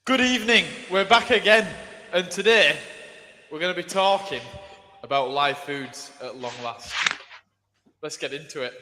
Good evening, we're back again, and today we're going to be talking about live foods at long last. Let's get into it.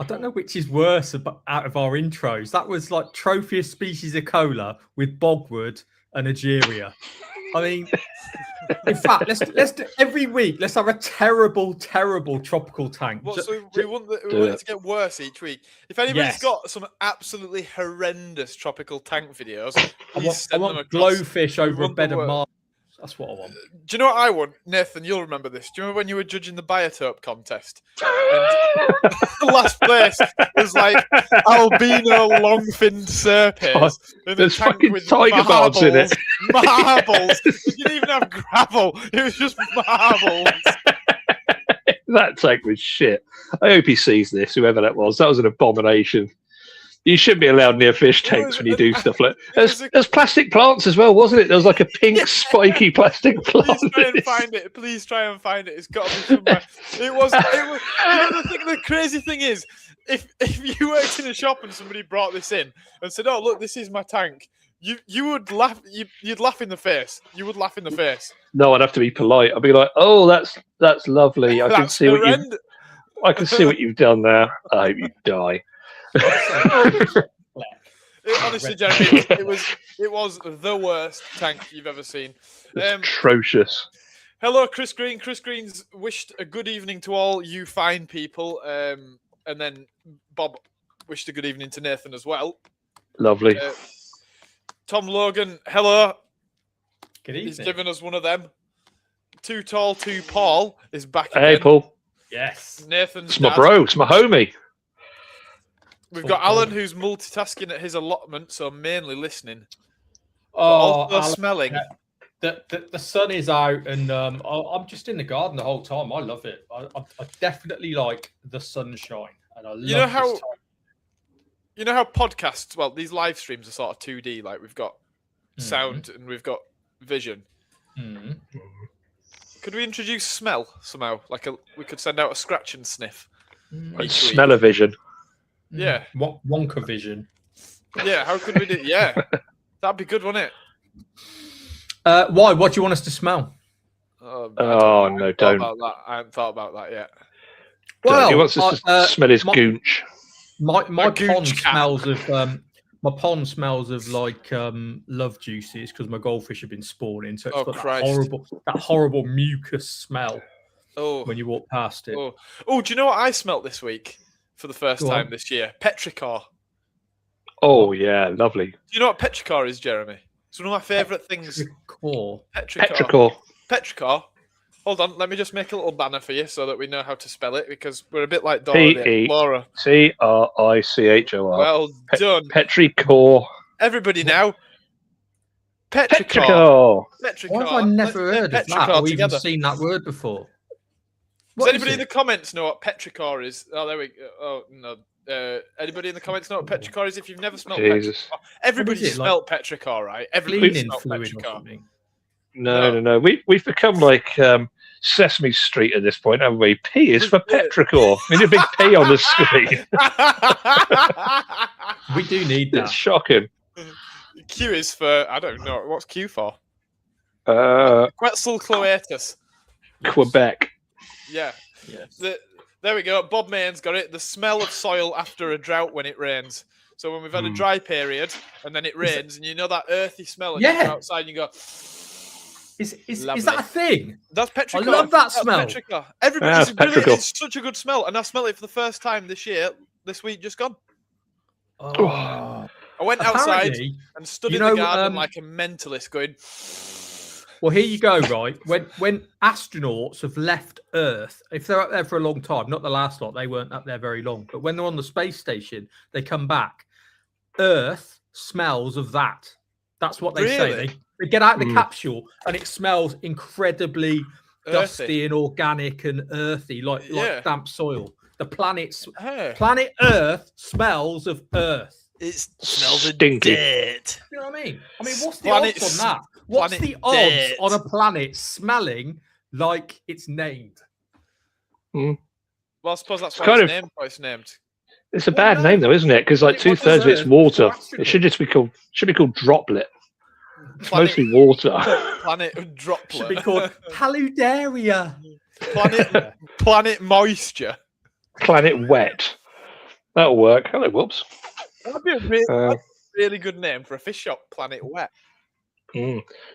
I don't know which is worse out of our intros. That was like trophy of species of cola with bogwood and Nigeria. I mean, in fact, let's do, every week. Let's have a terrible tropical tank. What, so we want it to get worse each week. If anybody's got some absolutely horrendous tropical tank videos, please send them across. Glowfish over a bed of Mars. That's what I want. Do you know what I want? Nathan, you'll remember this. Do you remember when you were judging the biotope contest? And last place was like albino long-finned serpents. There's fucking tiger barbs in it. Marbles. You didn't even have gravel. It was just marbles. That tank was shit. I hope he sees this, whoever that was. That was an abomination. You shouldn't be allowed near fish tanks when you do stuff like that. There's plastic plants as well, wasn't it? There was like a pink, spiky plastic plant. Please try and find it. Please try and find it. It's got to be somewhere. It was. You know, the crazy thing is, if you worked in a shop and somebody brought this in and said, "Oh, look, this is my tank," you would laugh. You'd laugh in the face. You would laugh in the face. No, I'd have to be polite. I'd be like, "Oh, that's lovely. I can see what you've done there. I hope you die." Honestly, Jeremy, it was the worst tank you've ever seen. Atrocious. Hello, Chris Green. Chris Green's wished a good evening to all you fine people, and then Bob wished a good evening to Nathan as well. Lovely. Tom Logan, hello. Good evening. He's given us one of them. Too Tall, Too Paul is back again. Hey, Paul. Yes. Nathan's It's my bro. It's my homie. We've got Alan, who's multitasking at his allotment, so mainly listening. Oh, also smelling. The sun is out, and I'm just in the garden the whole time. I love it. I definitely like the sunshine, and I love you know how podcasts. Well, these live streams are sort of 2D. Like we've got sound and we've got vision. Mm-hmm. Could we introduce smell somehow? We could send out a scratch and sniff. Smell-o-vision. Yeah. Wonka vision. Yeah, how could we do? Yeah, that'd be good, wouldn't it? Why? What do you want us to smell? No, I don't. haven't thought about that yet. Well, he wants us to smell his goonch. My pond smells of like love juices because my goldfish have been spawning, so it's got that horrible mucus smell. When you walk past it. Do you know what I smelt this week? For the first time this year, petrichor. Oh yeah, lovely. Do you know what petrichor is, Jeremy? It's one of my favourite things. Petrichor. Hold on, let me just make a little banner for you so that we know how to spell it because we're a bit like Dora the Explorer. Petrichor. Well done. Petrichor. Everybody now. Petrichor. Why have I never heard of that or even seen that word before? Does anybody in the comments know what petrichor is? Oh, there we go. Oh, no. Anybody in the comments know what petrichor is? If you've never smelled petrichor. Everybody smelled petrichor, right? Everybody smelled petrichor. No. We've become like Sesame Street at this point, haven't we? P is for petrichor. I mean, a big P on the screen. We do need that. It's shocking. Q is for, I don't know. What's Q for? Quetzalcoatlus. Quebec. Yeah. Yes. There we go. Bob Main's got it. The smell of soil after a drought when it rains. So when we've had a dry period and then it rains and you know that earthy smell and you go outside and you go... Is that a thing? That's petrichor. I love that smell. Petrichor. Everybody's it's such a good smell. And I smell it for the first time this week just gone. Oh. I went outside and stood in the garden like a mentalist going... Well, here you go, right? When astronauts have left Earth, if they're up there for a long time, not the last lot, they weren't up there very long, but when they're on the space station, they come back. Earth smells of that. That's what they say. Really? They get out the capsule and it smells incredibly dusty and organic and earthy, like damp soil. The planet Earth smells of Earth. It smells of Stinky. dirt. You know what I mean? I mean, what's the odds on that? What's the odds on a planet smelling like it's named? Well, I suppose that's why it's named. It's a bad name, though, isn't it? Because like 2/3 of it's water. It should just be called. Should be called Droplet. It's mostly water. Planet Droplet. Should be called Paludaria. Planet Moisture. Planet Wet. That'll work. Hello, whoops. That'd be a really good name for a fish shop. Planet Wet.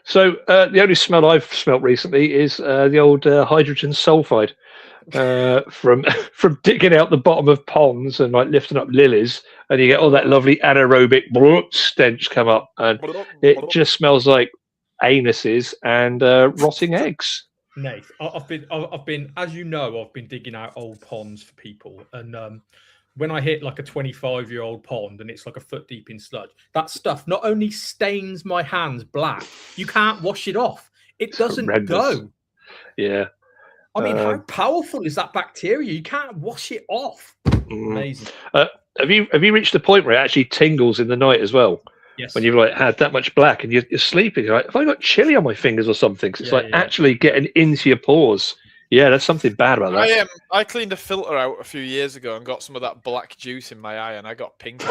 So the only smell I've smelt recently is the old hydrogen sulfide from digging out the bottom of ponds and like lifting up lilies, and you get all that lovely anaerobic stench come up, and it just smells like anuses and rotting eggs. Nate, I've been, as you know, I've been digging out old ponds for people, and when I hit like a 25-year-old pond and it's like a foot deep in sludge, that stuff not only stains my hands black, you can't wash it off. It doesn't go. Yeah. I mean, how powerful is that bacteria? You can't wash it off. Amazing. Have you reached the point where it actually tingles in the night as well? Yes. When you've like had that much black and you're sleeping, you're like, have I got chili on my fingers or something? 'Cause it's actually getting into your pores. Yeah, there's something bad about that. I cleaned a filter out a few years ago and got some of that black juice in my eye, and I got pink.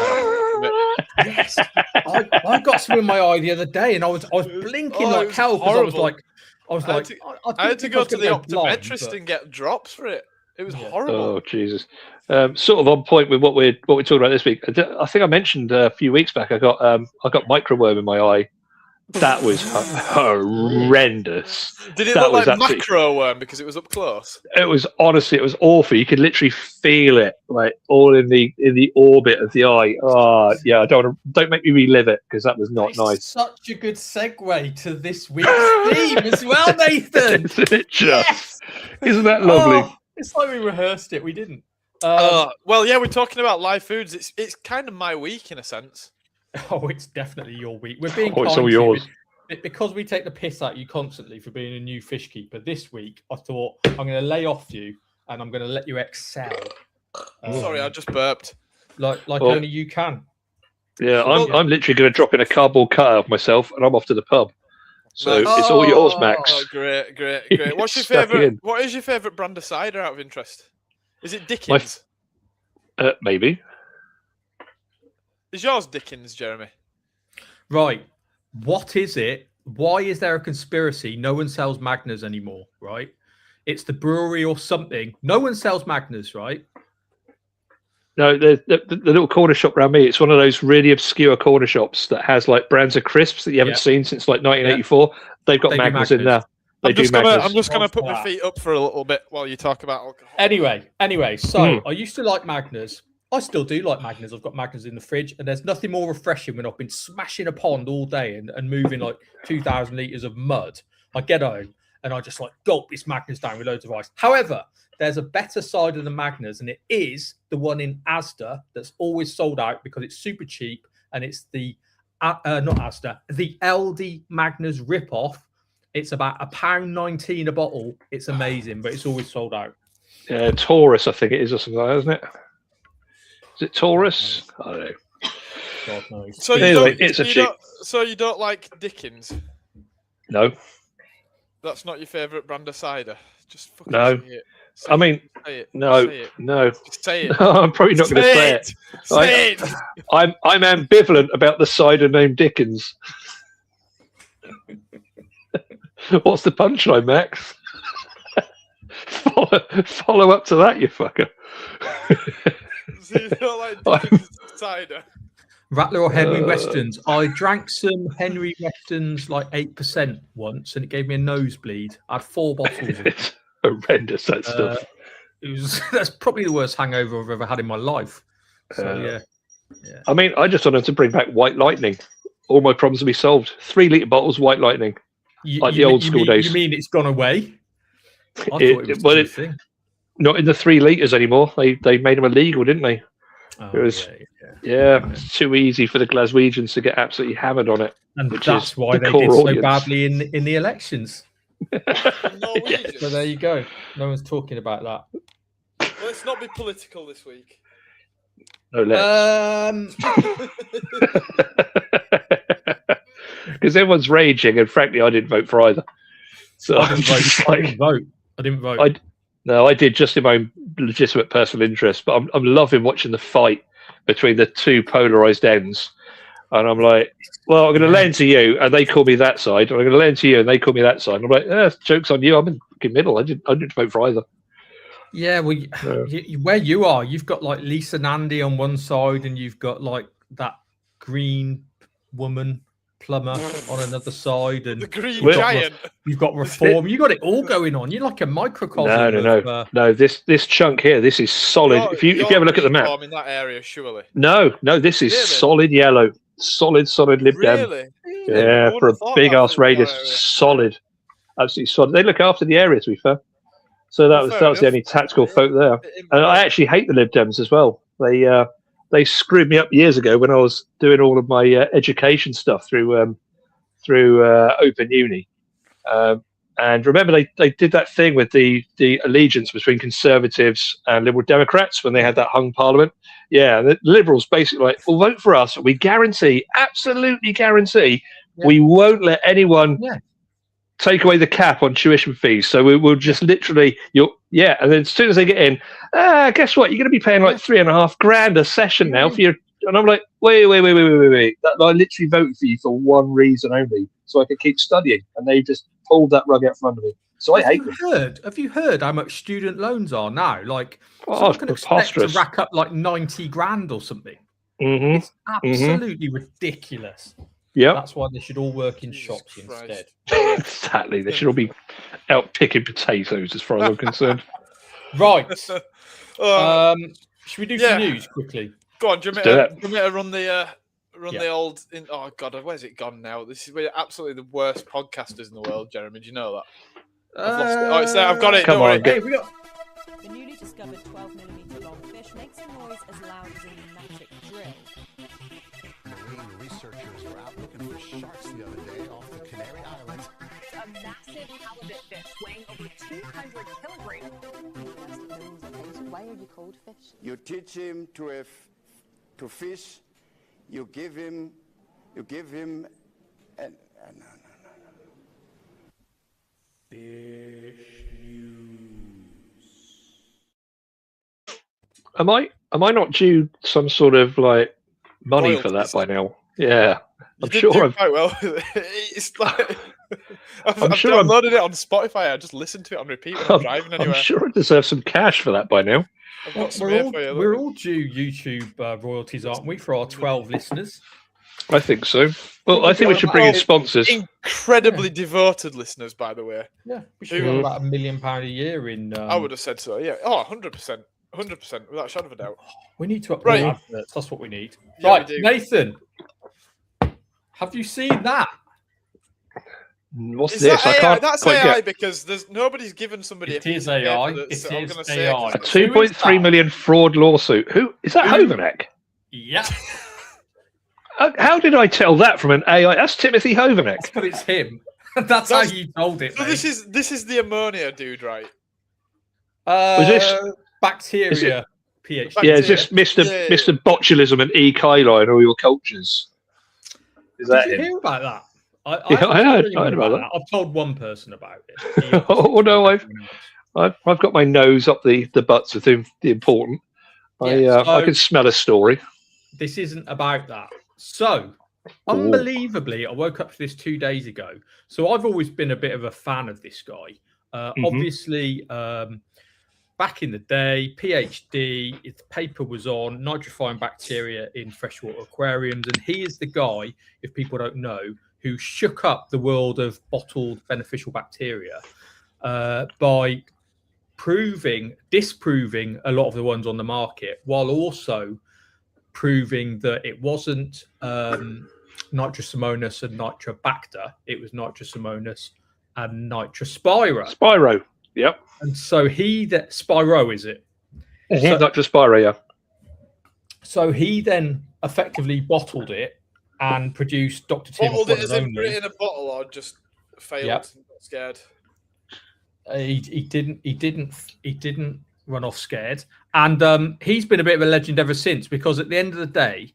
Yes, I got some in my eye the other day, and I was blinking like hell because I was like, I had to go to the optometrist and get drops for it. It was horrible. Oh Jesus! Sort of on point with what we're talking about this week. I think I mentioned a few weeks back. I got microworm in my eye. That was horrendous. Did it look like macro worm because it was up close? It was honestly, it was awful. You could literally feel it, like all in the orbit of the eye. Oh yeah, don't make me relive it because that was not nice. Such a good segue to this week's theme as well, Nathan. Isn't it just? Yes! Isn't that lovely? Oh, it's like we rehearsed it. We didn't. Well, yeah, we're talking about live foods. It's kind of my week in a sense. Oh, it's definitely your week. We're being it's all yours. Because we take the piss out of you constantly for being a new fish keeper. This week, I thought I'm going to lay off you and I'm going to let you excel. Sorry, I just burped. Like only you can. Yeah, I'm literally going to drop in a cardboard cutout of myself and I'm off to the pub. So it's all yours, Max. Oh, great. What's your favourite? What is your favourite brand of cider out of interest? Is it Dickens? Maybe. Is yours Dickens, Jeremy? Right. What is it? Why is there a conspiracy? No one sells Magners anymore, right? It's the brewery or something. No one sells Magners, right? No, the little corner shop around me, it's one of those really obscure corner shops that has like brands of crisps that you haven't seen since like 1984. Yeah. They've got Magners in there. I'm just gonna put my feet up for a little bit while you talk about alcohol. Anyway, so I used to like Magners. I still do like Magners. I've got Magners in the fridge, and there's nothing more refreshing when I've been smashing a pond all day and moving like 2,000 litres of mud. I get home and I just like gulp this Magners down with loads of ice. However, there's a better side of the Magners, and it is the one in Asda that's always sold out because it's super cheap, and it's the not Asda, the LD Magners rip-off. It's about £1.19 a bottle. It's amazing, but it's always sold out. Taurus, I think it is, or something like that, isn't it? Is it Taurus? I don't know. God knows. So you don't like Dickens? No. That's not your favourite brand of cider? Just fucking say it. I mean, no. Just say it. No, I'm probably not going to say it. Say it. I'm ambivalent about the cider named Dickens. What's the punchline, Max? follow up to that, you fucker. So you don't like Dickens cider? Rattler or Henry Westons? I drank some Henry Westons like 8% once, and it gave me a nosebleed. I had 4 bottles. It's horrendous, that stuff. That's probably the worst hangover I've ever had in my life. So yeah. I mean, I just wanted to bring back White Lightning. All my problems will be solved. 3 litre bottles, White Lightning. like the old school days. You mean it's gone away? I thought it was a thing. Not in the 3 litres anymore. They made them illegal, didn't they? Oh, it was, it's too easy for the Glaswegians to get absolutely hammered on it. And that's why they did so badly in the elections. So there you go. No one's talking about that. Let's not be political this week. No, let's. Because everyone's raging, and frankly, I didn't vote for either. So I didn't vote. I did just in my own legitimate personal interest. But I'm loving watching the fight between the two polarized ends. And I'm like, well, I'm going to lend to you, and they call me that side. And I'm going to lend to you, and they call me that side. And I'm like, joke's on you. I'm in the middle. I didn't vote for either. Yeah, well, where you are, you've got like Lisa Nandy on one side, and you've got like that green woman plumber on another side, and the green giant. You've got reform. You got it all going on. You're like a microcosm. No. This chunk here, this is solid. If you have a look at the map, in that area, surely. No, this is solid yellow, solid Lib Dem. Really? Yeah, for a big ass radius, solid, absolutely solid. They look after the area, to be fair. So that was the only tactical folk there. And I actually hate the Lib Dems as well. They screwed me up years ago when I was doing all of my education stuff through Open Uni. And remember, they did that thing with the allegiance between Conservatives and Liberal Democrats when they had that hung parliament. Yeah, the Liberals basically like, well, vote for us. We absolutely guarantee, we won't let anyone take away the cap on tuition fees. So we'll just literally, and then as soon as they get in, guess what? You're going to be paying like $3,500 a session now for your. And I'm like, wait. I literally voted for you for one reason only, so I could keep studying. And they just pulled that rug out from under me. So I hate them. Have you heard how much student loans are now? Like, it's can expect to rack up like 90 grand or something. Mm-hmm. It's absolutely ridiculous. Yeah, that's why they should all work in shops instead. Exactly, they should all be out picking potatoes, as far as I'm concerned. Right. Should we do some news quickly? Go on, do you want me to run the old? Oh God, where's it gone now? We're absolutely the worst podcasters in the world, Jeremy. Do you know that? I've lost it. Oh, it's there. I've got it. Come on, hey, we got. The newly discovered 12mm long fish makes a noise as loud as a pneumatic drill. Marine researchers were out looking for sharks the other day off the Canary Islands. A massive halibut fish weighing over 200 kilograms. Why are you called fish? You teach him to fish. You give him no. Fish news. Am I not due some sort of like money Royalties. for that by now? Yeah, I'm sure quite well. It's like I've downloaded it on Spotify. I just listen to it on repeat when I'm driving anywhere. I'm sure I deserve some cash for that by now. We're all due YouTube royalties, aren't we, for our 12 listeners? I think so. Well, I think we should bring in sponsors. Incredibly devoted listeners, by the way. Yeah, we should have about £1 million a year in. I would have said so. Yeah. Oh, 100%. 100%, without a shadow of a doubt. We need to upgrade adverts. That's what we need. Yeah, right, Nathan, have you seen that? What's this? That I can't. That's quite AI get... because nobody's given somebody. It is AI. It is AI. A 2.3 million fraud lawsuit. Who is that? Hovanek? Yeah. How did I tell that from an AI? That's Timothy Hovanek. But it's him. That's how you told it. So mate. this is the ammonia dude, right? Was this bacteria? PhD. Yeah, is this Mr. Botulism and E. coli and all your cultures? Is that Did you him? hear about that? I heard about that. I've told one person about it. Oh no, I've got my nose up the butts of the important. I can smell a story. This isn't about that. So, unbelievably, I woke up to this 2 days ago. So I've always been a bit of a fan of this guy. Obviously, back in the day, PhD, his paper was on nitrifying bacteria in freshwater aquariums. And he is the guy, if people don't know, who shook up the world of bottled beneficial bacteria by disproving a lot of the ones on the market, while also proving that it wasn't Nitrosomonas and Nitrobacter. It was Nitrosomonas and Nitrospira. Spyro. Yep. And so Spyro, is it? So, Nitrospira, yeah. So he then effectively bottled it and produced Dr. Tim's Bottled one it as and in put only. it in a bottle or just failed Yep. and got scared? He didn't run off scared. And he's been a bit of a legend ever since, because at the end of the day,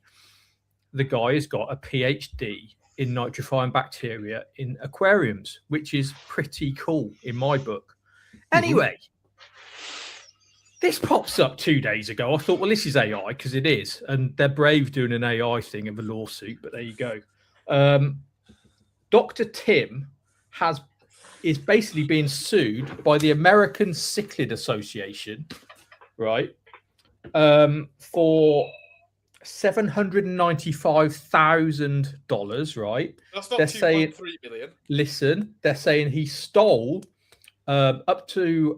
the guy has got a PhD in nitrifying bacteria in aquariums, which is pretty cool in my book. Anyway, this pops up 2 days ago. I thought, well, this is AI, because it is. And they're brave doing an AI thing of a lawsuit, but there you go. Dr. Tim is basically being sued by the American Cichlid Association, right, for $795,000, right? That's not They're 2.3 million. Listen, they're saying he stole up to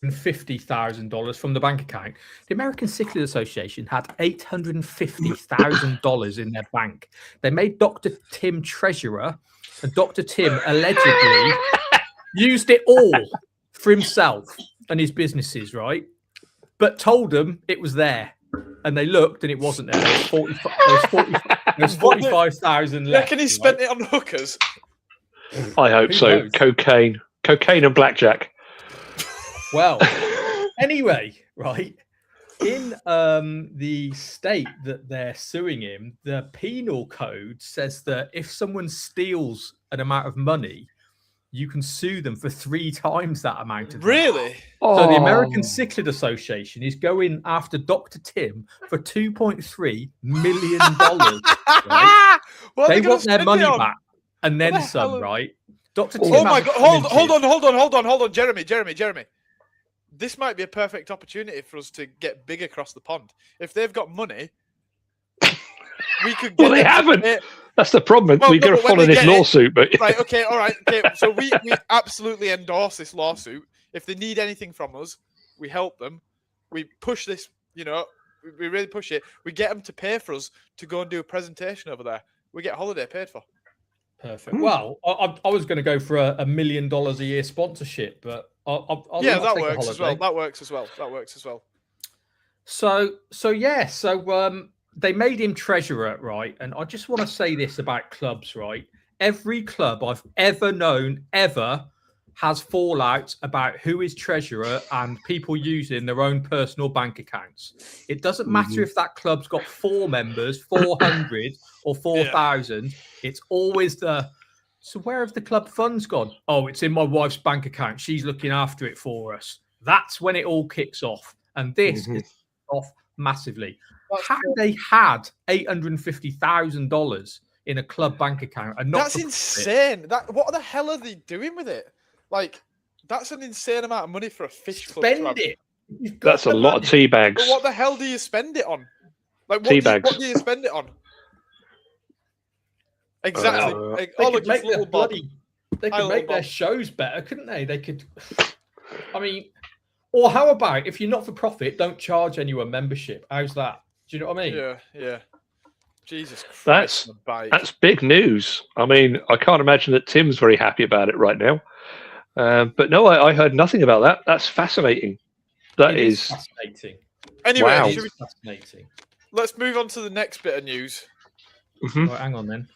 $850,000 from the bank account. The American Cichlid Association had $850,000 in their bank. They made Dr. Tim treasurer, and Dr. Tim allegedly used it all for himself and his businesses, right? But told them it was there. And they looked and it wasn't there. There was 45,000 left. Reckon he spent it on hookers? I hope Who so. knows? Cocaine and blackjack. Well, anyway, right, in the state that they're suing him, the penal code says that if someone steals an amount of money, you can sue them for 3 times that amount of money. Really? So the American Cichlid Association is going after Dr. Tim for $2.3 million. Right? What are They gonna want their spend money it on? back and What then the some, hell? right? Dr. Tim Oh my has god! a Hold community. on, Jeremy. This might be a perfect opportunity for us to get big across the pond. If they've got money, we could. Get Well, they them to haven't. pay- That's the problem. Well, We've no, got to but when follow they this get it- lawsuit, but Right. Okay. All right. Okay. So we absolutely endorse this lawsuit. If they need anything from us, we help them. We push this. You know, we really push it. We get them to pay for us to go and do a presentation over there. We get holiday paid for. Perfect. Well, I was going to go for a $1 million a year sponsorship, but I'll Yeah, I'll that take a works as well. holiday. That works as well. So they made him treasurer, right? And I just want to say this about clubs, right? Every club I've ever known has fallouts about who is treasurer and people using their own personal bank accounts. It doesn't matter if that club's got 4 members, 400 or 4,000. It's always so where have the club funds gone? Oh, it's in my wife's bank account. She's looking after it for us. That's when it all kicks off. And this is off massively. How they had $850,000 in a club bank account and not That's insane. What the hell are they doing with it? Like, that's an insane amount of money for a fish club. spend it. You've got that's a the lot of money. tea But bags. what the hell do you spend it on? Like, Tea what bags. do you spend it on? Exactly. They Oh, could look, make it's little their Bob. they Hi, could little make their Bob. shows better, couldn't they? They could. I mean, or how about if you're not for profit, don't charge anyone membership? How's that? Do you know what I mean? Yeah. Jesus Christ. on a bike. That's big news. I mean, I can't imagine that Tim's very happy about it right now. But no, I heard nothing about that. That's fascinating. That It is fascinating. Anyway, Wow. It should is we, fascinating. let's move on to the next bit of news. Mhm. Right, hang on then.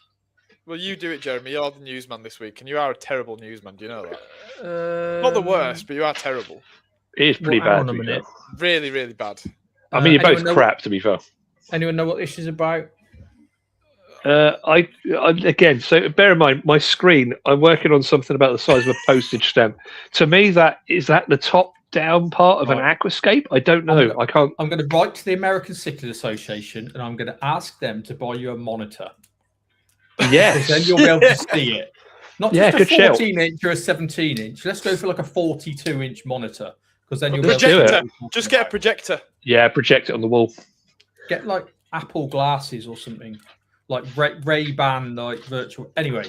Well, you do it, Jeremy. You're the newsman this week, and you are a terrible newsman. Do you know that? Not the worst, but you are terrible. It is pretty hang bad. on a to be minute. fair. Really, really bad. I mean, you're both anyone know crap, to be fair. Anyone know what this is about? I again, so bear in mind, my screen, I'm working on something about the size of a postage stamp. To me, that is that the top down part of an Right. aquascape? I don't know. I can't. I'm going to write to the American Cichlid Association and I'm going to ask them to buy you a monitor. Yes. Then you'll be able to see it. Not Yeah, just a good shout. 14-inch or a 17-inch. Let's go for like a 42-inch monitor because then A you'll be able to projector. see what I'm talking Just get a about. projector. Yeah, project it on the wall. Get like Apple glasses or something, like Ray-Ban, like virtual. Anyway,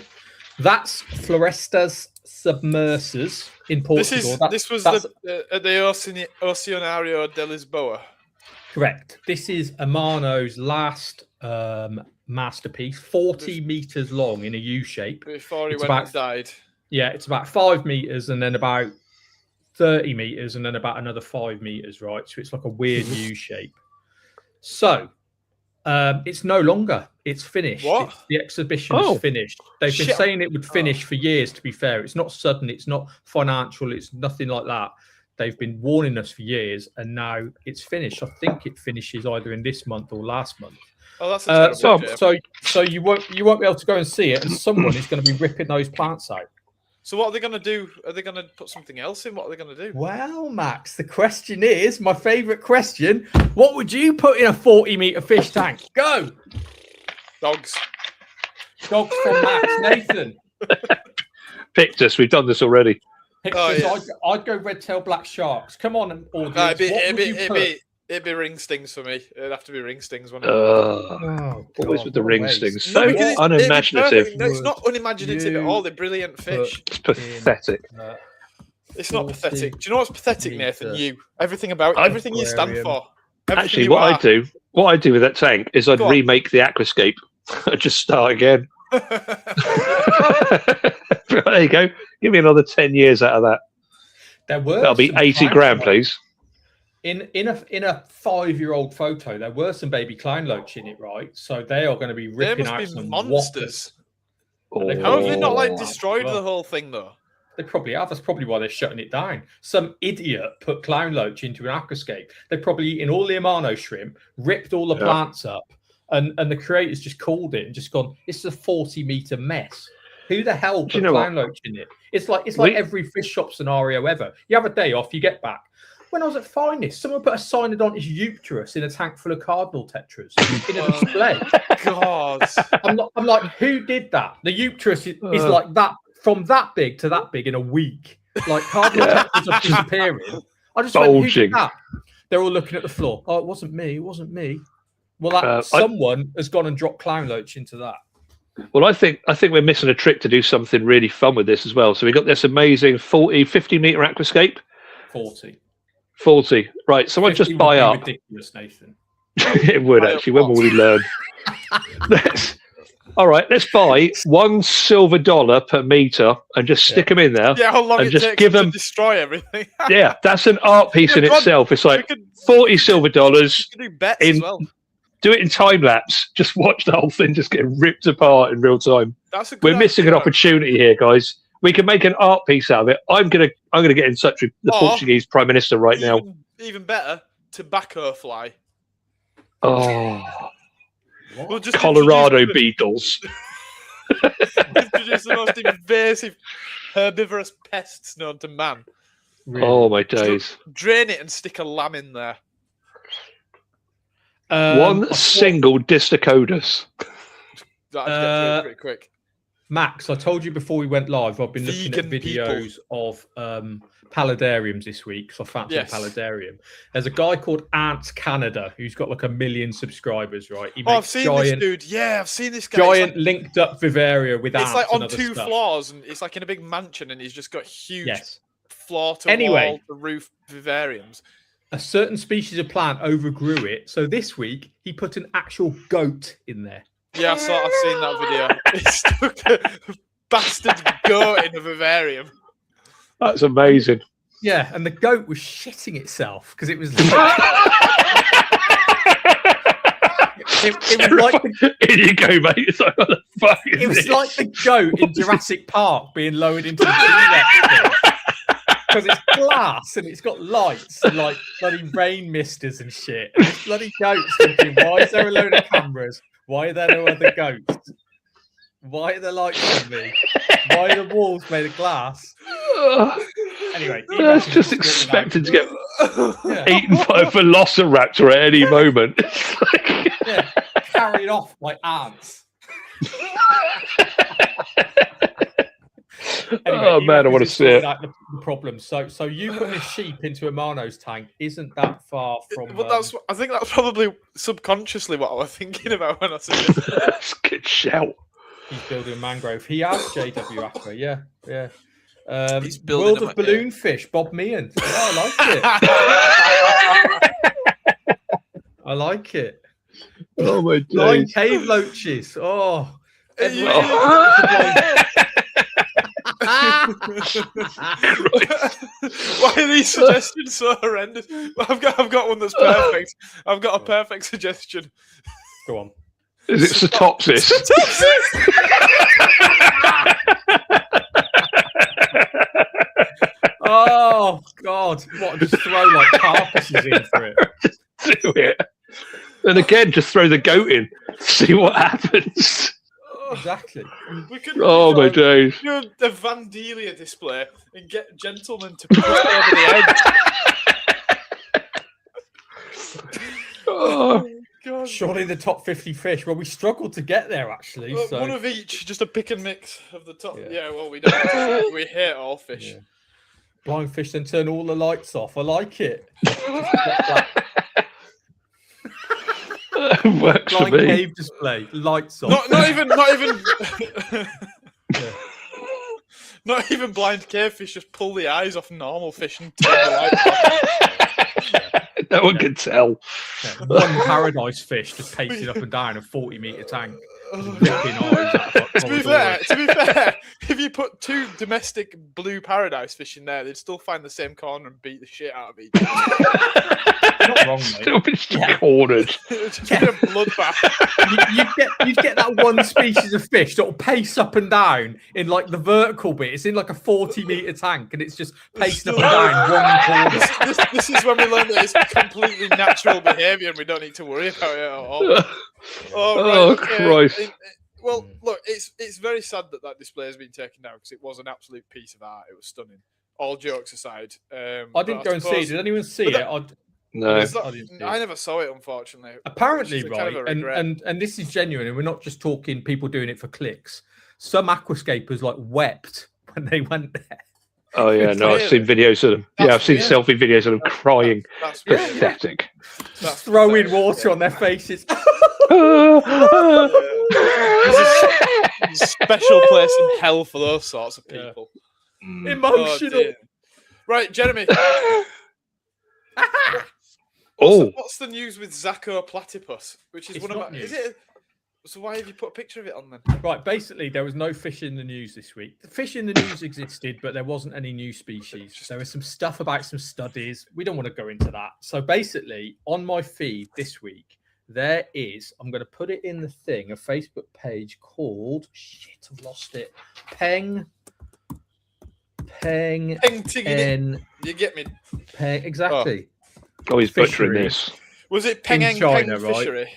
that's Florestas Submersers in Portugal. This was at the Oceanario de Lisboa. Correct. This is Amano's last masterpiece, 40 meters long in a U shape. Before he It's went about- and died. Yeah, it's about 5 meters and then about 30 meters and then about another 5 meters, right? So it's like a weird U shape. So it's no longer. It's finished. What? The exhibition Oh. is finished. They've been Shit. saying it would finish for years, to be fair. It's not sudden. It's not financial. It's nothing like that. They've been warning us for years, and now it's finished. I think it finishes either in this month or last month. Oh, that's a terrible shame. So you won't be able to go and see it, and someone is going to be ripping those plants out. So what are they going to do? Are they going to put something else in? What are they going to do? Well, Max, the question is my favourite question: what would you put in a 40-meter fish tank? Go, Dogs. dogs from Max. Nathan, Pictus, we've done this already. pictures. yeah. I'd go red-tailed black sharks. Come on, audience. No, what would you put? it'd be ring stings for me. It'd have to be ring stings, wouldn't it? Oh, Always God, with the what a ring waste. stings. No, So because it'd be unimaginative. perfect. No, it's not unimaginative at all. They're brilliant fish. It's pathetic. It's not 40 pathetic. Do you know what's pathetic, Nathan? meter You. Everything about everything you stand aquarium. for. Everything Actually, you what are. I do with that tank is I'd Go on. remake the aquascape. I'd just start again. There you go. Give me another 10 years out of that. There were That'll be some 80 clown grand, loach. please. In a 5-year-old photo, there were some baby clown loach in it, right? So they are going to be They ripping must out be some monsters. whoppers. How have they not like Oh. destroyed well. the whole thing though? They probably have. That's probably why they're shutting it down. Some idiot put clown loach into an aquascape. They're probably eating all the Amano shrimp, ripped all the Yeah. plants up, and the creators just called it and just gone, "This is a 40-meter mess." Who the hell Do you put know clown loach in it? It's like every fish shop scenario ever. You have a day off, you get back. When I was at Finest, someone put a cyanodontis euterus in a tank full of cardinal tetras in a display. God. I'm like, who did that? The uterus is like that, from that big to that big in a week. Like cardinal tetras are disappearing. I just went, who Bulging. did that? They're all looking at the floor. Oh, it wasn't me. It wasn't me. Well, someone has gone and dropped clown loach into that. Well, I think we're missing a trick to do something really fun with this as well. So we got this amazing 50 meter aquascape. 40. Right. Someone 50 just would buy be up. ridiculous, Nathan. It would actually. When will we learn? All right. Let's buy $1 per meter and just stick them in there. Yeah, how long And it just takes give them them- to destroy everything. Yeah, that's an art piece in Yeah, God, itself. It's like we could, $40 silver dollars. we could do bets as well. Do it in time lapse. Just watch the whole thing just get ripped apart in real time. That's a good We're missing an idea. opportunity here, guys. We can make an art piece out of it. I'm gonna get in touch with the Or Portuguese Prime Minister right now. Even better, tobacco fly. Oh, We'll just Colorado introduce beetles. introduce the most invasive herbivorous pests known to man. Oh my days! Drain it and stick a lamb in there. One single Distacodus. That'd get through it pretty quick. Max, I told you before we went live, I've been looking at Vegan people. videos of paludariums this week, so I fancied Yes. a paludarium. There's a guy called Ants Canada who's got like 1 million subscribers, right? He Oh, I've makes seen giant, this dude. Yeah, I've seen this guy. giant linked up vivaria with ants It's like and on other 2 stuff. floors, and it's like in a big mansion, and he's just got huge Yes. floor to Anyway. wall to roof vivariums. A certain species of plant overgrew it, so this week he put an actual goat in there. Yeah, I've seen that video. He stuck a bastard goat in a vivarium. That's amazing. Yeah, and the goat was shitting itself because it was like, it was like the, Here you go, mate. It's like, what the fuck is it was this? like the goat in Jurassic Park being lowered into the T-Rex because it's glass and it's got lights and like bloody rain misters and shit. And this bloody goat's thinking, why is there a load of cameras? Why are there no other goats? Why are there lights on me? Why are the walls made of glass? Anyway, That's just expected to get yeah, eaten by a velociraptor at any moment. It's like- yeah, carried off by ants. Anyway, Oh he man, I reckons want to it's see it. sorted out the problem. So you putting a sheep into a Marno's tank isn't that far from. But I think that's probably subconsciously what I was thinking about when I said this. That's a good shout. He's building a mangrove. He has JW Aqua, yeah. He's building World them of up, yeah. Balloon Fish, Bob Meehan. Yeah, I like it. I like it. Oh my Blind days. cave loaches. Oh. You- Why are these suggestions so horrendous? I've got one that's perfect. I've got a perfect suggestion. Go on. Is it Cetopsis? Oh God! What? Just throw like carcasses in for it. Do it. And again, just throw the goat in. See what happens. Exactly. We could Oh my days. do a Vandalia display and get gentlemen to push over the edge. Oh, God. Surely the top 50 fish. Well, we struggled to get there actually. Well, So one of each, just a pick and mix of the top. Yeah. Yeah, well, we don't. We hate all fish. Yeah. Blind fish, then turn all the lights off. I like it. works for Blind me. cave display, lights off. Not even not even blind cavefish. Just pull the eyes off normal fish and turn the lights off. No one can tell. Yeah. One paradise fish just pacing up and down a 40-meter tank. Ripping eyes out of To be fair, if you put two domestic blue paradise fish in there, they'd still find the same corner and beat the shit out of each other. Not wrong, mate. Still be cornered. It'd just be a bloodbath. You'd get that one species of fish that will pace up and down in like the vertical bit. It's in like a 40-meter tank and it's just pacing up and down one corner. This is when we learn that it's completely natural behaviour and we don't need to worry about it at all. Oh, Christ. Well, look, it's very sad that display has been taken down because it was an absolute piece of art. It was stunning. All jokes aside. I didn't go and see it. Did anyone see it? No. It's not- I didn't see it. I never saw it, unfortunately. Apparently, Which is a kind right, of a regret. and this is genuine, and we're not just talking people doing it for clicks. Some aquascapers like wept when they went there. Oh yeah, no, I've seen videos of them. Yeah, I've seen selfie videos of them crying. That's Pathetic. That's Throwing pathetic, water yeah. on their faces. There's a special place in hell for those sorts of Yeah. people. Emotional. dear. Right, Jeremy. Oh, What's the news with Zacco platypus? Which is It's one of not my. news. Is it? So why have you put a picture of it on then? Right, basically, there was no fish in the news this week. The fish in the news existed, but there wasn't any new species. There was some stuff about some studies. We don't want to go into that. So basically, on my feed this week, there is, I'm going to put it in the thing, a Facebook page called, shit, I've lost it. Peng Tiggy. You get me? Peng, exactly. oh, he's butchering Fishery. this. Was it Peng In China, Peng right? Fishery?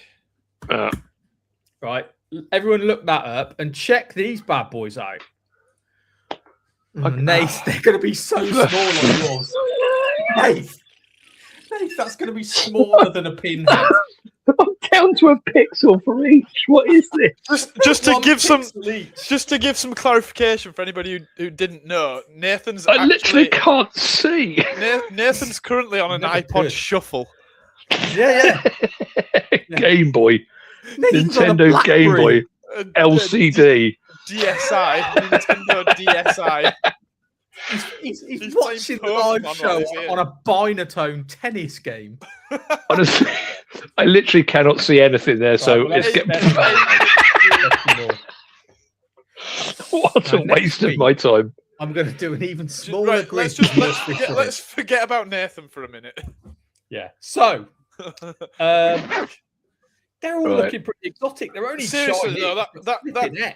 Right, everyone look that up and check these bad boys out. Nath, they're going to be so small on yours. Nath, that's going to be smaller than a pinhead. I'm down to a pixel for each. What is this? Just to One give some pixel each. just to give some clarification for anybody who didn't know, Nathan's I literally actually, can't see. Nathan's currently on an Never iPod could. Shuffle. Yeah. Game Boy, Nathan's on a Nintendo Game Boy, LCD. DSi, Nintendo DSi. He's He's watching the playing live Pokemon show while he's here. on a binatone tennis game. Honestly, I literally cannot see anything there. So Right, well, it's let's see. what a Now, next waste of week- my time. I'm going to do an even smaller Right, grid. let's forget about Nathan for a minute. Yeah. So, they're all Right. looking pretty exotic. They're only Seriously, shiny. though, that Flipping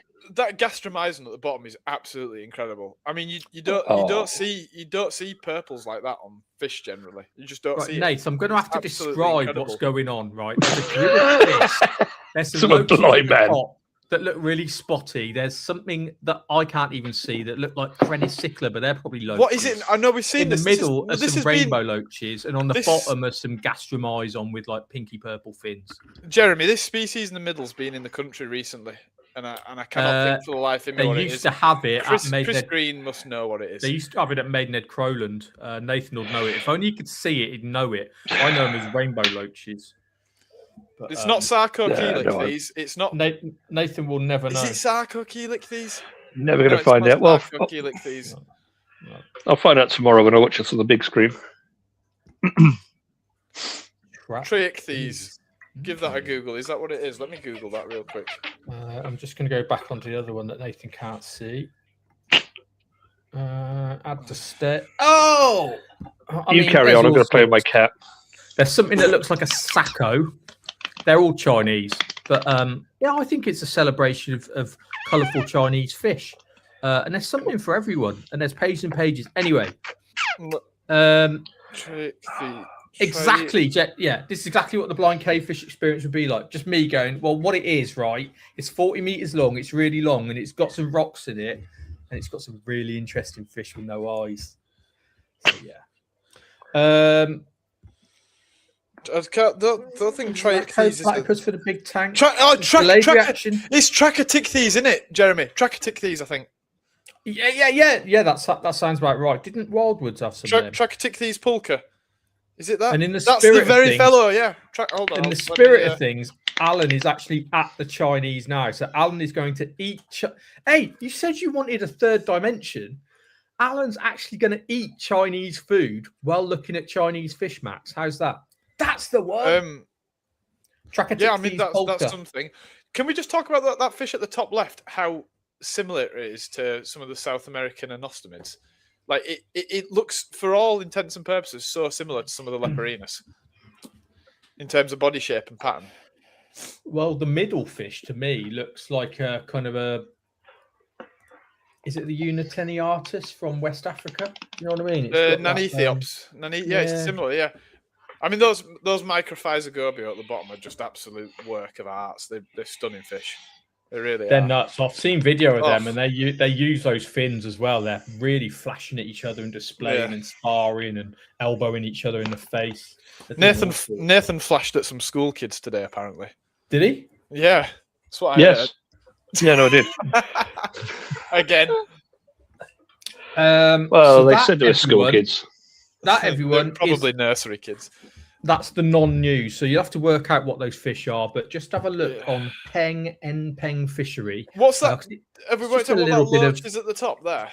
gastromyzon at the bottom is absolutely incredible. I mean, you don't see purples like that on fish generally. You just don't Right, see it. Nate, I'm going to have to Absolutely describe incredible. what's going on, right? There's a grid of fish. There's some Some are loaches blind at the man. top that look really spotty. There's something that I can't even see that look like Crenicicla, but they're probably loaches. What is it? I know we've seen In the this. middle are this some has been- rainbow loaches, and on the this- bottom are some gastromyzon with like pinky purple fins. Jeremy, this species in the middle's been in the country recently, and I cannot think for the life of me They what it used is. to have it Chris, at Chris Maidenhead. Green must know what it is. They used to have it at Maidenhead Crowland. Nathan would know it. If only you could see it, he'd know it. I know them as rainbow loaches. But, It's not sarcochelic, no, these. It's not. Nathan will never know. Is it sarcochelic, these? Never going No, to it's find not out. Well, sarcochelic, these. I'll find out tomorrow when I watch this on the big screen. Crap. Trichthys. Give that a Google. Is that what it is? Let me Google that real quick. I'm just going to go back onto the other one that Nathan can't see. Add to state. Oh! You carry on. I'm going to play with my cat. There's something that looks like a sacco. They're all Chinese. But yeah, I think it's a celebration of colourful Chinese fish. And there's something for everyone. And there's pages and pages. Anyway. Exactly. Yeah, this is exactly what the blind cave fish experience would be like. Just me going, well, what it is, right? It's 40 meters long. It's really long, and it's got some rocks in it, and it's got some really interesting fish with no eyes. So yeah. Don't think platypus for the big tank. It's Trachytichthys, isn't it, Jeremy? Trachytichthys, I think. Yeah. That sounds about right. Didn't Wildwoods have some? Trachytichthys pulca. Is it that? And in the That's spirit the very things, fellow, yeah. Hold on. In the spirit of things, Alan is actually at the Chinese now. So Alan is going to eat. Hey, you said you wanted a third dimension. Alan's actually going to eat Chinese food while looking at Chinese fish, Max. How's that? That's the one. Yeah, I mean, that's something. Can we just talk about that fish at the top left? How similar it is to some of the South American anostomid. Like it looks, for all intents and purposes, so similar to some of the Leporinas in terms of body shape and pattern. Well, the middle fish to me looks like a kind of a. Is it the Uniteniatus from West Africa? You know what I mean? Nanethiops. It's similar. Yeah, I mean those Microphysogobia at the bottom are just absolute work of art. They're stunning fish. They really They're are. nuts. I've seen video of them, and they use those fins as well. They're really flashing at each other and displaying and sparring and elbowing each other in the face. Nathan flashed at some school kids today, apparently. Did he? Yeah, that's what I heard. Yeah, no, I did. Again. Well, they said they were school kids. Everyone probably nursery kids. That's the non-news, so you have to work out what those fish are. But just have a look on Peng Fishery. What's that? Have we worked out what that loach is at the top there?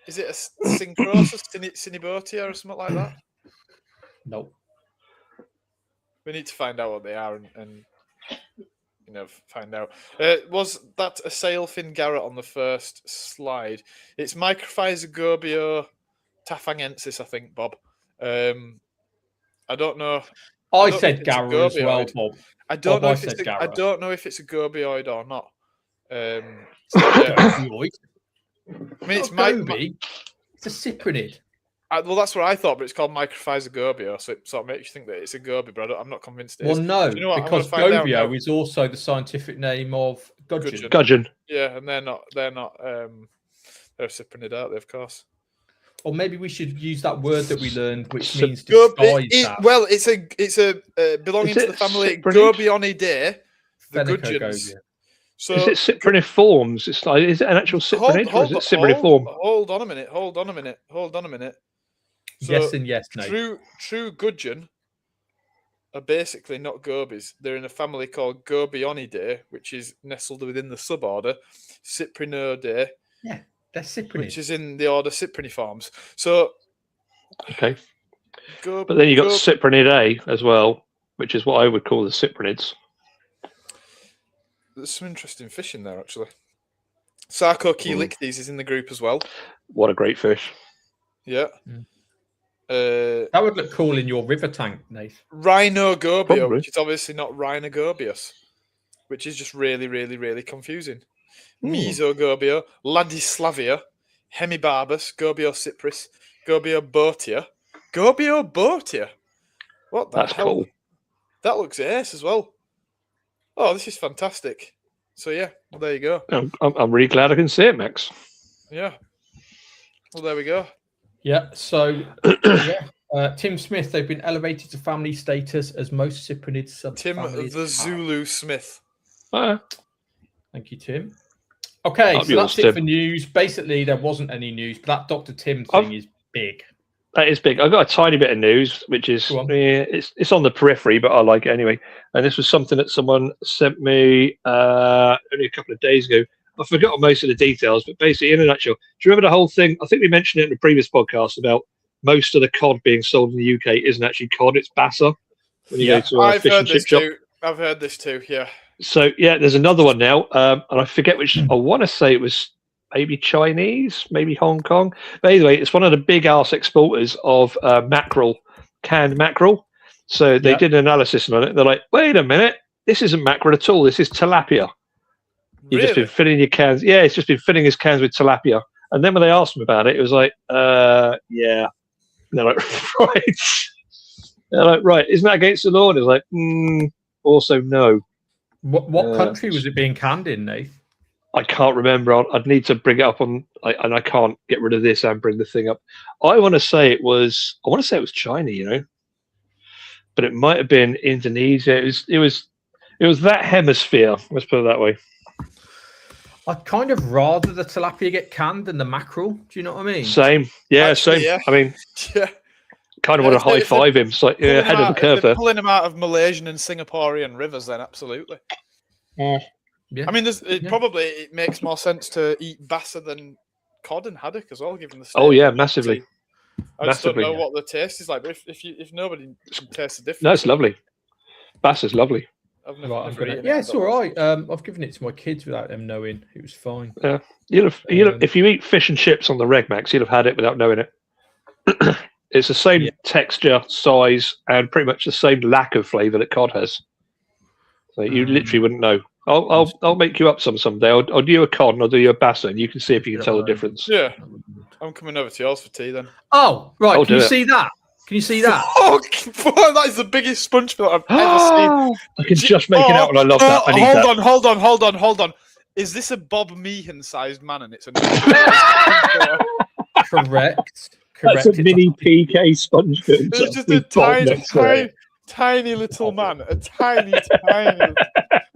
Is it a Synchrosis, Cinebotia, or something like that? Nope. We need to find out what they are and find out. Was that a sailfin garret on the first slide? It's Microphysogobia tafangensis, I think, Bob. I don't know. I said garret as well, Bob. I don't know if it's a gobioid or not. I mean, it's goby. It's a cyprinid. Well, that's what I thought, but it's called Microphysogobia, so it sort of makes you think that it's a goby, but I'm not convinced it is. Well, no, you know because gobio is also the scientific name of gudgeon. Yeah, and they're not. They're a cyprinid, aren't they? Of course. Or maybe we should use that word that we learned, which means disguise that. Well, it's a belonging to the family Gobionidae, the gudgeons. So is it cypriniforms? Is it an actual cyprinid, or is it cypriniform? Hold on a minute. So yes and yes, no. True gudgeon are basically not gobies. They're in a family called Gobionidae, which is nestled within the suborder Cyprinidae. Yeah. They're cyprinids. Which is in the order Cypriniforms. So, okay. But then you got Cyprinidae as well, which is what I would call the cyprinids. There's some interesting fish in there, actually. Sarcochelictes is in the group as well. What a great fish. Yeah. That would look cool in your river tank, Nate. Rhinogobia, which is obviously not Rhinogobius, which is just really, really, really confusing. Mesogobia, Ladislavia, Hemibarbus, Gobio cypris, Gobio botia. Gobio botia? What the hell? Cool. That looks ace as well. Oh, this is fantastic. So, yeah, well, there you go. I'm really glad I can see it, Max. Yeah. Well, there we go. Yeah, so, Tim Smith, they've been elevated to family status as most cyprinid subfamilies. Tim the Zulu Smith. Thank you, Tim. Okay, so that's it for news. Basically, there wasn't any news, but that Dr. Tim thing is big. That is big. I've got a tiny bit of news, which is it's on the periphery, but I like it anyway. And this was something that someone sent me only a couple of days ago. I forgot most of the details, but basically, in a nutshell, do you remember the whole thing? I think we mentioned it in the previous podcast about most of the cod being sold in the UK isn't actually cod, it's bassa. When you go to a fish and chip shop. I've heard this too. Yeah. So yeah, there's another one now, and I forget which. I want to say it was maybe Chinese, maybe Hong Kong. But anyway, it's one of the big ass exporters of mackerel, canned mackerel. So they did an analysis on it. They're like, wait a minute, this isn't mackerel at all. This is tilapia. You've just been filling your cans. Yeah, it's just been filling his cans with tilapia. And then when they asked him about it, it was like, yeah. And they're like, right. They're like, right, isn't that against the law? And it's like, also no. What country was it being canned in, Nath? I can't remember. I'd need to bring it up on, and I can't get rid of this and bring the thing up. I want to say it was China, you know, but it might have been Indonesia. It was that hemisphere. Let's put it that way. I'd kind of rather the tilapia get canned than the mackerel. Do you know what I mean? Same, yeah, Actually, same. yeah. I mean, kind of want to high five him. It's like ahead of the curve there. Pulling him out of Malaysian and Singaporean rivers, then absolutely. Yeah. I mean, probably it makes more sense to eat bassa than cod and haddock as well, given the. Oh yeah, massively. I just don't know what the taste is like, but if nobody can taste the difference, no, it's lovely. Bassa's lovely. It's all right. I've given it to my kids without them knowing. It was fine. Yeah, if you eat fish and chips on the Reg Max, you'd have had it without knowing it. It's the same texture, size, and pretty much the same lack of flavour that cod has. So you literally wouldn't know. I'll make you up someday. I'll do you a cod and I'll do you a bassa, and you can see if you can tell the difference. Yeah, I'm coming over to yours for tea then. Oh right, can you see that? Can you see that? Oh, that is the biggest sponge filter I've ever seen. I can just make it out, and I love that. I need hold on. Is this a Bob Meehan-sized man? And it's a correct. That's a mini PK sponge filter. It's just a tiny little man. A tiny.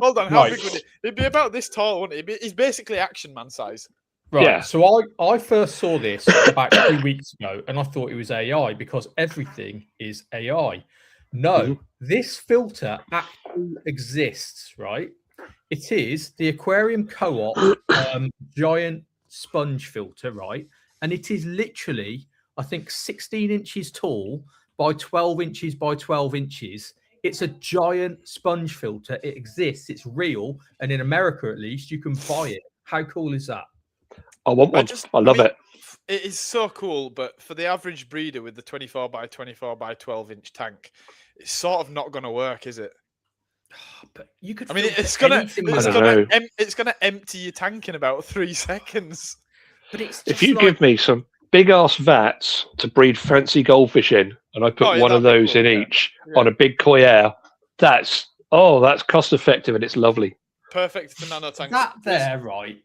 Hold on, how big would it? It'd be about this tall, wouldn't it? He's basically Action Man size. Right. Yeah. So I first saw this about 2 weeks ago, and I thought it was AI because everything is AI. No, this filter actually exists, right? It is the Aquarium Co-op giant sponge filter, right? And it is literally, I think, 16 inches tall by 12 inches by 12 inches. It's a giant sponge filter. It exists. It's real. And in America, at least, you can buy it. How cool is that? I want one. I love it. It is so cool, but for the average breeder with the 24 by 24 by 12 inch tank, it's sort of not going to work, is it? But you could. I mean, it's gonna empty your tank in about 3 seconds. But it's if you give me some big ass vats to breed fancy goldfish in, and I put one of those in each on a big koi air, that's cost effective and it's lovely. Perfect for nano tanks. That there, right,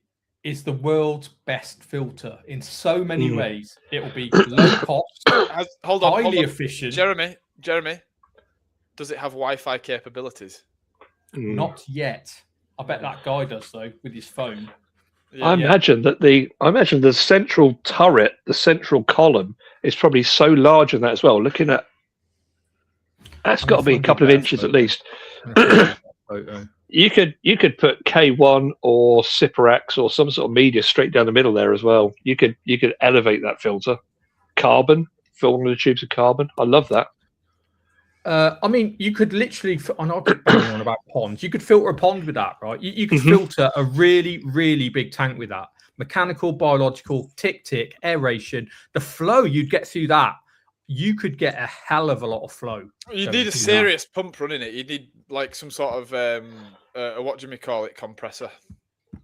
is the world's best filter in so many ways. It will be low cost, highly efficient. Jeremy, does it have Wi-Fi capabilities? Not yet. I bet that guy does though with his phone. Yeah, I imagine the central turret, the central column, is probably so large in that as well. Looking at that's got to be a couple of inches at least. You could put K1 or Cyperax or some sort of media straight down the middle there as well. You could elevate that filter. Carbon, fill one of the tubes of carbon. I love that. I mean, you could literally, and I'll keep banging on about ponds. You could filter a pond with that, right? You could filter a really, really big tank with that. Mechanical, biological, tick, aeration. The flow you'd get through that, you could get a hell of a lot of flow. You need a serious pump running it. You need like some sort of what do you call it, compressor.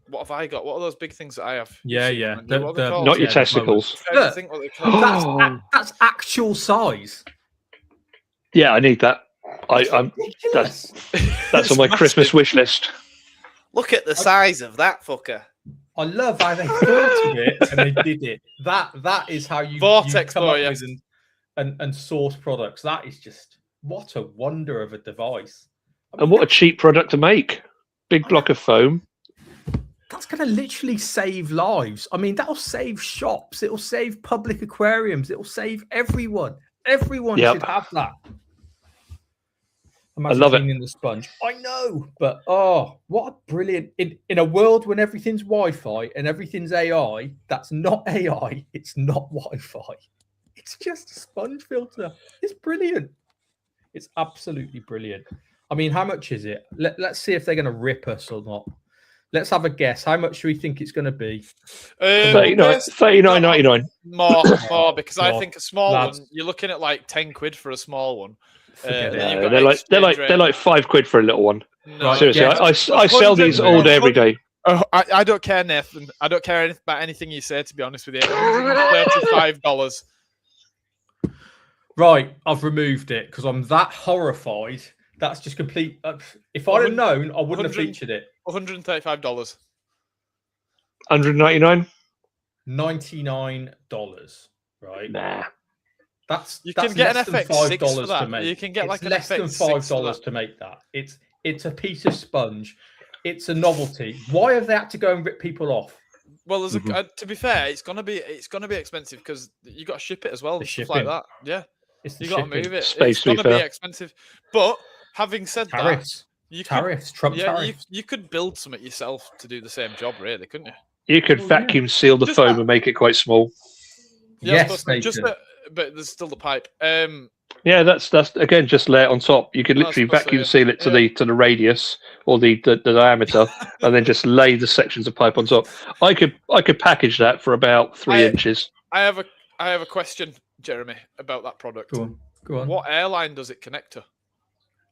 What have I got? What are those big things that I have? Yeah. Not your testicles. Look, that's actual size. Yeah, I need that. That's on my Christmas wish list. Look at the size of that fucker. I love how they thought of it and they did it. That is how you Vortex come up with and source products. That is just what a wonder of a device. I mean, and what a cheap product to make. Big block of foam. That's going to literally save lives. I mean, that'll save shops. It'll save public aquariums. It'll save everyone. Everyone should have that. I love it. In the sponge. I know, but what a brilliant in a world when everything's Wi-Fi and everything's AI. That's not AI. It's not Wi-Fi. It's just a sponge filter. It's brilliant. It's absolutely brilliant. I mean, how much is it? Let's see if they're going to rip us or not. Let's have a guess. How much do we think it's going to be? 39.99. More, because I God, think a small lads. one, you're looking at like 10 quid for a small one. Forget then it. you've No, got they're like exchange rate. £5 for a little one. No. Right, Seriously, yeah. I sell these all day, every day. Oh, I don't care, Nathan. I don't care about anything you say, to be honest with you. $135. Right, I've removed it because I'm that horrified. That's just complete. If I'd have known, I wouldn't have featured it. $135. 199. $99. Right. Nah. That's You can get less an than FX6 $5 for that. to make. You can get It's like an less than FX6 for $5 that. to make that. It's a piece of sponge. It's a novelty. Why have they had to go and rip people off? Well, there's to be fair, it's gonna be expensive because you got to ship it as well and stuff like shipping. that. Yeah, It's the you got to shipping. move it. Space, It's to be gonna be fair. expensive. But having said Tariffs. that, Trump yeah, tariffs. you could build something yourself to do the same job, really, couldn't you? You could vacuum seal the Just foam that- and make it quite small. Yeah, I Yes, suppose so. Just Nathan. but there's still the pipe. Yeah, that's again just lay it on top. You could I literally suppose so, vacuum yeah. seal it to the radius or the diameter, and then just lay the sections of pipe on top. I could package that for about 3 inches. I have a question, Jeremy, about that product. Go on. What airline does it connect to?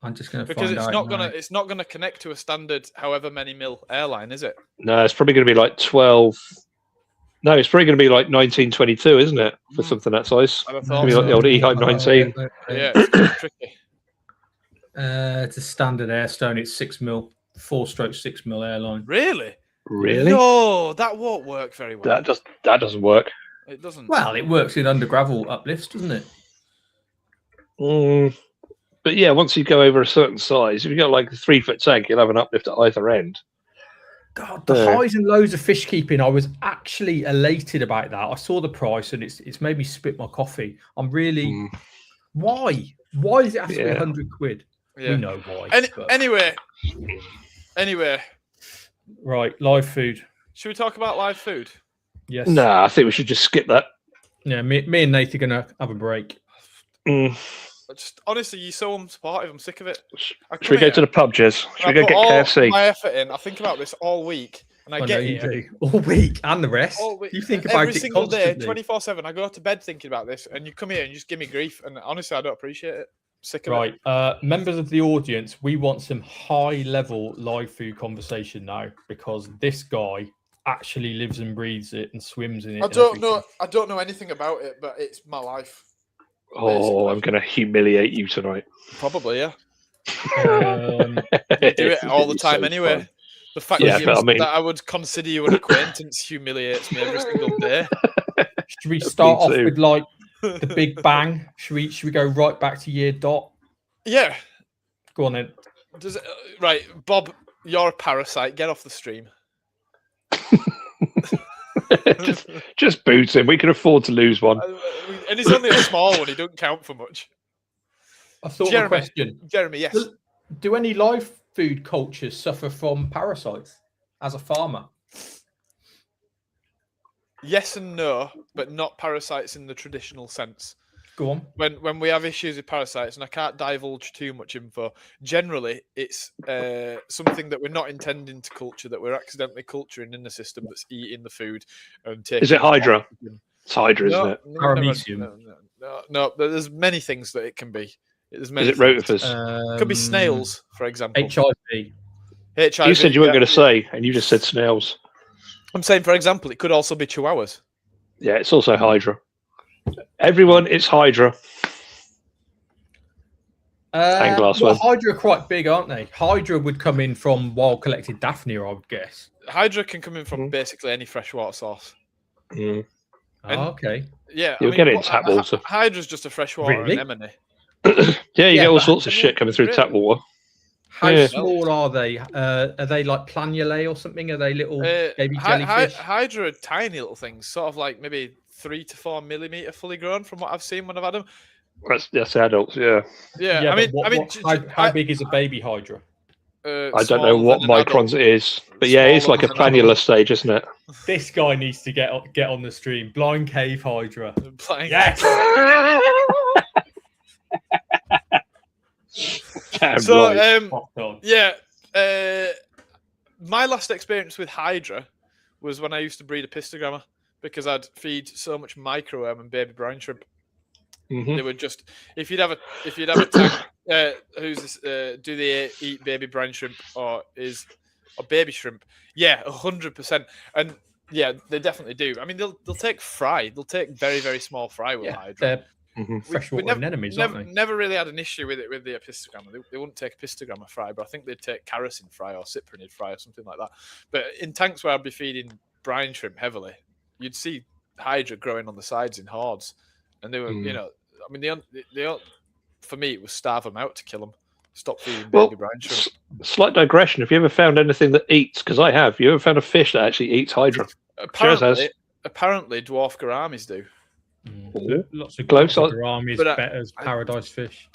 I'm just going to Because find it's out not now. it's not gonna connect to a standard however many mil airline, is it? No, it's probably going to be like 12. No, it's probably going to be like 1922, isn't it, for something that size? I'd have It's thought going to be like the old EHIME 19. Yeah, it's gonna be tricky. It's a standard Airstone. It's 6 mil, 4-stroke 6 mil airline. Really? Really? No, that won't work very well. That doesn't work. It doesn't. Well, it works in under gravel uplifts, doesn't it? But yeah, once you go over a certain size, if you've got like a 3-foot tank, you'll have an uplift at either end. God, the highs and lows of fish keeping, I was actually elated about that. I saw the price and it's made me spit my coffee. I'm really why? Why is it have to be 100 quid? Yeah. We know why. but- Anyway, Right, live food. should we talk about live food? Yes. Nah, I think we should just skip that. Yeah, me and Nate are gonna have a break. Just honestly, you're so unsupportive. I'm sick of it. Should we go to the pub, Jez? Should we go get KFC? My effort in. I think about this all week, and I I get know you here do. All week and the rest. all week. You think about every it single day, constantly. 24/7. I go to bed thinking about this, and you come here and you just give me grief. And honestly, I don't appreciate it. Sick of it. Right, members of the audience, we want some high-level live food conversation now because this guy actually lives and breathes it and swims in it. I don't know anything about it, but it's my life. Oh, I'm going to humiliate you tonight. Probably, yeah. Um, You do it all the time anyway. Fun. The fact Yeah, that, but I mean- that I would consider you an acquaintance humiliates me every single day. should we start off too. with like the Big Bang? Should we go right back to year dot? Yeah. Go on then. Does it, right, Bob, you're a parasite. Get off the stream. just boot him. We can afford to lose one. And it's only a small one. He don't count for much. I thought of a Jeremy. question. Jeremy, yes. Do any live food cultures suffer from parasites as a farmer? Yes and no, but not parasites in the traditional sense. Go on. When we have issues with parasites, and I can't divulge too much info, generally it's something that we're not intending to culture, that we're accidentally culturing in the system that's eating the food and taking. Is it Hydra? It's Hydra, isn't it? Paramecium. No, there's many things that it can be. There's many Is it things. rotifers? Could be snails, for example. HIV. HIV. You said you weren't yeah. going to say, and you just said snails. I'm saying, for example, it could also be chihuahuas. Yeah, it's also Hydra. Everyone, it's Hydra. Glass Well, one. Hydra are quite big, aren't they? Hydra would come in from wild collected Daphnia, I would guess. Hydra can come in from basically any freshwater source. Mm. And- Oh, okay. Yeah, You'll get it in tap water. Hydra's just a freshwater Really? anemone. Yeah, you Yeah, get all but- sorts of shit coming through Really? tap water. How Yeah. small are they? Are they like planulae or something? Are they little baby Hy- jellyfish? Hydra are tiny little things, sort of like maybe 3 to 4 millimeter fully grown, from what I've seen when I've had them. That's adults, yeah. Yeah, Yeah, I mean, but how big is a baby Hydra? I don't know what microns it is. But yeah, it's Smaller like a than an planula stage, isn't it? This guy needs to get on the stream. Blind Cave Hydra. Playing. Yes. Damn So, right. Fuck on. yeah, my last experience with Hydra was when I used to breed a pistogrammer because I'd feed so much microworm and baby brine shrimp. Mhm. They would just if you'd have a tank, who's this? Do they eat baby brine shrimp or baby shrimp? Yeah, 100%. And yeah, they definitely do. I mean, they'll take fry. They'll take very very small fry with Yeah, Hydra. they're Mhm. freshwater anemones, aren't they? Never really had an issue with it with the pistogrammer. They wouldn't take a pistogrammer fry, but I think they'd take kerosene fry or cyprinid fry or something like that. But in tanks where I'd be feeding brine shrimp heavily, you'd see Hydra growing on the sides in hordes, and they were, you know, I mean, they for me it was starve them out to kill them. Stop feeding Well, baby brine shrimp. slight digression. Have you ever found anything that eats? Because I have. You ever found a fish that actually eats Hydra? Apparently, dwarf gouramis do. Lots of Close. gouramis, But, betters, paradise fish.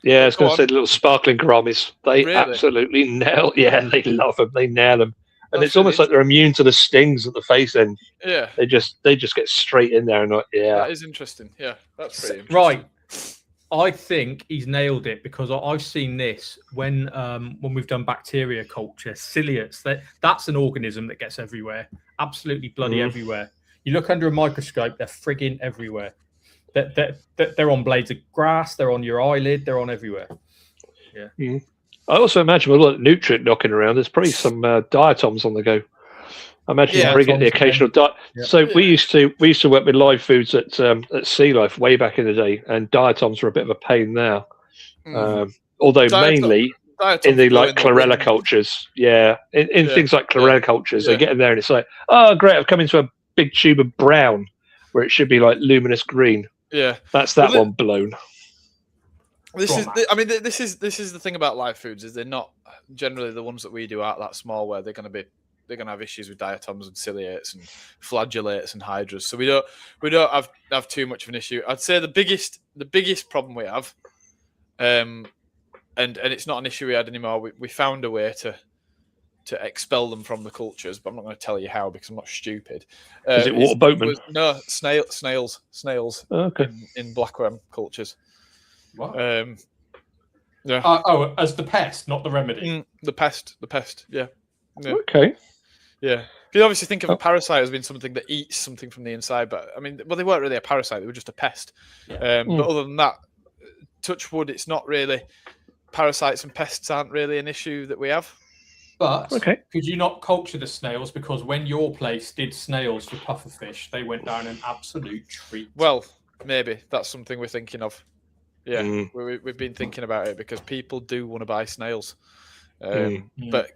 Yeah, I was Go going to say on. the little sparkling gouramis. They Really? absolutely nail. Yeah, they love them. They nail them, and That's it's almost really like they're immune to the stings at the face end. Yeah, They just get straight in there and like, yeah. that is interesting. Yeah, that's pretty interesting. Right. I think he's nailed it because I've seen this when we've done bacteria culture, ciliates. That's an organism that gets everywhere, absolutely bloody everywhere. You look under a microscope, they're frigging everywhere. They're on blades of grass, they're on your eyelid, they're on everywhere. Yeah. I also imagine with a lot of nutrient knocking around, there's probably some diatoms on the go. I imagine Yeah, you probably get the occasional diet. Yeah. So we used to work with live foods at Sea Life way back in the day, and diatoms were a bit of a pain now. Although mainly in the like chlorella cultures, in things like chlorella cultures, they get in there and it's like, oh great, I've come into a big tube of brown where it should be like luminous green. Yeah, that's that one blown. This is the thing about live foods is they're not generally the ones that we do aren't that small where they're going to have issues with diatoms and ciliates and flagellates and hydras. So we don't have too much of an issue. I'd say the biggest problem we have, and it's not an issue we had anymore. We found a way to expel them from the cultures, but I'm not going to tell you how because I'm not stupid. Is it water boatmen? No, snails. Oh, okay. In blackworm cultures. What? Yeah. As the pest, not the remedy. The pest. Yeah. Okay. Yeah. You obviously think of a parasite as being something that eats something from the inside, but I mean, well, they weren't really a parasite; they were just a pest. Yeah. But other than that, touch wood, it's not really. Parasites and pests aren't really an issue that we have. But could you not culture the snails? Because when your place did snails for pufferfish, they went down an absolute treat. Well, maybe that's something we're thinking of. Yeah, we've been thinking about it because people do want to buy snails. But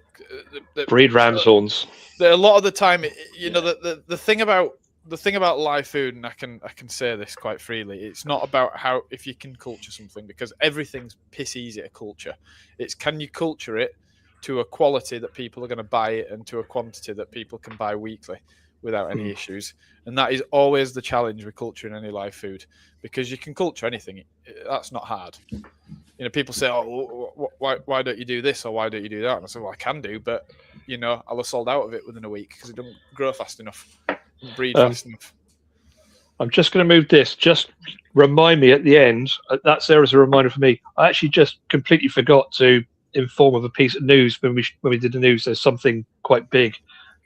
breed ram's horns. A lot of the time, the thing about live food, and I can say this quite freely, it's not about how if you can culture something because everything's piss easy to culture. It's can you culture it to a quality that people are going to buy it and to a quantity that people can buy weekly without any issues. And that is always the challenge with culturing any live food because you can culture anything. That's not hard. People say, oh, why don't you do this or why don't you do that? And I say, well, I can do, but, I'll have sold out of it within a week because it doesn't grow fast enough, breed fast enough. I'm just going to move this. Just remind me at the end. That's there as a reminder for me. I actually just completely forgot to inform of a piece of news when we did the news. There's something quite big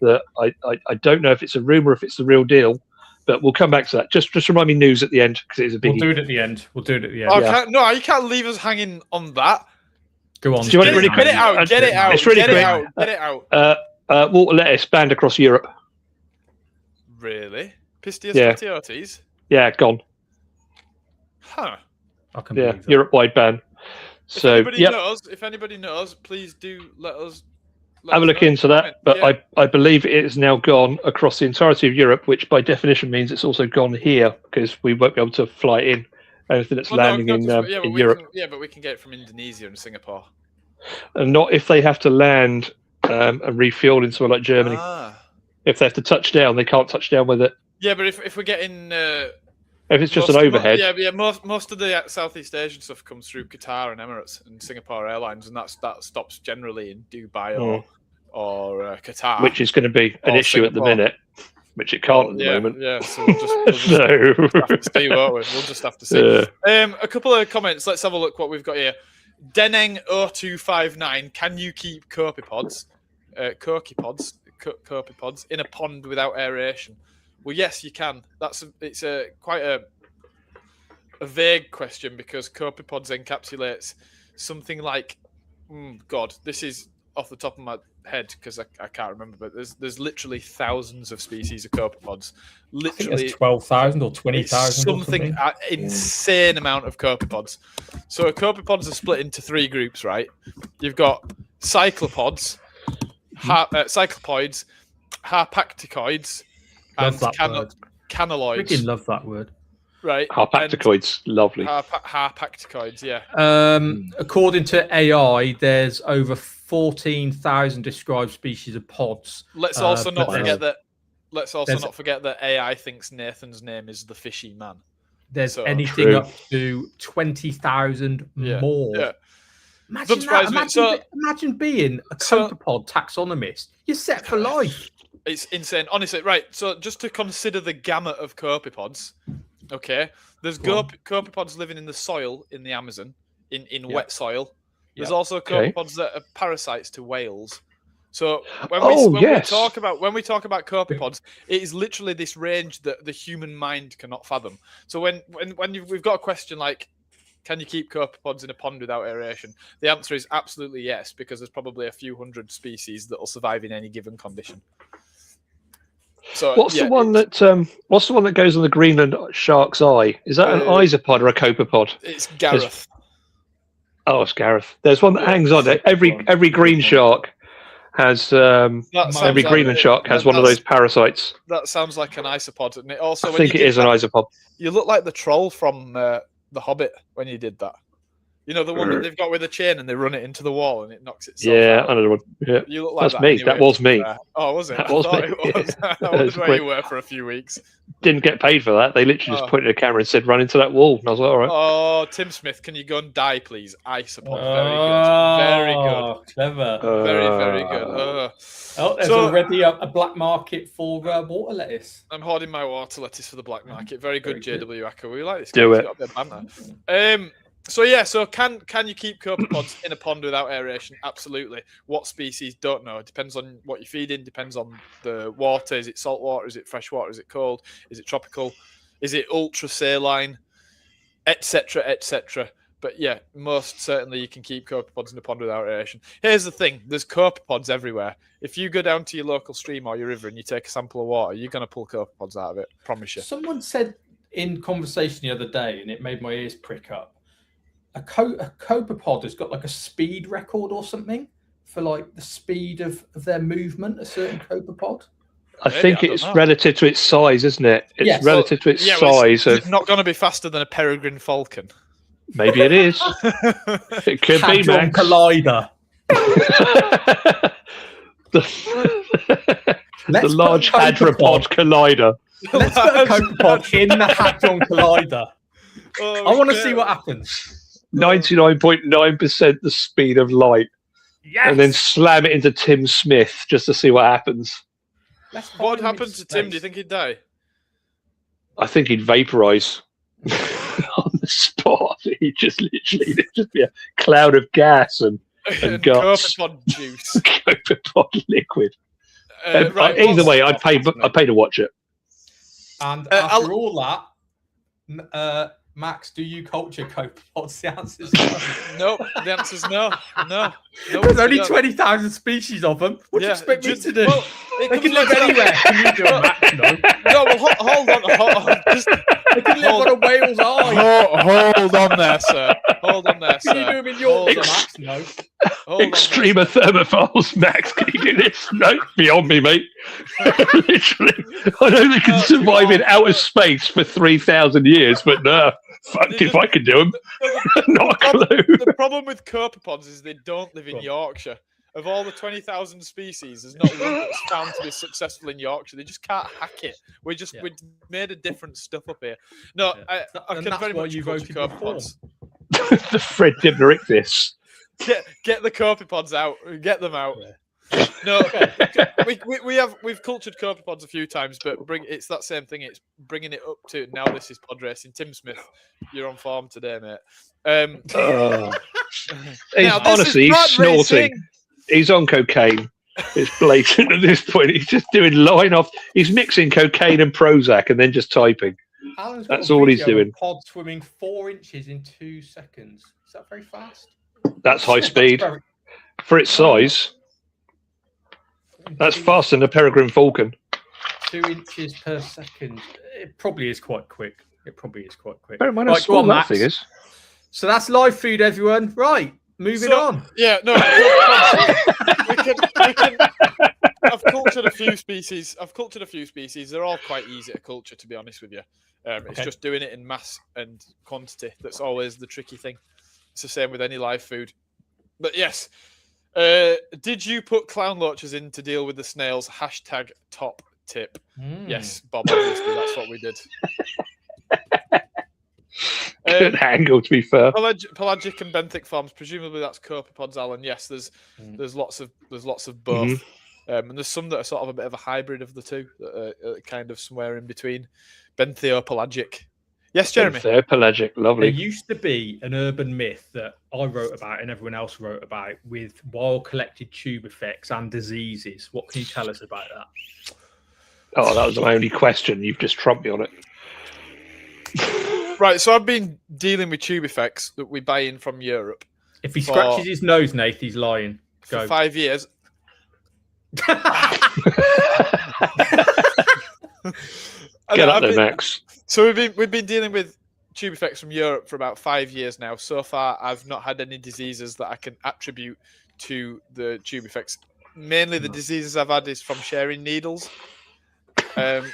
that I don't know if it's a rumor, if it's the real deal, but we'll come back to that. Just remind me news at the end because it is a big. We'll do it at the end. No, you can't leave us hanging on that. Go on. Do you want it really quick? Get it out. Get it out. It's really get quick. Get it out. Water lettuce banned across Europe. Really? Pistias platyotes? Yeah, gone. Huh. I can believe that. Europe-wide ban. If anybody knows, please do let us. Have a look into that, but I believe it is now gone across the entirety of Europe, which by definition means it's also gone here because we won't be able to fly in anything that's landing in Europe. But we can get it from Indonesia and Singapore. And not if they have to land and refuel in somewhere like Germany. If they have to touch down, they can't touch down with it. Yeah, but if we're getting... if it's just an overhead. Most of the Southeast Asian stuff comes through Qatar and Emirates and Singapore Airlines, and that stops generally in Dubai or Qatar, which is going to be an issue at the minute, which it can't at the moment. Yeah, so we'll just have to see, won't we? We'll just have to see. A couple of comments. Let's have a look what we've got here. Deneng0259, can you keep copypods in a pond without aeration? Well, yes, you can. It's quite a vague question because copypods encapsulates something like, this is off the top of my head because I can't remember, but there's literally thousands of species of copepods. Literally 12,000 or 20,000. Something insane amount of copepods. So copepods are split into 3 groups, right? You've got cyclopods, cyclopoids, harpacticoids, and canaloids. Freaking love that word. Right. Harpacticoids, lovely. Harpacticoids, yeah. According to AI, there's over 14,000 described species of pods. Let's also not forget that AI thinks Nathan's name is the fishy man. There's anything up to 20,000 more. Yeah. Imagine being a copepod taxonomist. You're set for life. It's insane. Honestly, right. So just to consider the gamut of copepods, okay, there's copepods living in the soil in the Amazon, in wet soil. There's also copepods that are parasites to whales. So when we talk about copepods, it is literally this range that the human mind cannot fathom. So when we've got a question like, can you keep copepods in a pond without aeration? The answer is absolutely yes, because there's probably a few hundred species that will survive in any given condition. So what's the one that goes on the Greenland shark's eye? Is that an isopod or a copepod? It's Gareth. It's Gareth. There's one that hangs on it. Every green shark has every Greenland shark has one of those parasites. That sounds like an isopod, and it also. I think it is an isopod. You look like the troll from The Hobbit when you did that. You know, the one that they've got with a chain and they run it into the wall and it knocks itself out. I know the one. Yeah. You look like That's me. Anyway. That was me. Oh, was it? That was me. It was. That was where you were for a few weeks. Didn't get paid for that. They literally just pointed a camera and said, run into that wall. And I was like, all right. Oh, Tim Smith, can you go and die, please? Isopod. Very good. Clever. Very, very good. There's already a black market for water lettuce. I'm hoarding my water lettuce for the black market. Very good, JW Acker. We like this. Do it. Got a bit of banter. So can you keep copepods in a pond without aeration? Absolutely. What species? Don't know. It depends on what you're feeding. Depends on the water. Is it salt water? Is it fresh water? Is it cold? Is it tropical? Is it ultra saline? Etc. Etc. But yeah, most certainly you can keep copepods in a pond without aeration. Here's the thing: there's copepods everywhere. If you go down to your local stream or your river and you take a sample of water, you're going to pull copepods out of it. Promise you. Someone said in conversation the other day, and it made my ears prick up. A copepod has got like a speed record or something for like the speed of their movement, a certain copepod. I think it's relative to its size, isn't it? It's relative to its size. It's not going to be faster than a peregrine falcon. Maybe it is. It could be, Max. Collider. the Large Hadropod Collider. Let's put a copepod in the Hadron Collider. I want to see what happens. 99.9% the speed of light. Yes. And then slam it into Tim Smith just to see what happens. What happened to Tim? Do you think he'd die? I think he'd vaporize on the spot. He'd just literally just be a cloud of gas and guts. Copepod juice. Copepod liquid. Either way, I'd pay to watch it. And after all that, Max, do you culture copepods? The answer's no. No, the answer's no. No. There's only 20,000 species of them. What do you expect me to do? Well, they can live anywhere. Can you do it, Max? No, well, hold on. They can live on a whale's eye. Hold on there, sir. Can you do them in Yorkshire, Max? No. Extrema thermophiles, Max. Can you do this? No, beyond me, mate. Literally, I know they can survive in outer space for 3,000 years, but no. Fuck if I can do them. Not a clue. The problem with copepods is they don't live in Yorkshire. Of all the 20,000 species, there's not one that's found to be successful in Yorkshire. They just can't hack it. We made a different stuff up here. No, I can very much culture copepods. The Fred Dibner this. Get the copepods out. Get them out. No, we've cultured copepods a few times, but it's that same thing. It's bringing it up to now. This is pod racing. Tim Smith, you're on form today, mate. Honestly, he's snorting. He's on cocaine. It's blatant at this point. He's just doing line off. He's mixing cocaine and Prozac and then just typing. That's all he's doing. Pod swimming 4 inches in 2 seconds. Is that very fast? That's high speed for its size. That's faster than a peregrine falcon. 2 inches per second. It probably is quite quick. Bear in mind how small that thing is. So that's live food, everyone. Right, moving on. Yeah, no. I've cultured a few species. They're all quite easy to culture, to be honest with you. It's just doing it in mass and quantity that's always the tricky thing. It's the same with any live food. But yes, did you put clown loaches in to deal with the snails? # top tip. Yes, Bob, obviously that's what we did. Good angle, to be fair. Pelagic and benthic forms, presumably that's copepods, Alan. Yes, there's lots of both. And there's some that are sort of a bit of a hybrid of the two, that are kind of somewhere in between. Bentheopelagic. Yes, Jeremy. Bentheopelagic, lovely. There used to be an urban myth that I wrote about and everyone else wrote about with wild collected tube effects and diseases. What can you tell us about that? Oh, that was my only question. You've just trumped me on it. Right, so I've been dealing with tube effects that we buy in from Europe. If he scratches his nose, Nath, he's lying. Go. For 5 years. Get up there, Max. So we've been dealing with tube effects from Europe for about 5 years now. So far, I've not had any diseases that I can attribute to the tube effects. Mainly the diseases I've had is from sharing needles. I'm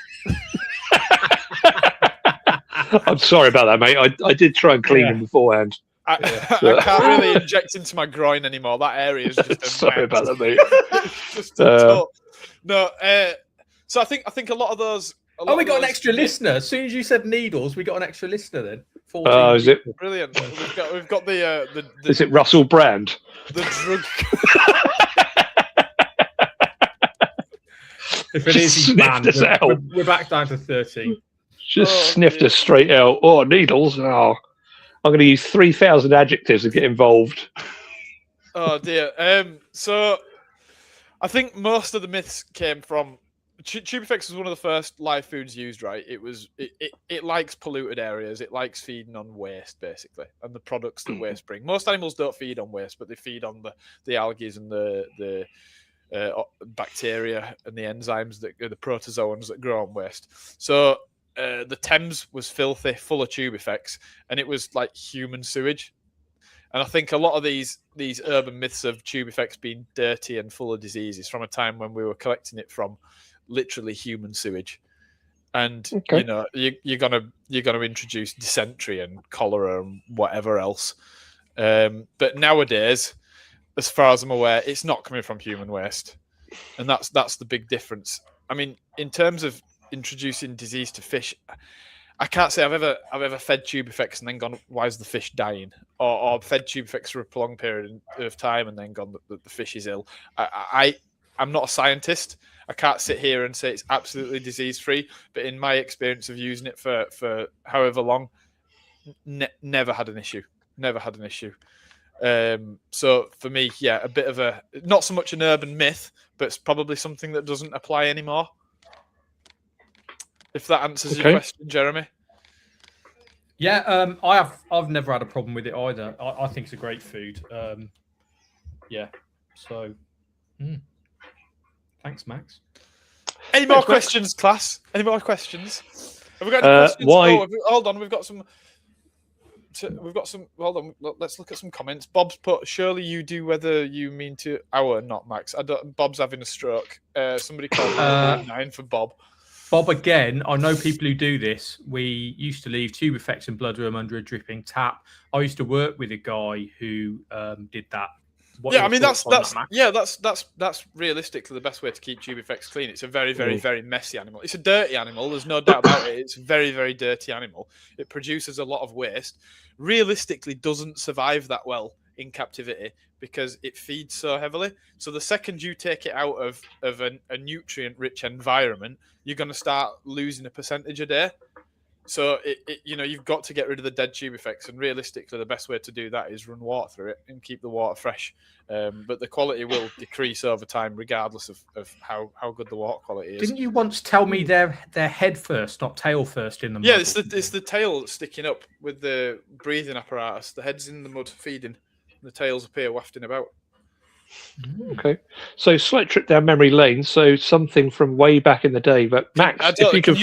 sorry about that, mate. I did try and clean them beforehand. I can't really inject into my groin anymore. That area is just sorry about that, mate. So I think a lot of those. We got an extra listener. As soon as you said needles, we got an extra listener then. Oh, is it brilliant? We've got the is it Russell Brand? The drug. If it is, he's banned. We're back down to 13. Just sniffed us straight out. Oh, needles. Oh, I'm going to use 3,000 adjectives to get involved. Oh dear. So I think most of the myths came from tube effects was one of the first live foods used, right? It likes polluted areas. It likes feeding on waste, basically, and the products that waste bring. Most animals don't feed on waste, but they feed on the algae and the bacteria and the enzymes that the protozoans that grow on waste. So the Thames was filthy, full of tube effects, and it was like human sewage. And I think a lot of these urban myths of tube effects being dirty and full of diseases from a time when we were collecting it from literally human sewage. And you know, you're gonna introduce dysentery and cholera and whatever else. But nowadays, as far as I'm aware, it's not coming from human waste, and that's the big difference. I mean, in terms of introducing disease to fish, I can't say I've ever fed tube effects and then gone, why is the fish dying? Or fed tube effects for a prolonged period of time and then gone, the fish is ill. I'm not a scientist. I can't sit here and say it's absolutely disease free, but in my experience of using it for however long, never had an issue. So for me, yeah, a bit of not so much an urban myth, but it's probably something that doesn't apply anymore. If that answers your question, Jeremy. Yeah, I've never had a problem with it either. I think it's a great food. Yeah. So, thanks, Max. Any more questions, class? Any more questions? Have we got any questions? Why? Hold on, we've got some. Hold on, let's look at some comments. Bob's put, surely you do whether you mean to not Max. Bob's having a stroke. Somebody called 9 for Bob. Bob, again, I know people who do this. We used to leave tube effects and blood room under a dripping tap. I used to work with a guy who did that. Yeah, I mean that's realistically the best way to keep tube effects clean. It's a very, very, very messy animal. It's a dirty animal. There's no doubt about it. It's a very, very dirty animal. It produces a lot of waste. Realistically, doesn't survive that well in captivity because it feeds so heavily. So the second you take it out of a nutrient-rich environment, you're going to start losing a percentage a day. So you've got to get rid of the dead tube effects, and realistically, the best way to do that is run water through it and keep the water fresh. But the quality will decrease over time, regardless of how good the water quality is. Didn't you once tell me they're head first, not tail first in the mud? Yeah, it's the tail sticking up with the breathing apparatus. The head's in the mud feeding, and the tails appear wafting about. Okay, so slight trip down memory lane. So something from way back in the day. But Max, if you can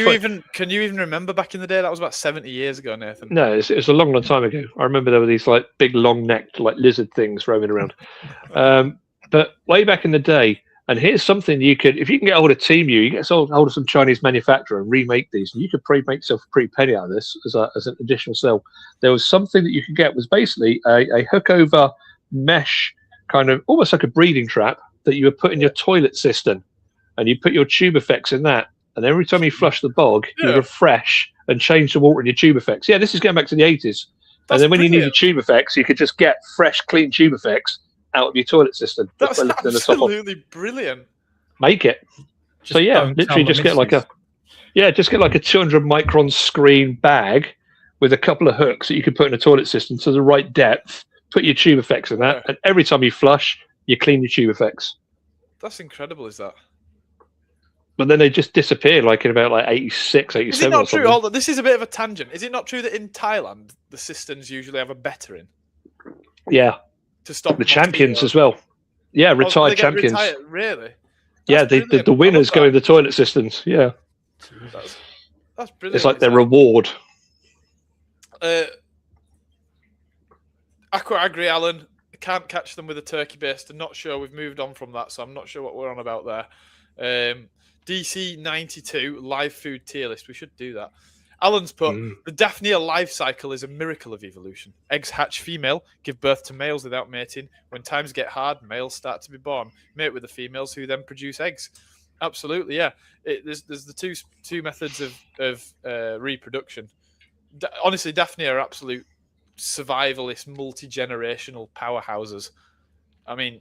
you even remember back in the day? That was about 70 years ago, Nathan. No, it was a long, long time ago. I remember there were these like big, long-necked like lizard things roaming around. But way back in the day, and here's something you could, if you can get hold of Temu, you get hold of some Chinese manufacturer and remake these, and you could probably make yourself a pretty penny out of this as an additional sell. There was something that you could get was basically a hook over mesh, kind of almost like a breeding trap that you would put in your toilet cistern, and you put your tube effects in that, and every time you flush the bog, you refresh and change the water in your tube effects. Yeah, this is going back to the 80s. And then when you needed tube effects, you could just get fresh, clean tube effects out of your toilet cistern. That's absolutely brilliant. Make it. So yeah, literally just get like a 200 micron screen bag with a couple of hooks that you can put in a toilet cistern to the right depth. Put your tube effects in that, and every time you flush, you clean your tube effects. That's incredible, is that? But then they just disappeared, like in about 86, 87. Is it not true? Hold on, this is a bit of a tangent. Is it not true that in Thailand the cisterns usually have a bettering? Yeah. To stop the champions as well. Yeah, retired champions. Really? Yeah, the winners go in the toilet cisterns. Yeah. That's brilliant. It's like their reward. I quite agree, Alan. I can't catch them with a turkey based. I'm not sure we've moved on from that, so I'm not sure what we're on about there. DC 92 live food tier list. We should do that. Alan's put the Daphnia life cycle is a miracle of evolution. Eggs hatch female, give birth to males without mating. When times get hard, males start to be born, mate with the females who then produce eggs. Absolutely, yeah. There's the two methods of reproduction. Honestly, Daphnia are absolute survivalist, multi-generational powerhouses. I mean,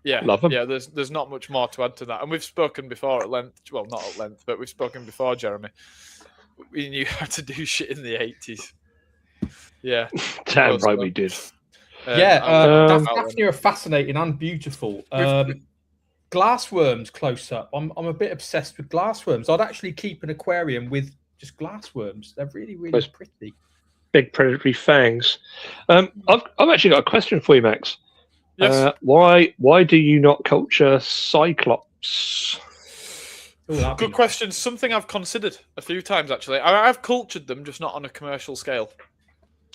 yeah, love them. Yeah. There's not much more to add to that, and we've spoken before at length. Well, not at length, but we've spoken before, Jeremy. We knew how to do shit in the 80s. Yeah, damn right we did. Daphnia are fascinating and beautiful. Glassworms close up. I'm a bit obsessed with glassworms. I'd actually keep an aquarium with just glassworms. They're really, really pretty. Big predatory fangs. I've actually got a question for you, Max. Yes. Why do you not culture cyclops? Ooh, good question. Something I've considered a few times actually. I've cultured them, just not on a commercial scale.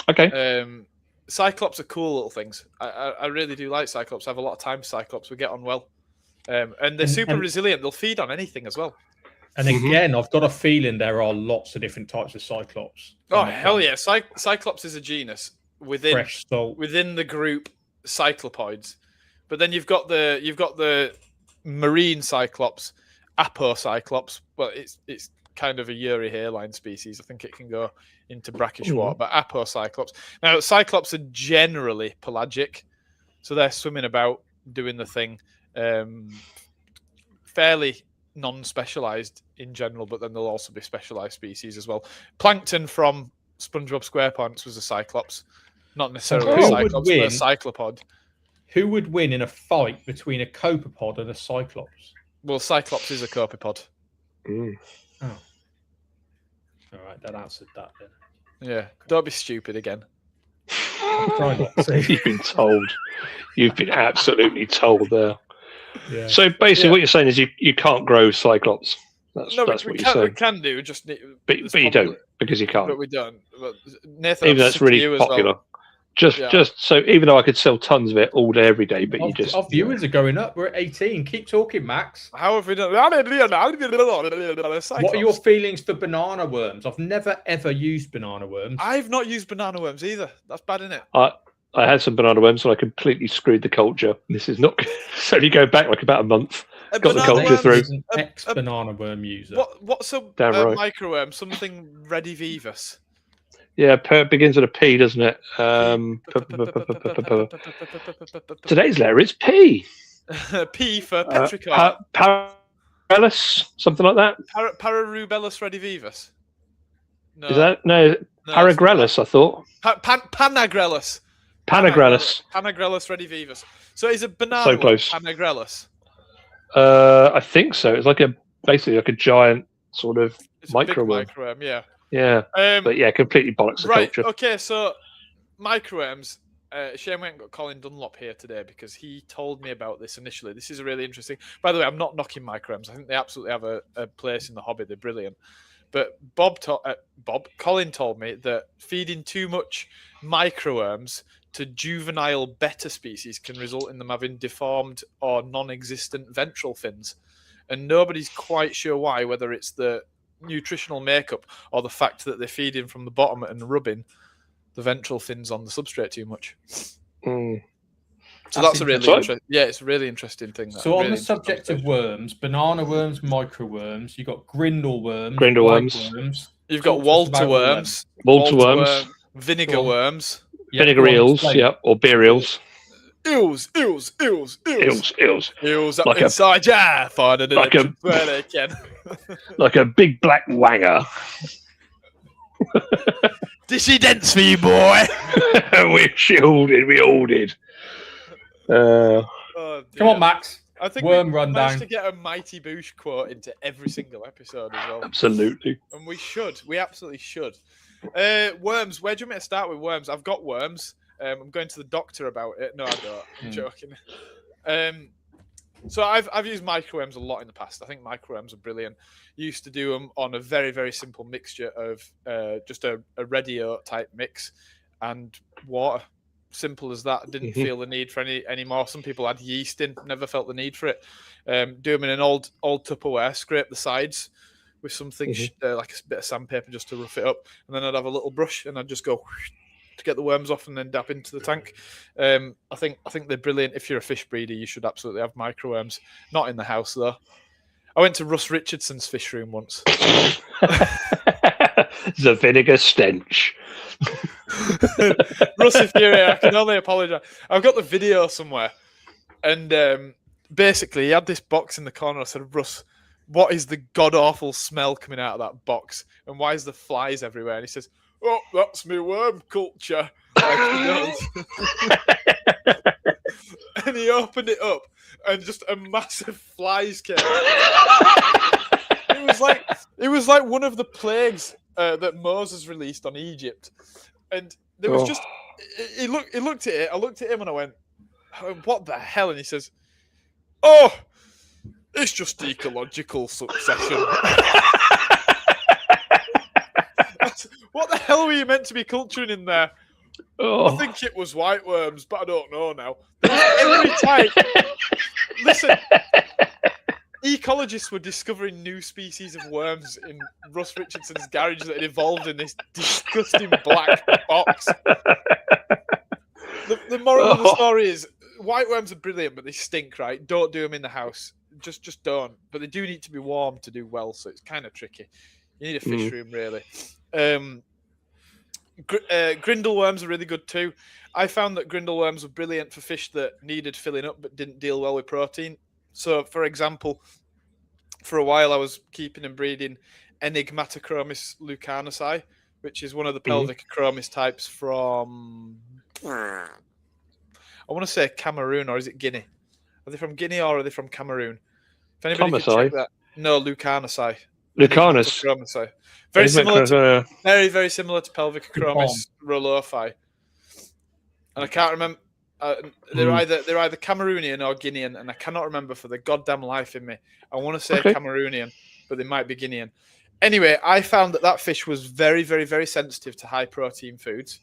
Okay. Cyclops are cool little things. I really do like cyclops. I have a lot of time for cyclops. We get on well, and they're super resilient. They'll feed on anything as well. And again, I've got a feeling there are lots of different types of cyclops. Oh hell yeah! Cyclops is a genus within the group cyclopods, but then you've got the marine cyclops, apocyclops. Well, it's kind of a Uri hairline species. I think it can go into brackish water, but apocyclops. Now, cyclops are generally pelagic, so they're swimming about doing the thing, fairly non-specialized in general, but then there'll also be specialized species as well. Plankton from SpongeBob SquarePants was a cyclops, not necessarily a cyclops, but a cyclopod. Who would win in a fight between a copepod and a cyclops? Well, cyclops is a copepod. Oh. All right, that answered that then. Yeah, don't be stupid again. Try not to. You've been told. You've been absolutely told there. Yeah. So basically, what you're saying is you can't grow cyclops. That's what you're saying. We can do. But you don't because you can't. But we don't. But Nathan, even that's really popular. Well. Just so, even though I could sell tons of it all day, every day, but our viewers are going up. We're at 18. Keep talking, Max. How have we done? What are your feelings for banana worms? I've never ever used banana worms. I've not used banana worms either. That's bad, isn't it? I had some banana worms, and I completely screwed the culture. This is not. It's only going back like about a month. Got the culture through. An ex-banana worm user. What's a right. microworm? Something redivivus. Yeah, begins with a P, doesn't it? Today's letter is P. P for petrichor. Parallus, something like that. Pararubellus redivivus. No. Is that no? Paragrellus, I thought. Panagrellus. Panagrellus. Panagrellus redivivus. So is it banana? So close. Panagrellus. I think so. It's like basically like a giant sort of microworm. Big microworm, yeah. Yeah. But yeah, completely bollocks the right. culture. Okay, so microworms. Shame we haven't got Colin Dunlop here today because he told me about this initially. This is really interesting. By the way, I'm not knocking microworms. I think they absolutely have a place in the hobby. They're brilliant. But Colin told me that feeding too much microworms to juvenile betta species can result in them having deformed or non-existent ventral fins. And nobody's quite sure why, whether it's the nutritional makeup or the fact that they're feeding from the bottom and rubbing the ventral fins on the substrate too much. So that's a really it's a really interesting thing. So on the subject of worms, banana worms, microworms, you've got grindle worms, you've got Walter worms, vinegar worms, vinegar eels, or beer eels. Eels. Up like inside ya, finding like it where they can. Like a big black wanger. Dishy dents for you, boy. We all did. Come on, Max. I think worm we rundown. managed to get a Mighty Boosh quote into every single episode as well. Absolutely. And we should. We absolutely should. Worms. Where do you want me to start with worms? I've got worms. I'm going to the doctor about it. No, I don't. I'm joking. So I've used microworms a lot in the past. I think microworms are brilliant. Used to do them on a very, very simple mixture of just a ready oat type mix and water. Simple as that. Didn't feel the need for any more. Some people had yeast in, never felt the need for it. Do them in an old Tupperware, scrape the sides with something like a bit of sandpaper just to rough it up, and then I'd have a little brush and I'd just go to get the worms off and then dab into the tank. I think they're brilliant. If you're a fish breeder, you should absolutely have microworms. Not in the house though. I went to Russ Richardson's fish room once. The vinegar stench. Russ, if you're here, I can only apologise. I've got the video somewhere. And basically, he had this box in the corner. I said, Russ, what is the god-awful smell coming out of that box? And why is there flies everywhere? And he says, oh, that's me worm culture. Like he does. And he opened it up, and just a massive flies came out. It was like one of the plagues that Moses released on Egypt. And there was just he looked at it. I looked at him and I went, what the hell? And he says, oh, it's just ecological succession. What the hell were you meant to be culturing in there? I think it was white worms, but I don't know now. Every time. Listen, ecologists were discovering new species of worms in Russ Richardson's garage that had evolved in this disgusting black box. The moral of the story is white worms are brilliant, but they stink, right? Don't do them in the house. Just don't. But they do need to be warm to do well, so it's kind of tricky. You need a fish room, really. Grindle worms are really good too. I found that grindle worms were brilliant for fish that needed filling up but didn't deal well with protein. So, for example, for a while I was keeping and breeding Enigmatochromis lucanici, which is one of the pelvic chromis types from, I want to say Cameroon, or is it Guinea? Are they from Guinea or are they from Cameroon? If anybody could check that. No, lucanici. Lucanus. Very similar. Very, very similar to pelvic chromis rolofi. And I can't remember. They're either Cameroonian or Guinean, and I cannot remember for the goddamn life in me. I want to say Cameroonian, but they might be Guinean. Anyway, I found that fish was very, very, very sensitive to high protein foods.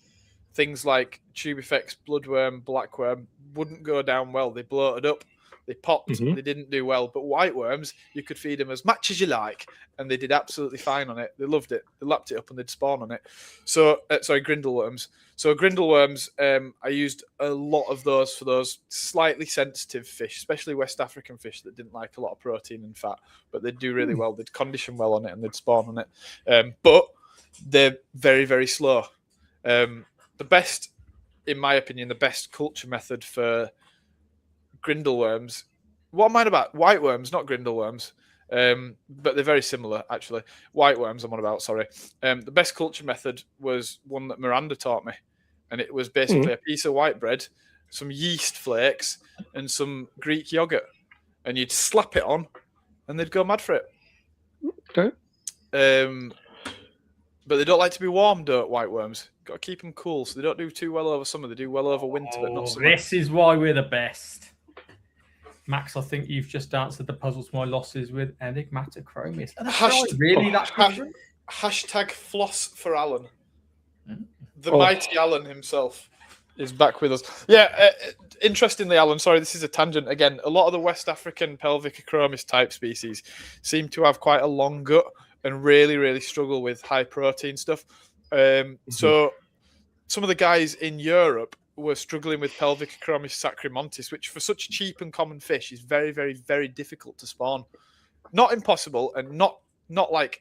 Things like tubifex, bloodworm, blackworm wouldn't go down well. They bloated up. They popped. They didn't do well. But white worms, you could feed them as much as you like, and they did absolutely fine on it. They loved it. They lapped it up and they'd spawn on it. So, grindle worms. So grindle worms, I used a lot of those for those slightly sensitive fish, especially West African fish that didn't like a lot of protein and fat, but they'd do really well. They'd condition well on it and they'd spawn on it. But they're very, very slow. The best, in my opinion, the best culture method for grindleworms. What am I on about? White worms, not grindleworms. But they're very similar, actually. White worms, I'm on about, sorry. The best culture method was one that Miranda taught me. And it was basically a piece of white bread, some yeast flakes, and some Greek yogurt. And you'd slap it on, and they'd go mad for it. Okay. But they don't like to be warm, don't white worms. Got to keep them cool, so they don't do too well over summer. They do well over winter, but not summer. This is why we're the best. Max, I think you've just answered the puzzles my losses with Enigmatochromist. And really that different? Hashtag floss for Alan. The mighty Alan himself is back with us. Yeah, interestingly, Alan, sorry, this is a tangent again. A lot of the West African pelvic acromis type species seem to have quite a long gut and really, really struggle with high protein stuff. So some of the guys in Europe were struggling with pelvic acromis sacromontis, which for such cheap and common fish is very, very, very difficult to spawn. Not impossible, and not like,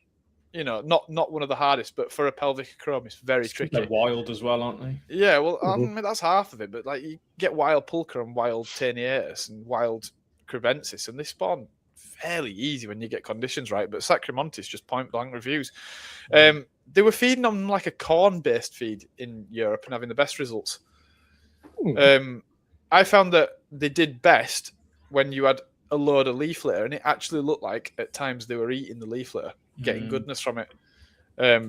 not one of the hardest, but for a pelvic acromis, very tricky. They're wild as well, aren't they? Yeah, well, I mean, that's half of it, but like you get wild pulcher and wild taeniatus and wild crebensis, and they spawn fairly easy when you get conditions right. But sacromontis, just point blank reviews. They were feeding on like a corn-based feed in Europe and having the best results. I found that they did best when you had a load of leaf litter, and it actually looked like at times they were eating the leaf litter, getting goodness from it.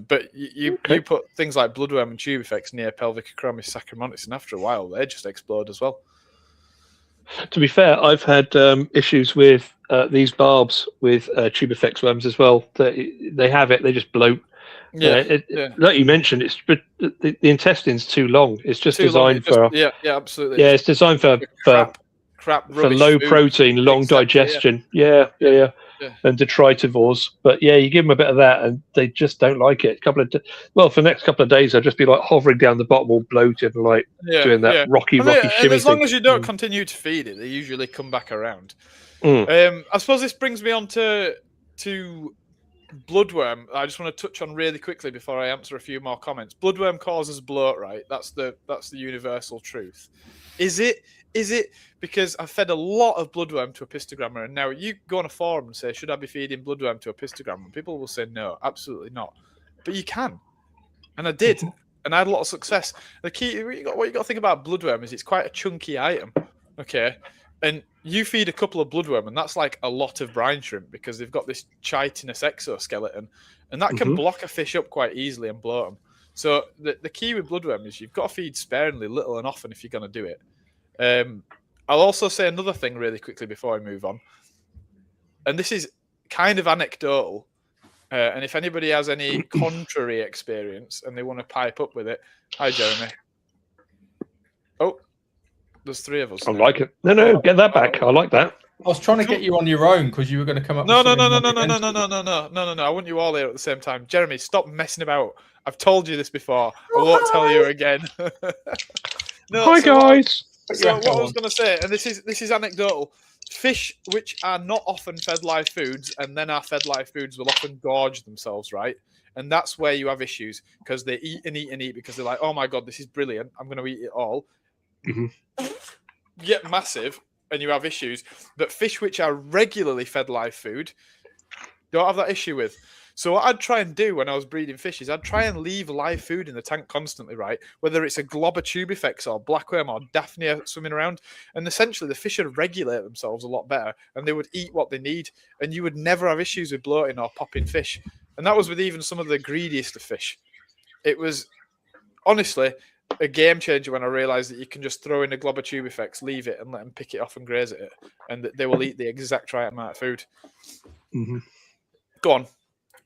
But you put things like bloodworm and tubifex near pelvic acromis sacromontis, and after a while they just explode as well. To be fair, I've had issues with these barbs with tubifex worms as well. They have it, they just bloat. Like you mentioned, the intestine's too long. It's just designed for absolutely. Yeah, it's designed for low protein, long digestion. Yeah. And detritivores. But yeah, you give them a bit of that, and they just don't like it. For the next couple of days, I'll just be like hovering down the bottom, all bloated, and like doing that rocky shimmy. As long as you don't continue to feed it, they usually come back around. I suppose this brings me on to bloodworm. I just want to touch on really quickly before I answer a few more comments. Bloodworm causes bloat, right? That's the universal truth. Is it because I fed a lot of bloodworm to a pistogrammer, and now you go on a forum and say, should I be feeding bloodworm to a pistogrammer? People will say no, absolutely not. But you can, and I did, and I had a lot of success. The key, what you got to think about bloodworm is it's quite a chunky item, okay? And you feed a couple of bloodworm, and that's like a lot of brine shrimp because they've got this chitinous exoskeleton, and that can block a fish up quite easily and bloat them. So the key with bloodworm is you've got to feed sparingly, little and often if you're going to do it. I'll also say another thing really quickly before I move on, and this is kind of anecdotal, and if anybody has any contrary experience and they want to pipe up with it, hi Jeremy. Oh, there's three of us. I like it. No, get that back. I like that. I was trying to get you on your own because you were going to come up. No. I want you all here at the same time. Jeremy, stop messing about. I've told you this before. I won't tell you again. Hi guys. So what I was going to say, and this is anecdotal, fish which are not often fed live foods and then are fed live foods will often gorge themselves, right? And that's where you have issues because they eat and eat and eat because they're like, oh my God, this is brilliant. I'm going to eat it all. You get massive and you have issues. But fish which are regularly fed live food don't have that issue with. So what I'd try and do when I was breeding fish is I'd try and leave live food in the tank constantly, right? Whether it's a glob of tubifex or blackworm or daphnia swimming around. And essentially the fish would regulate themselves a lot better and they would eat what they need. And you would never have issues with bloating or popping fish. And that was with even some of the greediest of fish. It was honestly a game changer when I realized that you can just throw in a glob of tubifex, leave it and let them pick it off and graze at it. And that they will eat the exact right amount of food. Go on.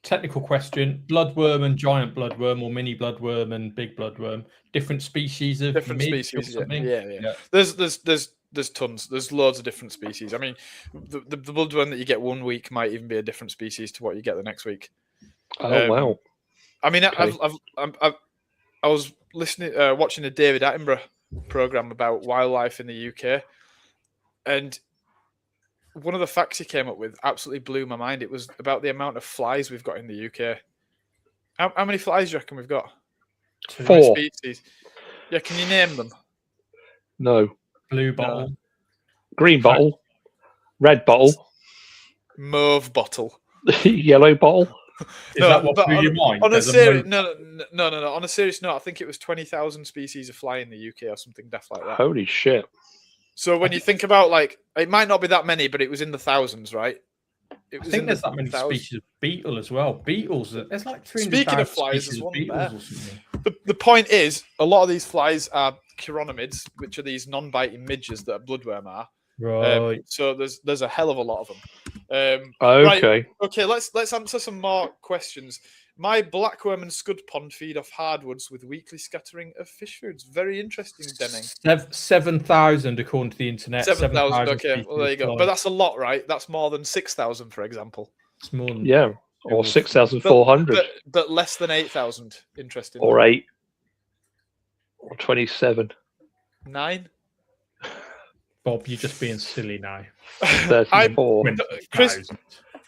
Technical question: bloodworm and giant bloodworm, or mini bloodworm and big bloodworm, different species of species. Yeah. There's tons. There's loads of different species. I mean, the bloodworm that you get one week might even be a different species to what you get the next week. Oh wow! I mean, okay. I was watching a David Attenborough program about wildlife in the UK, and one of the facts he came up with absolutely blew my mind. It was about the amount of flies we've got in the UK. How many flies do you reckon we've got? How many 4. species? Yeah, can you name them? No. Blue bottle. Green bottle. Red bottle. Mauve bottle. Yellow bottle. Is that what blew your mind? On a There's serious, mo- no. On a serious note, I think it was 20,000 species of fly in the UK or something daft like that. Holy shit. So when you think about like, it might not be that many, but it was in the thousands, right? It I was think in there's the that many thousands. species of beetle as well. Beetles, there's like 300,000 Speaking of flies, species there's of one beetles there. or something. The point is, a lot of these flies are chironomids, which are these non-biting midges that a bloodworm are. Right. So there's a hell of a lot of them. Okay. Right, okay. Let's answer some more questions. My blackworm and scud pond feed off hardwoods with weekly scattering of fish foods. Very interesting, Denning. 7,000 according to the internet. 7,000. Okay, species well there you of go. fly. But that's a lot, right? That's more than 6,000, for example. It's more than Yeah. Or It was- 6,400. But less than 8,000. Interesting. Or 8. Or 27. 9. Bob, you're just being silly now. 34.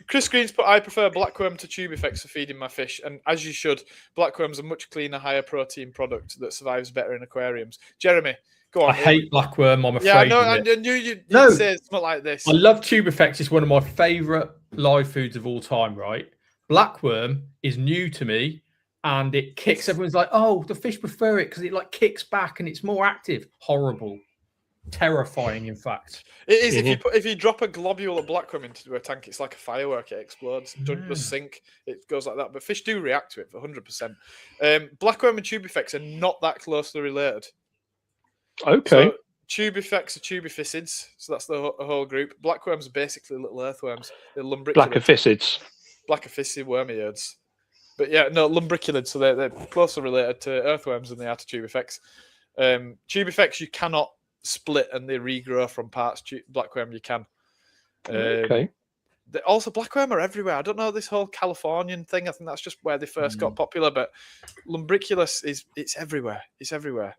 Chris Green's put, I prefer blackworm to tube effects for feeding my fish, and as you should, blackworm's a much cleaner, higher protein product that survives better in aquariums. Jeremy, go on. I hate blackworm. I'm afraid. Yeah, no, of I it. knew you'd No. say something like this. I love tube effects. It's one of my favourite live foods of all time, right? Blackworm is new to me and it kicks. Everyone's like, oh, the fish prefer it because it like kicks back and it's more active. Horrible. Terrifying, in fact. It is. If you drop a globule of blackworm into a tank, it's like a firework. It explodes. It doesn't just sink. It goes like that. But fish do react to it for 100%. Blackworm and tube effects are not that closely related. Okay. So, tube effects are tubificids, so that's the whole group. Blackworms are basically little earthworms. They're lumbriculids. Blackophisids. Blackophisids, wormioids. But yeah, no, lumbriculids, so they're closer related to earthworms than they are to tube effects. Tube effects you cannot split and they regrow from parts. Blackworm you can. Okay. Also, blackworm are everywhere. I don't know this whole Californian thing. I think that's just where they first got popular. But lumbriculus it's everywhere. It's everywhere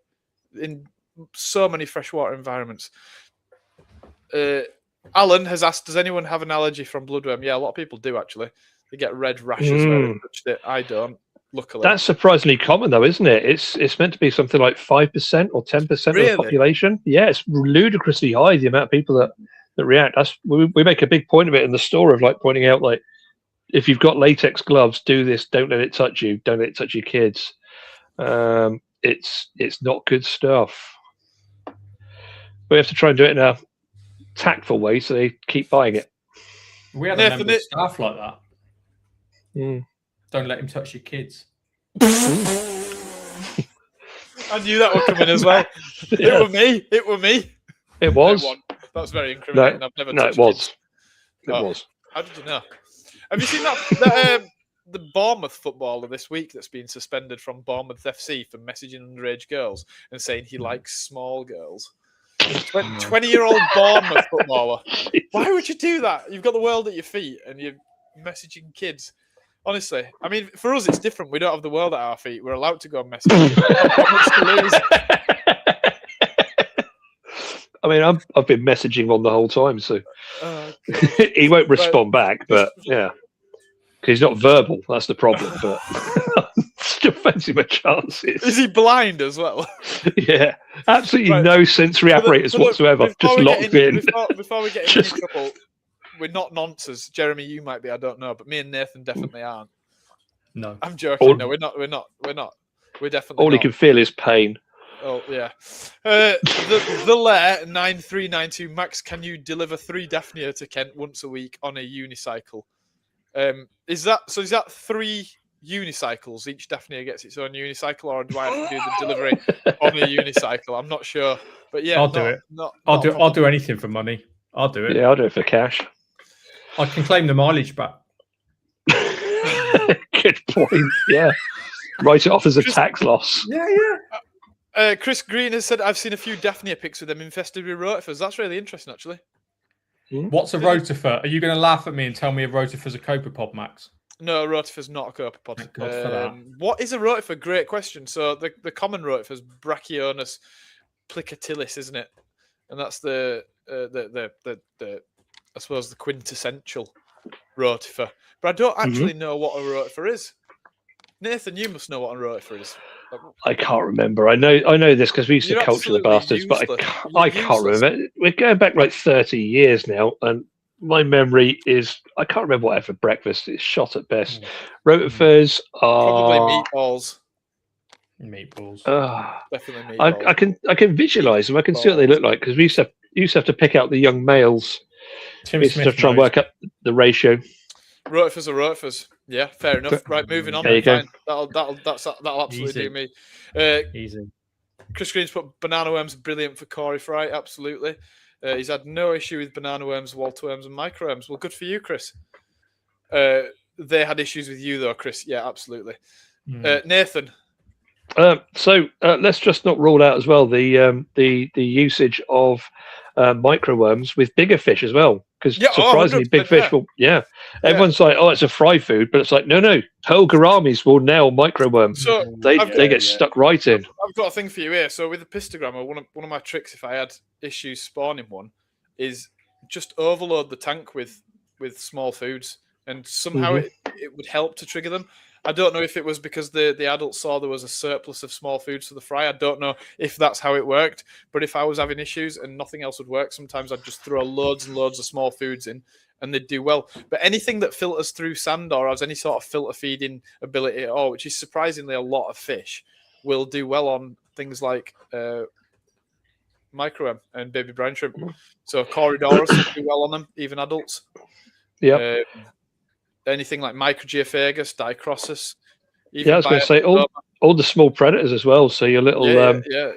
in so many freshwater environments. Alan has asked, does anyone have an allergy from bloodworm? Yeah, a lot of people do actually. They get red rashes where they touched it. I don't. Luckily, that's surprisingly common, though, isn't it? It's meant to be something like 5% or 10% of the population. Yeah, it's ludicrously high, the amount of people that react. We make a big point of it in the store of like pointing out, like, if you've got latex gloves, do this. Don't let it touch you. Don't let it touch your kids. It's not good stuff. We have to try and do it in a tactful way so they keep buying it. We had a member of staff like that. Mm. Don't let him touch your kids. I knew that would come in as well. Yeah. It were me. It were me. It was. That's very incriminating. No, I've never no, touched it was. kids. It was. How did you know? Have you seen that the Bournemouth footballer this week that's been suspended from Bournemouth FC for messaging underage girls and saying he likes small girls? 20-year-old Bournemouth footballer. Why would you do that? You've got the world at your feet and you're messaging kids. Honestly, I mean, for us, it's different. We don't have the world at our feet. We're allowed to go and message. Not much to lose. I mean, I've been messaging on the whole time, so he won't respond back. But yeah, because he's not verbal. That's the problem. But still fancy my chances. Is he blind as well? Yeah, absolutely no sensory apparatus whatsoever. Just locked in. Before we get into trouble. We're not nonces. Jeremy, you might be, I don't know, but me and Nathan definitely aren't. No. I'm joking. No, we're not. We're definitely all not. He can feel is pain. Oh, yeah. The Lair 9392. Max, can you deliver 3 Daphnia to Kent once a week on a unicycle? Is that 3 unicycles? Each Daphnia gets its own unicycle, or do I have to do the delivery on a unicycle? I'm not sure. But yeah, I'll do it. I'll do anything for money. I'll do it. Yeah, I'll do it for cash. I can claim the mileage back. Good point. Yeah. Write it off as a tax loss. Yeah. Chris Green has said, I've seen a few Daphnia pics with them infested with rotifers. That's really interesting, actually. What's a rotifer? Are you going to laugh at me and tell me a rotifer's a copepod, Max? No, a rotifer's not a copepod. Thank God for that. What is a rotifer? Great question. So the common rotifer's Brachionis plicatilis, isn't it? And that's the I suppose the quintessential rotifer. But I don't actually know what a rotifer is. Nathan, you must know what a rotifer is. I can't remember. I know this because we used to You're culture the absolutely bastards, but useless. I You're can't useless. remember. We're going back like 30 years now, and my memory is I can't remember what I had for breakfast. It's shot at best. Rotifers Probably are meatballs. Meatballs. Definitely meatballs. I can visualize them. I can see what they look like because we used to have to pick out the young males. Tim We used to Smith try and knows. work up the ratio. Rotifers are rotifers. Yeah, fair enough. Right, moving on. There you go. Fine. That'll absolutely Easy. do me. Easy. Chris Green's put banana worms brilliant for Corey Fry. Absolutely. He's had no issue with banana worms, Walter worms, and microworms. Well, good for you, Chris. They had issues with you though, Chris. Yeah, absolutely. Nathan. So let's just not rule out as well the usage of microworms with bigger fish as well, because surprisingly big fish will. Everyone's like, oh, it's a fry food, but it's like no, whole gouramis will nail microworms. So they get stuck right in. I've got a thing for you here. So with the pistogrammer, one of my tricks, if I had issues spawning one, is just overload the tank with small foods, and somehow it would help to trigger them. I don't know if it was because the adults saw there was a surplus of small foods for the fry. I don't know if that's how it worked. But if I was having issues and nothing else would work, sometimes I'd just throw loads and loads of small foods in and they'd do well. But anything that filters through sand or has any sort of filter feeding ability at all, which is surprisingly a lot of fish, will do well on things like microworm and baby brown shrimp. So Corydoras will do well on them, even adults. Yeah. Anything like Microgeophagus, Dicrossus. I was going to say all the small predators as well. So your little your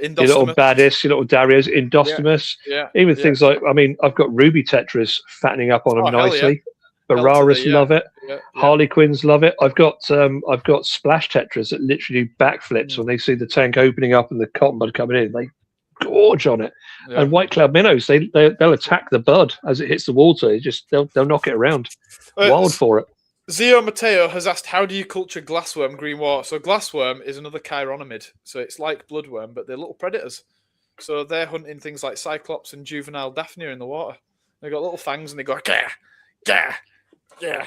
little Badis, your little Darius, Indostomus, even things like I've got ruby tetras fattening up on them nicely. Bararas love it. Harlequins love it. I've got splash tetras that literally do backflips when they see the tank opening up and the cotton bud coming in. They gorge on it. And white cloud minnows, they'll attack the bud as it hits the water. They'll knock it around. Wild for it. Zio Mateo has asked, how do you culture glassworm green water? So glassworm is another chironomid. So it's like bloodworm, but they're little predators. So they're hunting things like cyclops and juvenile daphnia in the water. They've got little fangs and they go, gah, gah, gah.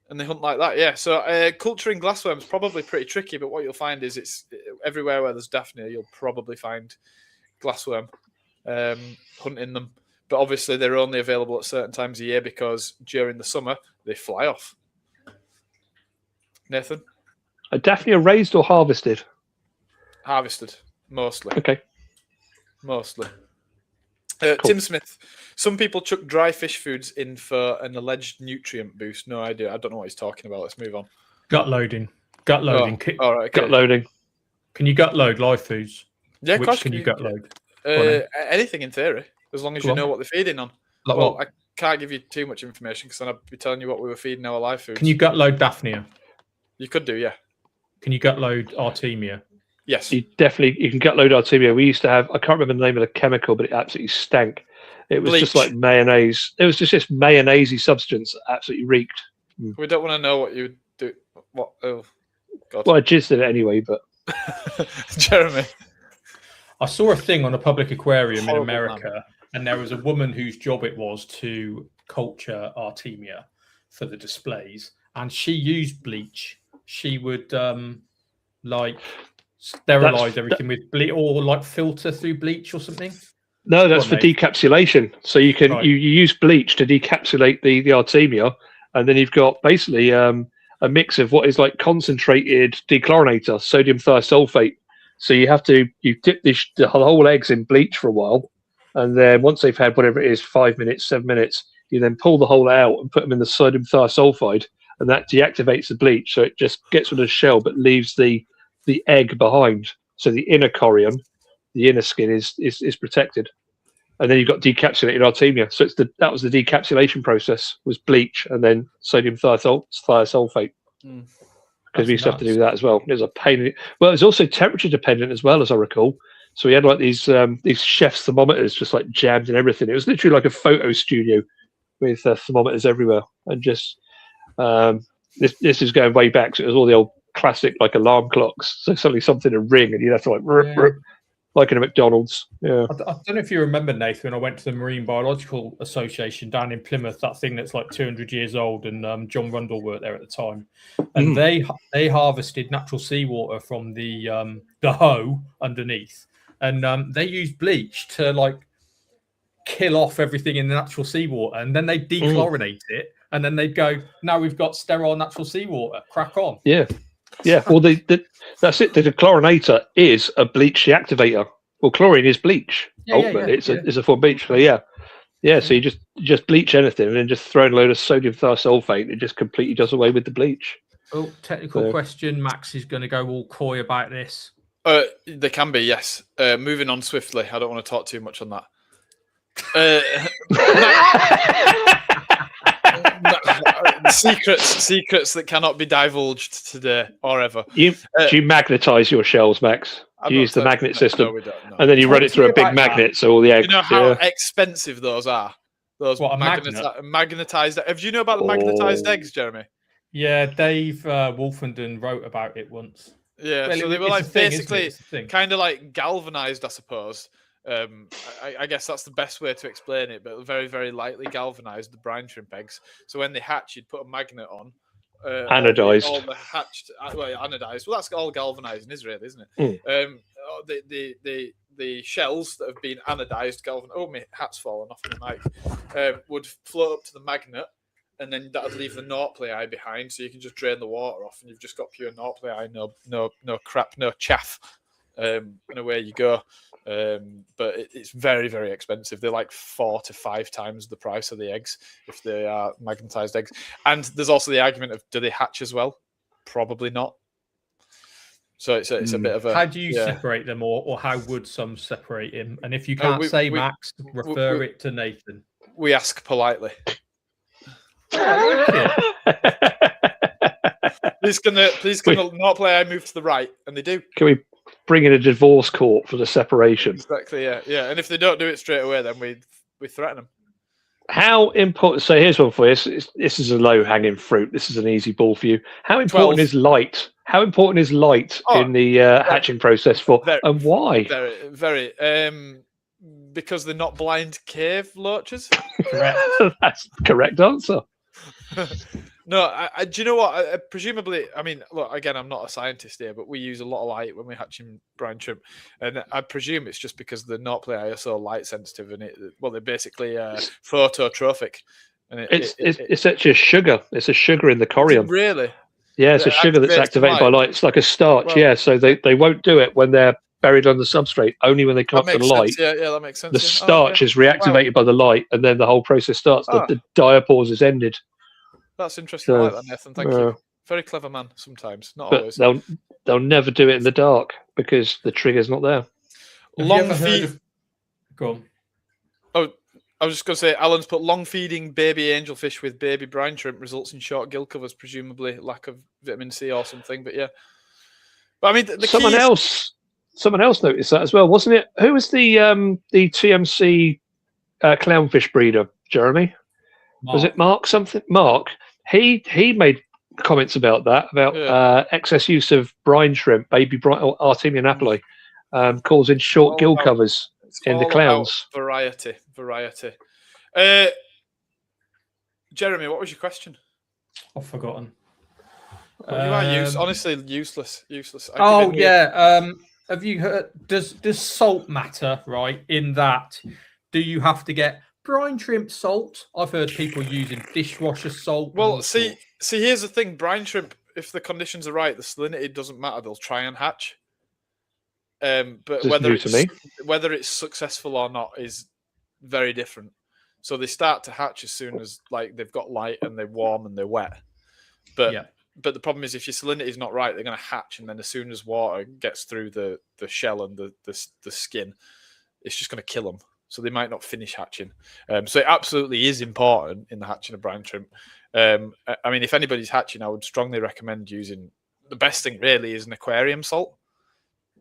And they hunt like that, yeah. So culturing glassworm is probably pretty tricky, but what you'll find is it's everywhere where there's daphnia, you'll probably find glassworm hunting them. But obviously they're only available at certain times of year because during the summer they fly off. Nathan? Are daphnia raised or harvested? Harvested, mostly. Okay. Mostly. Cool. Tim Smith. Some people chuck dry fish foods in for an alleged nutrient boost. No idea. I don't know what he's talking about. Let's move on. Gut loading. Gut loading. All right. Okay. Gut loading. Can you gut load live foods? Yeah, of Which course. can you gut load? Anything in theory, as long as you know what they're feeding on. I can't give you too much information because then I'd be telling you what we were feeding our live foods. Can you gut load Daphnia? You could do, yeah. Can you gut load Artemia? Yes. You can gut load Artemia. We used to have, I can't remember the name of the chemical, but it absolutely stank. It was just like mayonnaise. It was just this mayonnaise-y substance that absolutely reeked. We don't want to know what you would do. What? Oh, God. Well, I jizzed in it anyway, but. Jeremy. I saw a thing on a public aquarium in America, and there was a woman whose job it was to culture Artemia for the displays, and she used bleach. She would sterilize everything with bleach, or like filter through bleach or something. No, that's for decapsulation. So you can you use bleach to decapsulate the Artemia, and then you've got basically a mix of what is like concentrated dechlorinator, sodium thiosulfate. So you dip the whole eggs in bleach for a while, and then once they've had whatever it is, 5 minutes, 7 minutes, you then pull the whole out and put them in the sodium thiosulfide, and that deactivates the bleach. So it just gets rid of the shell, but leaves the egg behind. So the inner corium, the inner skin is protected. And then you've got decapsulated Artemia. So that was the decapsulation process, was bleach and then sodium thiosulfate. Because we used to have to do that as well. It was a pain. Well, it was also temperature dependent as well, as I recall. So we had like these chef's thermometers just like jammed in everything. It was literally like a photo studio with thermometers everywhere. And just this is going way back. So it was all the old classic like alarm clocks. So suddenly something would ring and you'd have to like like in a McDonald's. Yeah. I don't know if you remember, Nathan, when I went to the Marine Biological Association down in Plymouth, that thing that's like 200 years old, and John Rundle worked there at the time, and they harvested natural seawater from the hoe underneath, and they used bleach to like kill off everything in the natural seawater, and then they dechlorinate it, and then they'd go, now we've got sterile natural seawater, crack on. Yeah. Well, that's it. The dechlorinator is a bleach deactivator. Well, chlorine is bleach. Ultimately, it's a form of bleach. So so you just bleach anything and then just throw in a load of sodium thiosulfate. It just completely does away with the bleach. Oh, technical question. Max is going to go all coy about this. They can be, yes. Moving on swiftly. I don't want to talk too much on that. Secrets that cannot be divulged today or ever. Do you magnetize your shells, Max? Do you use the magnet system? No, we don't. No. And then you run it through a big magnet, so all the eggs. You know how expensive those are? Those magnet? magnetized. Do you know about the magnetized eggs, Jeremy? Yeah, Dave Wolfenden wrote about it once. Yeah, well, so they were like basically thing. kind of like galvanized, I suppose. I guess that's the best way to explain it, but very, very lightly galvanized the brine shrimp eggs. So when they hatch, you'd put a magnet on. Anodized. All the hatched, anodized. Well, that's all galvanizing, isn't it? The shells that have been anodized, my hat's fallen off the mic. Would float up to the magnet, and then that would leave the nauplii behind, so you can just drain the water off, and you've just got pure nauplii, no crap, no chaff, and away you go. But it's very, very expensive. They're like 4 to 5 times the price of the eggs if they are magnetized eggs. And there's also the argument of, do they hatch as well? Probably not. So it's a bit of a... How do you separate them, or how would some separate him? And if you can't Max, refer it to Nathan. We ask politely. Please can the nauplii move to the right? And they do. Can we bring in a divorce court for the separation? Exactly, yeah. And if they don't do it straight away, then we threaten them. How important? So here's one for you. This is a low-hanging fruit. This is an easy ball for you. How important is light? How important is light in the hatching process and why? Very, very. Because they're not blind cave loaches. Correct. That's the correct answer. No, do you know what? Presumably, I mean, look, again, I'm not a scientist here, but we use a lot of light when we're hatching brine shrimp, and I presume it's just because the nauplii are so light sensitive, and they're basically phototrophic. And it's actually a sugar. It's a sugar in the corium. Really? Yeah, it's a sugar that's activated by light. It's like a starch. Well, so they won't do it when they're buried on the substrate. Only when they come up to the light. Yeah, that makes sense. The starch is reactivated by the light, and then the whole process starts. The diapause is ended. That's interesting. I like that, Nathan. Thank you. Very clever man. Sometimes, not always. They'll never do it in the dark because the trigger's not there. Long feed. Go on. Oh, I was just going to say, Alan's put long feeding baby angelfish with baby brine shrimp results in short gill covers, presumably lack of vitamin C or something. But yeah, but I mean, someone else noticed that as well, wasn't it? Who was the TMC clownfish breeder? Jeremy? Mark. Was it Mark something? Mark. He made comments about that, excess use of brine shrimp, baby brine, or Artemia napoli, causing short gill covers in the clowns. Variety. Jeremy, what was your question? I've forgotten. Well, you are honestly useless. Have you heard? Does salt matter? Right, in that, do you have to get brine shrimp salt? I've heard people using dishwasher salt. Well, see, here's the thing: brine shrimp, if the conditions are right, the salinity doesn't matter. They'll try and hatch. But whether it's successful or not is very different. So they start to hatch as soon as they've got light and they're warm and they're wet. But the problem is if your salinity is not right, they're going to hatch, and then as soon as water gets through the shell and the skin, it's just going to kill them. So they might not finish hatching. So it absolutely is important in the hatching of brine shrimp. I mean, if anybody's hatching, I would strongly recommend using the best thing. Really, is an aquarium salt.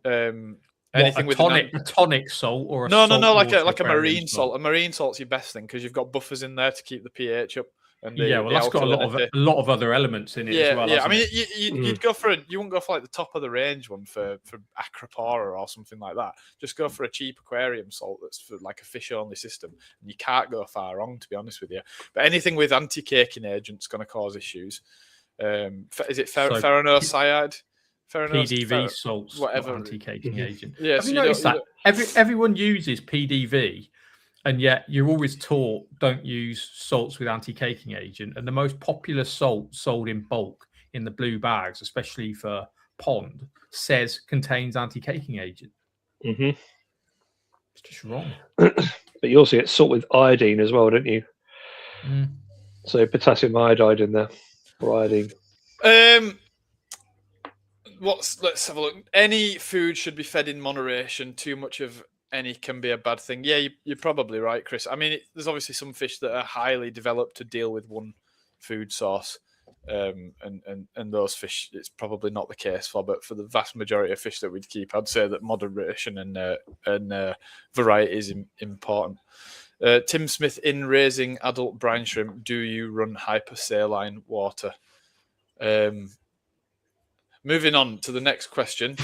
Anything with a tonic salt or no, like a marine salt. A marine salt's your best thing because you've got buffers in there to keep the pH up. And Yeah, well, that's got a lot of other elements in it as well. Yeah. I mean, it? you'd go for you wouldn't go for like the top of the range one for Acropora or something like that. Just go for a cheap aquarium salt that's for like a fish only system, and you can't go far wrong, to be honest with you. But anything with anti-caking agents going to cause issues. Is it ferronoside? PDV salts, whatever anti-caking agent. Yeah, Have you noticed that everyone uses PDV? And yet you're always taught don't use salts with anti-caking agent. And the most popular salt sold in bulk in the blue bags, especially for pond, says contains anti-caking agent. Mm-hmm. It's just wrong. But you also get salt with iodine as well, don't you? Mm. So potassium iodide in there, or iodine. Let's have a look. Any food should be fed in moderation. Too much of any can be a bad thing. Yeah, you're probably right, Chris. I mean, there's obviously some fish that are highly developed to deal with one food source, and those fish, it's probably not the case for. But for the vast majority of fish that we'd keep, I'd say that moderation and variety is important. Tim Smith, in raising adult brine shrimp, do you run hypersaline water? Moving on to the next question.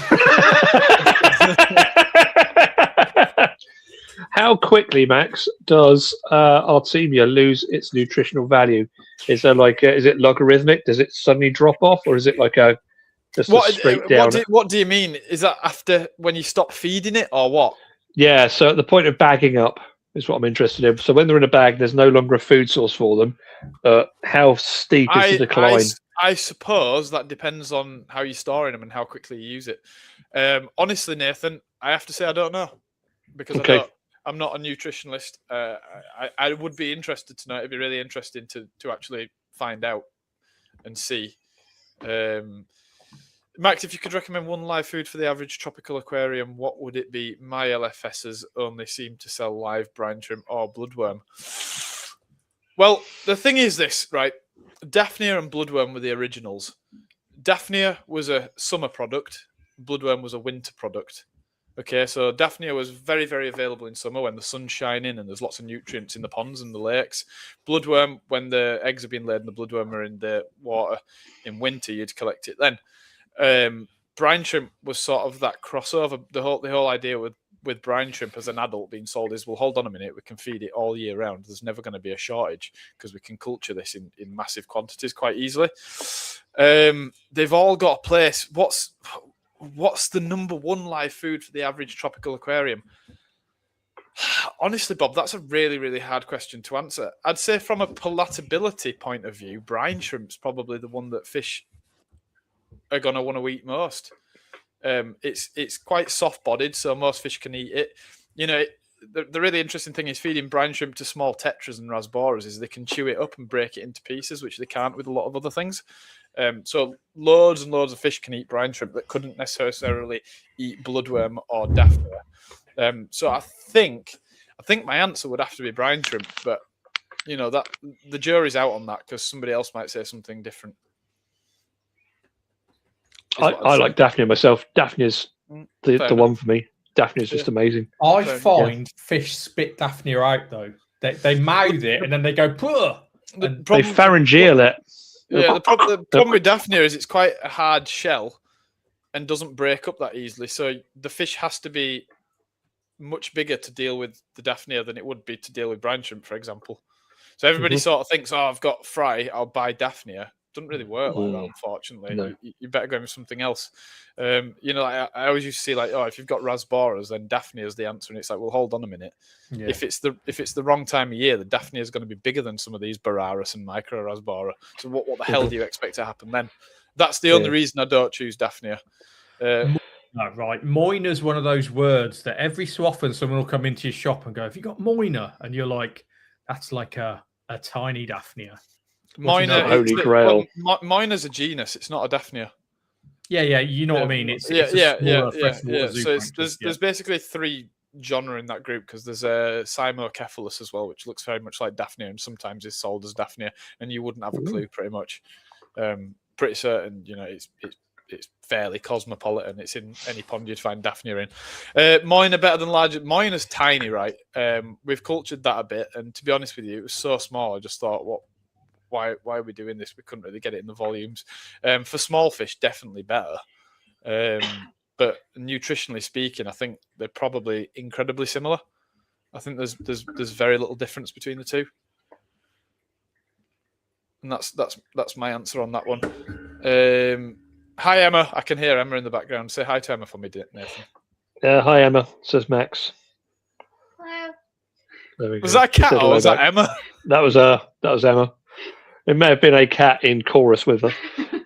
How quickly, Max, does Artemia lose its nutritional value? Is there is it logarithmic? Does it suddenly drop off, or is it like a straight down? What do you mean? Is that after when you stop feeding it, or what? Yeah, so at the point of bagging up is what I'm interested in. So when they're in a bag, there's no longer a food source for them. How steep is the decline? I suppose that depends on how you're storing them and how quickly you use it. Honestly, Nathan, I have to say I don't know because I'm not a nutritionalist. I would be interested to know. It'd be really interesting to actually find out and see. Max, if you could recommend one live food for the average tropical aquarium, what would it be? My LFSs only seem to sell live brine shrimp or bloodworm. Well, the thing is this, right? Daphnia and bloodworm were the originals. Daphnia was a summer product. Bloodworm was a winter product. Okay, so Daphnia was very, very available in summer when the sun's shining and there's lots of nutrients in the ponds and the lakes. Bloodworm, when the eggs have been laid and the bloodworm are in the water in winter, you'd collect it then. Brine shrimp was sort of that crossover. The whole idea with brine shrimp as an adult being sold is, well, hold on a minute, we can feed it all year round. There's never going to be a shortage because we can culture this in massive quantities quite easily. They've all got a place. What's the number one live food for the average tropical aquarium? Honestly, Bob, that's a really, really hard question to answer. I'd say from a palatability point of view, brine shrimp's probably the one that fish are going to want to eat most. It's quite soft-bodied, so most fish can eat it. You know, the really interesting thing is feeding brine shrimp to small tetras and rasboras is they can chew it up and break it into pieces, which they can't with a lot of other things. So loads and loads of fish can eat brine shrimp that couldn't necessarily eat bloodworm or daphnia. So I think my answer would have to be brine shrimp, but you know that the jury's out on that because somebody else might say something different. I like Daphnia myself. Daphnia's the one for me. Daphnia's just amazing. I find fish spit Daphnia out though. They mouth it and then they go puh. They pharyngeal it. Yeah, the problem with Daphnia is it's quite a hard shell and doesn't break up that easily. So the fish has to be much bigger to deal with the Daphnia than it would be to deal with brine shrimp, for example. So everybody sort of thinks, oh, I've got fry, I'll buy Daphnia. Doesn't really work like that, unfortunately. No. You better go with something else. You know, I always used to see like, oh, if you've got rasboras, then Daphnia is the answer, and it's like, well, hold on a minute. Yeah. If it's the wrong time of year, the Daphnia is going to be bigger than some of these Bararas and Micro Rasbora. So what the hell do you expect to happen then? That's the only reason I don't choose Daphnia. Right, Moina's one of those words that every so often someone will come into your shop and go, "Have you got Moina?" And you're like, "That's like a tiny Daphnia." Moina, Holy Grail. Moina's a genus. It's not a Daphnia. Yeah, you know what I mean. It's So there's basically three genre in that group because there's a Cymocephalus as well, which looks very much like Daphnia and sometimes is sold as Daphnia, and you wouldn't have a clue pretty much. Pretty certain, you know, it's fairly cosmopolitan. It's in any pond you'd find Daphnia in. Moina better than larger. Moina's tiny, right? We've cultured that a bit, and to be honest with you, it was so small. I just thought, what why are we doing this? We couldn't really get it in the volumes. For small fish, definitely better. But nutritionally speaking, I think they're probably incredibly similar. I think there's very little difference between the two. And that's my answer on that one. Hi, Emma. I can hear Emma in the background. Say hi to Emma for me, Nathan. Hi, Emma, says Max. Hello. There we go. Was that a cat or was that Emma? That was Emma. It may have been a cat in chorus with her.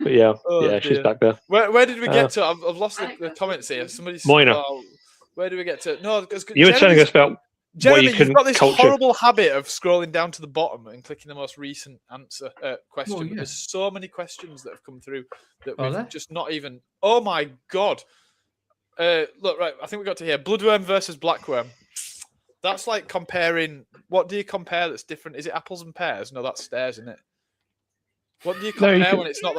But yeah, she's dear. back there. Where did we get to? I've lost the comments here. Somebody's Moina. Where do we get to? No, because You were telling us about Jeremy, what you you've got this culture. horrible habit of scrolling down to the bottom and clicking the most recent answer question. Oh, yeah. There's so many questions that have come through that Are we've there? just not even. Oh my god! Look, right. I think we got to here. Bloodworm versus blackworm. That's like comparing. What do you compare that's different? Is it apples and pears? No, that's stairs, isn't it? What do you No, you compare can- when it's not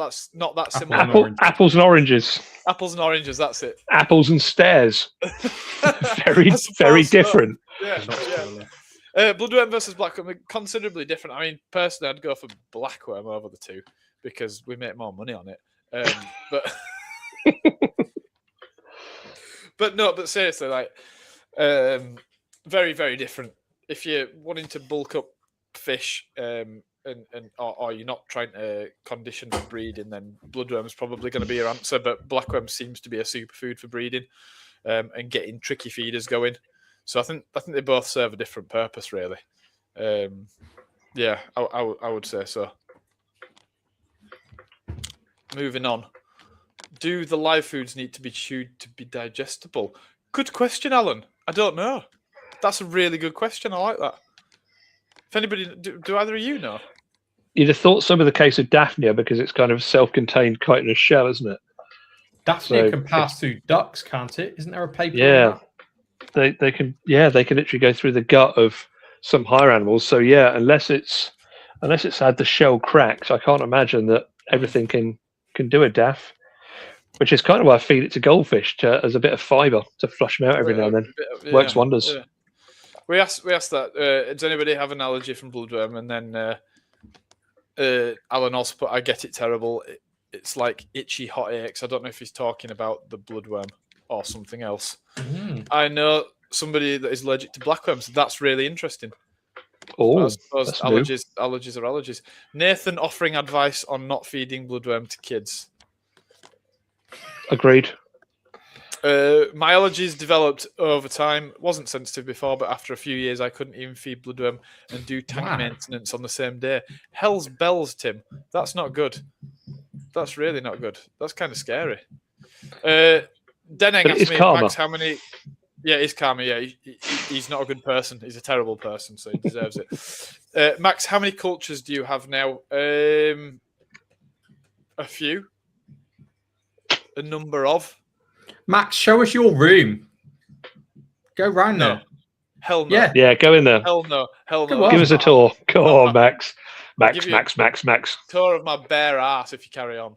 that similar? Oranges. Apples and oranges. Apples and oranges. That's it. Apples and stairs. Very, I suppose very so. different. Yeah, Not yeah. spoiler. Bloodworm versus blackworm, considerably different. I mean, personally, I'd go for blackworm over the two because we make more money on it. But but seriously, like, very, very different. If you're wanting to bulk up fish, or you're not trying to condition for breeding, then bloodworm's probably going to be your answer. But blackworm seems to be a superfood for breeding and getting tricky feeders going. So I think they both serve a different purpose, really. Yeah, I would say so. Moving on. Do the live foods need to be chewed to be digestible? Good question, Alan. I don't know. That's a really good question. I like that. If anybody, do either of you know? You'd have thought some of the case of Daphnia because it's kind of self-contained chitinous shell, isn't it? Daphnia So can pass through ducts, can't it? Isn't there a paper? on Yeah. that? They can literally go through the gut of some higher animals. So yeah, unless it's had the shell cracked, I can't imagine that everything can do a daff. Which is kind of why I feed it to goldfish as a bit of fibre to flush them out every now and then. Works wonders. Yeah. We asked that. Does anybody have an allergy from bloodworm? And then Alan also put, I get it terrible. It's like itchy hot aches. I don't know if he's talking about the bloodworm or something else. Mm. I know somebody that is allergic to blackworms. So that's really interesting. Oh, I suppose that's new. allergies are allergies. Nathan offering advice on not feeding bloodworm to kids. Agreed. My allergies developed over time. Wasn't sensitive before, but after a few years, I couldn't even feed bloodworm and do tank Wow. maintenance on the same day. Hell's bells, Tim. That's not good. That's really not good. That's kind of scary. Deneng But it asked is me, karma. Max, how many... Yeah, he's karma. Yeah, he's not a good person. He's a terrible person, so he deserves it. Max, how many cultures do you have now? A few. A number of. Max, show us your room. Go round No. there. Hell no. Yeah. Yeah, go in there. Hell no. Hell Come no. on. Give us a tour. Come No, on, Max. I'll give you Max. Tour of my bare ass if you carry on.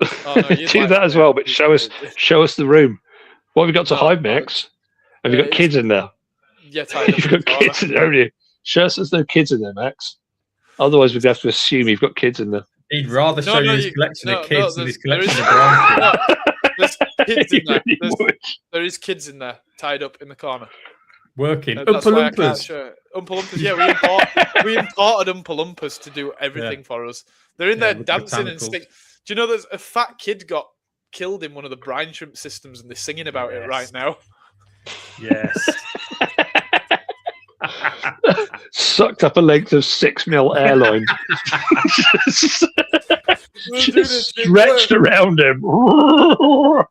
Oh, no, you'd Do like that as well, but show us the room. What have you got to No, hide, Max? Have you got it's- kids in there? Yeah, tied up You've in the got corner. kids in there, haven't you? Show us there's no kids in there, Max. Otherwise, we'd have to assume you've got kids in there. He'd rather No, show no, you his you- collection no, of kids no, than his there collection is- of grandkids. No, there's kids in You there. really would. There is kids in there, tied up in the corner. Working. That's why I Oompa can't Loompas. show it. Oompa Loompas, yeah, we imported Oompa Loompas to do everything for us. They're in Yeah, there with dancing and mechanicals. singing. Do you know there's a fat kid got killed in one of the brine shrimp systems and they're singing about it Yes. right now? Yes. Sucked up a length of 6 mil airline. Just stretched around him. Oompa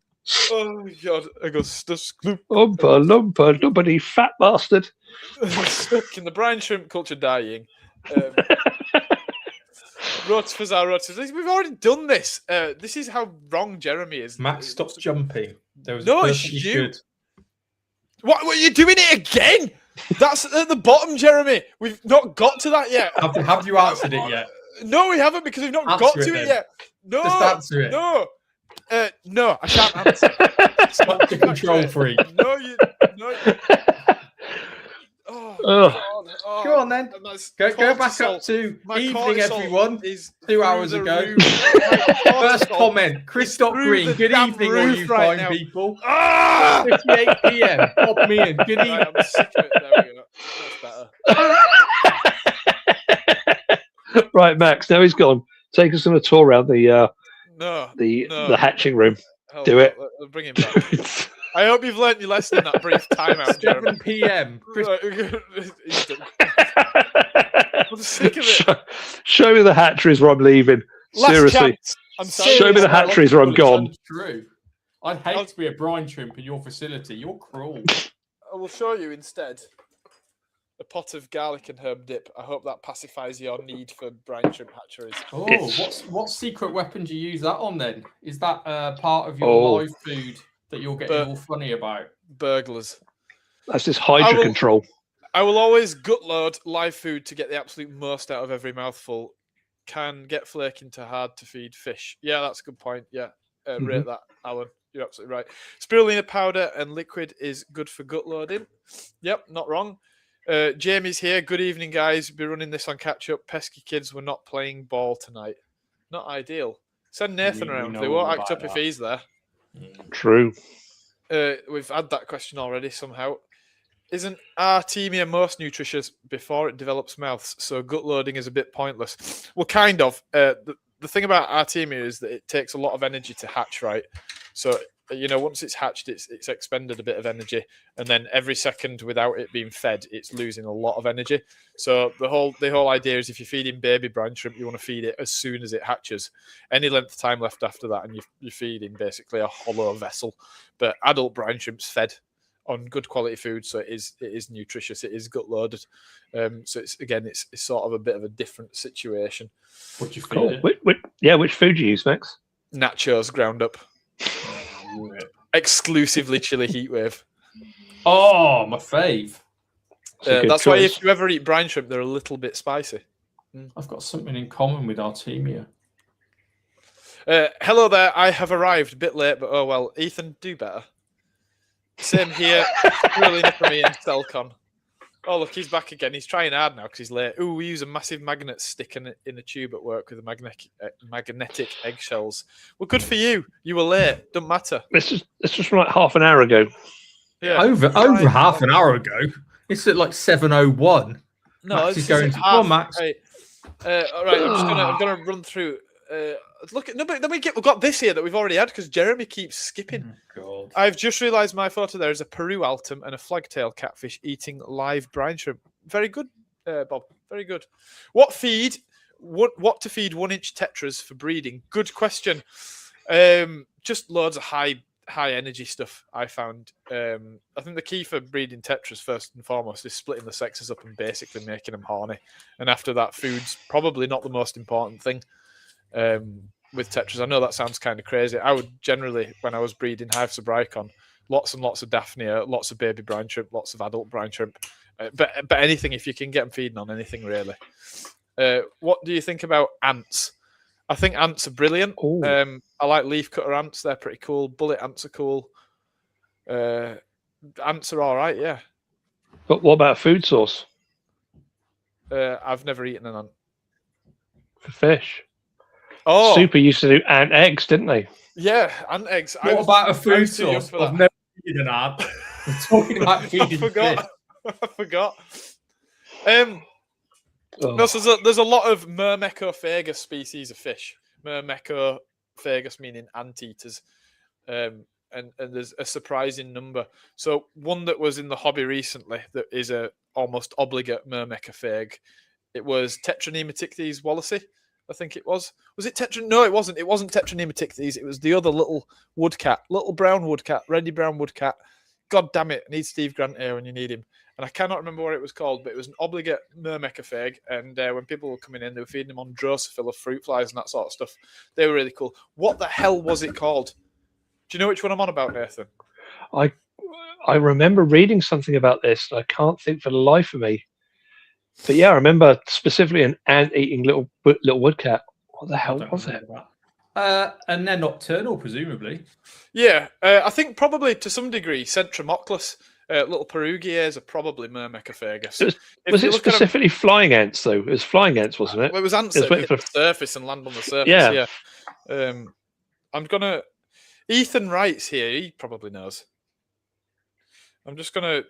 Oh my god, I got stuck lumpa, nobody fat bastard. in the brine shrimp culture dying. Rotifers are rotifers. We've already done this. This is how wrong Jeremy is. Max, stop jumping. There was No, a it's person you. should. What? Are you doing it again? That's at the bottom, Jeremy. We've not got to that yet. Have you answered it yet? No, we haven't because we've not Answer got it to then. it yet. No, Just answer it. No, no, I can't answer. Stop the control freak. No, you. Oh, Ugh. God. Oh, Go on on then. And that's Go back cortisol. up to My evening, cortisol everyone. is 2 through hours the ago. roof. My First cortisol comment, Chris is through Green. the Good damn evening, all roof you right fine now. people. Ah! 58 p.m. Bob me in. Good evening. Right, I'm sick of it. There we go. That's better. Right, Max. Now he's gone. Take us on a tour around the No. hatching room. Hell Do no. it. Bring him back. I hope you've learnt your lesson in that brief timeout, Jeremy. 7 p.m. Chris He's done. I'm sick of it. Show me the hatcheries where I'm leaving. Last Seriously. chance. I'm Show me the hatcheries where I'm gone. True. I'd hate to be a brine shrimp in your facility. You're cruel. I will show you instead a pot of garlic and herb dip. I hope that pacifies your need for brine shrimp hatcheries. Oh, It's- what secret weapon do you use that on then? Is that part of your Oh. live food that you're getting all funny about? Burglars. That's just hydro control. I will always gut load live food to get the absolute most out of every mouthful. Can get flaking to hard to feed fish. Yeah, that's a good point. Yeah, rate that, Alan. You're absolutely right. Spirulina powder and liquid is good for gut loading. Yep, not wrong. Jamie's here. Good evening, guys. Be running this on catch up. Pesky kids were not playing ball tonight. Not ideal. Send Nathan We around. know They all won't act about up if that. he's there. True. We've had that question already somehow. Isn't Artemia most nutritious before it develops mouths? So gut loading is a bit pointless. Well, kind of. The thing about Artemia is that it takes a lot of energy to hatch, right? So, once it's hatched, it's expended a bit of energy. And then every second without it being fed, it's losing a lot of energy. So the whole idea is if you're feeding baby brine shrimp, you want to feed it as soon as it hatches. Any length of time left after that, and you're feeding basically a hollow vessel. But adult brine shrimp's fed on good quality food, so it is nutritious. It is gut loaded. So it's sort of a bit of a different situation. What do you feed Cool. it? Which food do you use, Max? Nachos ground up, exclusively chili heatwave. Oh, my fave. It's a good That's why choice. if you ever eat brine shrimp, they're a little bit spicy. I've got something in common with Artemia. Hello there, I have arrived a bit late, but oh well. Ethan, do better. Same here. Spirulina for me and Stelcon. Oh look, he's back again. He's trying hard now because he's late. Ooh, we use a massive magnet stick in a tube at work with magnetic eggshells. Well, good for you. You were late. Don't matter. This was from like half an hour ago. Yeah. Over half an hour ago. It's at like 7:01. No, Max this is going at to- half. Go on, Max. Right. All right, I'm gonna run through. Look at but then we've got this here that we've already had because Jeremy keeps skipping. God. I've just realised my photo there is a Peru altum and a flagtail catfish eating live brine shrimp. Very good, Bob. Very good. What to feed 1-inch tetras for breeding? Good question. Just loads of high energy stuff. I found. I think the key for breeding tetras first and foremost is splitting the sexes up and basically making them horny. And after that, food's probably not the most important thing. With tetras, I know that sounds kind of crazy. I would generally, when I was breeding hives of Bricon, lots and lots of Daphnia, lots of baby brine shrimp, lots of adult brine shrimp, but anything if you can get them feeding on anything really. What do you think about ants? I think ants are brilliant. I like leafcutter ants; they're pretty cool. Bullet ants are cool. Ants are all right, yeah. But what about food source I've never eaten an ant. for fish? Oh, Super used to do ant eggs, didn't they? yeah, ant eggs. What about a I food was too young source? for that. I've never eaten an ant. We're talking about I feeding forgot. fish. I forgot. Oh. No, so there's a lot of Myrmecophagous species of fish. Myrmecophagous meaning anteaters. And there's a surprising number. So one that was in the hobby recently that is a almost obligate Myrmecophage. It was Tetranematichthys wallacei, I think it was. Was it No, it wasn't. It wasn't Tetranematichthys. It was the other little woodcat, little brown woodcat, reddy brown woodcat. God damn it! I need Steve Grant here when you need him. And I cannot remember what it was called, but it was an obligate Myrmecophage. And when people were coming in, they were feeding them on Drosophila fruit flies and that sort of stuff. They were really cool. What the hell was it called? Do you know which one I'm on about, Nathan? I remember reading something about this. And I can't think for the life of me. But yeah, I remember specifically an ant-eating little woodcat. What the hell was it? And they're nocturnal, presumably. Yeah, I think probably to some degree Centromochlus. Little perugiers are probably Myrmecophagus. Was it specifically flying ants though? It was flying ants, wasn't it? Well, it was ants It was that waiting hit for- the surface and land on the surface. Yeah. I'm gonna. Ethan writes here. He probably knows. I'm just gonna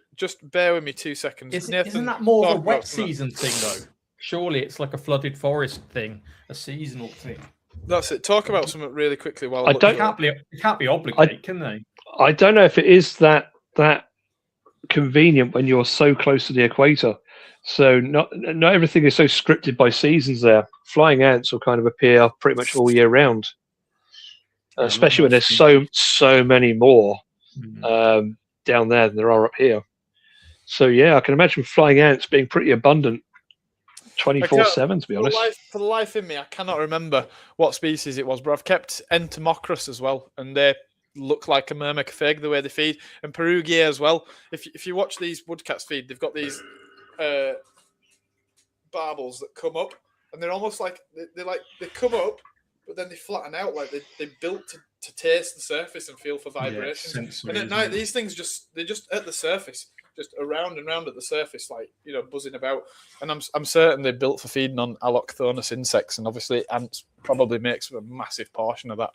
bear with me 2 seconds. Isn't that more of a talk wet about something. season thing though? Surely it's like a flooded forest thing, a seasonal thing. That's it. Talk about something really quickly while I look don't- at it. It can't be obligate, can they? I don't know if it is that convenient when you're so close to the equator. So not everything is so scripted by seasons there. Flying ants will kind of appear pretty much all year round, especially when there's so many more down there than there are up here. So yeah, I can imagine flying ants being pretty abundant 24/7, to be honest. For the life in me, I cannot remember what species it was, but I've kept Entomocrus as well, and they look like a Myrmecophage the way they feed, and Perugia as well. If you watch these woodcats feed, they've got these barbels that come up, and they're almost like they come up, but then they flatten out, like they're built to taste the surface and feel for vibrations. And at night, these things they're just at the surface, just around and round at the surface, like buzzing about. And I'm certain they're built for feeding on Allochthonous insects, and obviously ants probably makes a massive portion of that.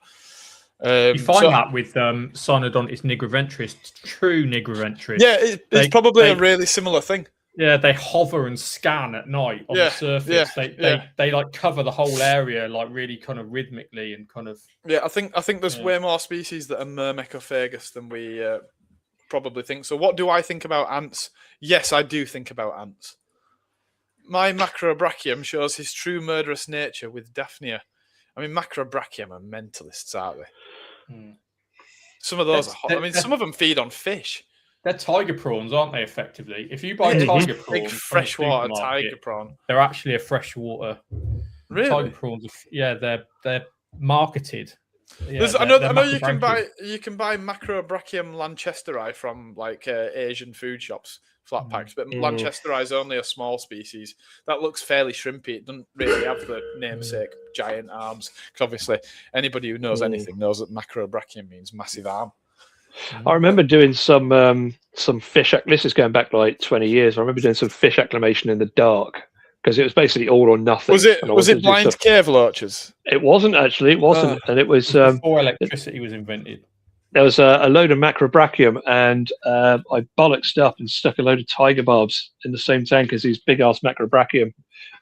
You find that with Cynodontis nigroventris, true nigroventris. Yeah, it's probably a really similar thing. Yeah, they hover and scan at night on the surface. They like cover the whole area like really kind of rhythmically and kind of. Yeah, I think there's way more species that are Myrmecophagus than we probably think. So what do I think about ants? Yes, I do think about ants. My Macrobrachium shows his true murderous nature with Daphnia. I mean, Macrobrachium are mentalists, aren't they? Some of those are hot. I mean, some of them feed on fish. They're tiger prawns, aren't they, effectively? If you buy tiger prawns... Big freshwater tiger prawn. They're actually a freshwater... Really? Tiger prawns, they're marketed. Yeah, I know you can buy Macrobrachium lanchesteri from like Asian food shops, flat packs, but lanchesteri is only a small species that looks fairly shrimpy. It doesn't really have the namesake giant arms, because obviously anybody who knows anything knows that Macrobrachium means massive arm. I remember doing some fish. This is going back like 20 years. I remember doing some fish acclimation in the dark because it was basically all or nothing. Was it blind cave loaches? It wasn't actually. It wasn't, and it was before electricity was invented. There was a load of Macrobrachium, and I bollocksed up and stuck a load of tiger barbs in the same tank as these big ass Macrobrachium.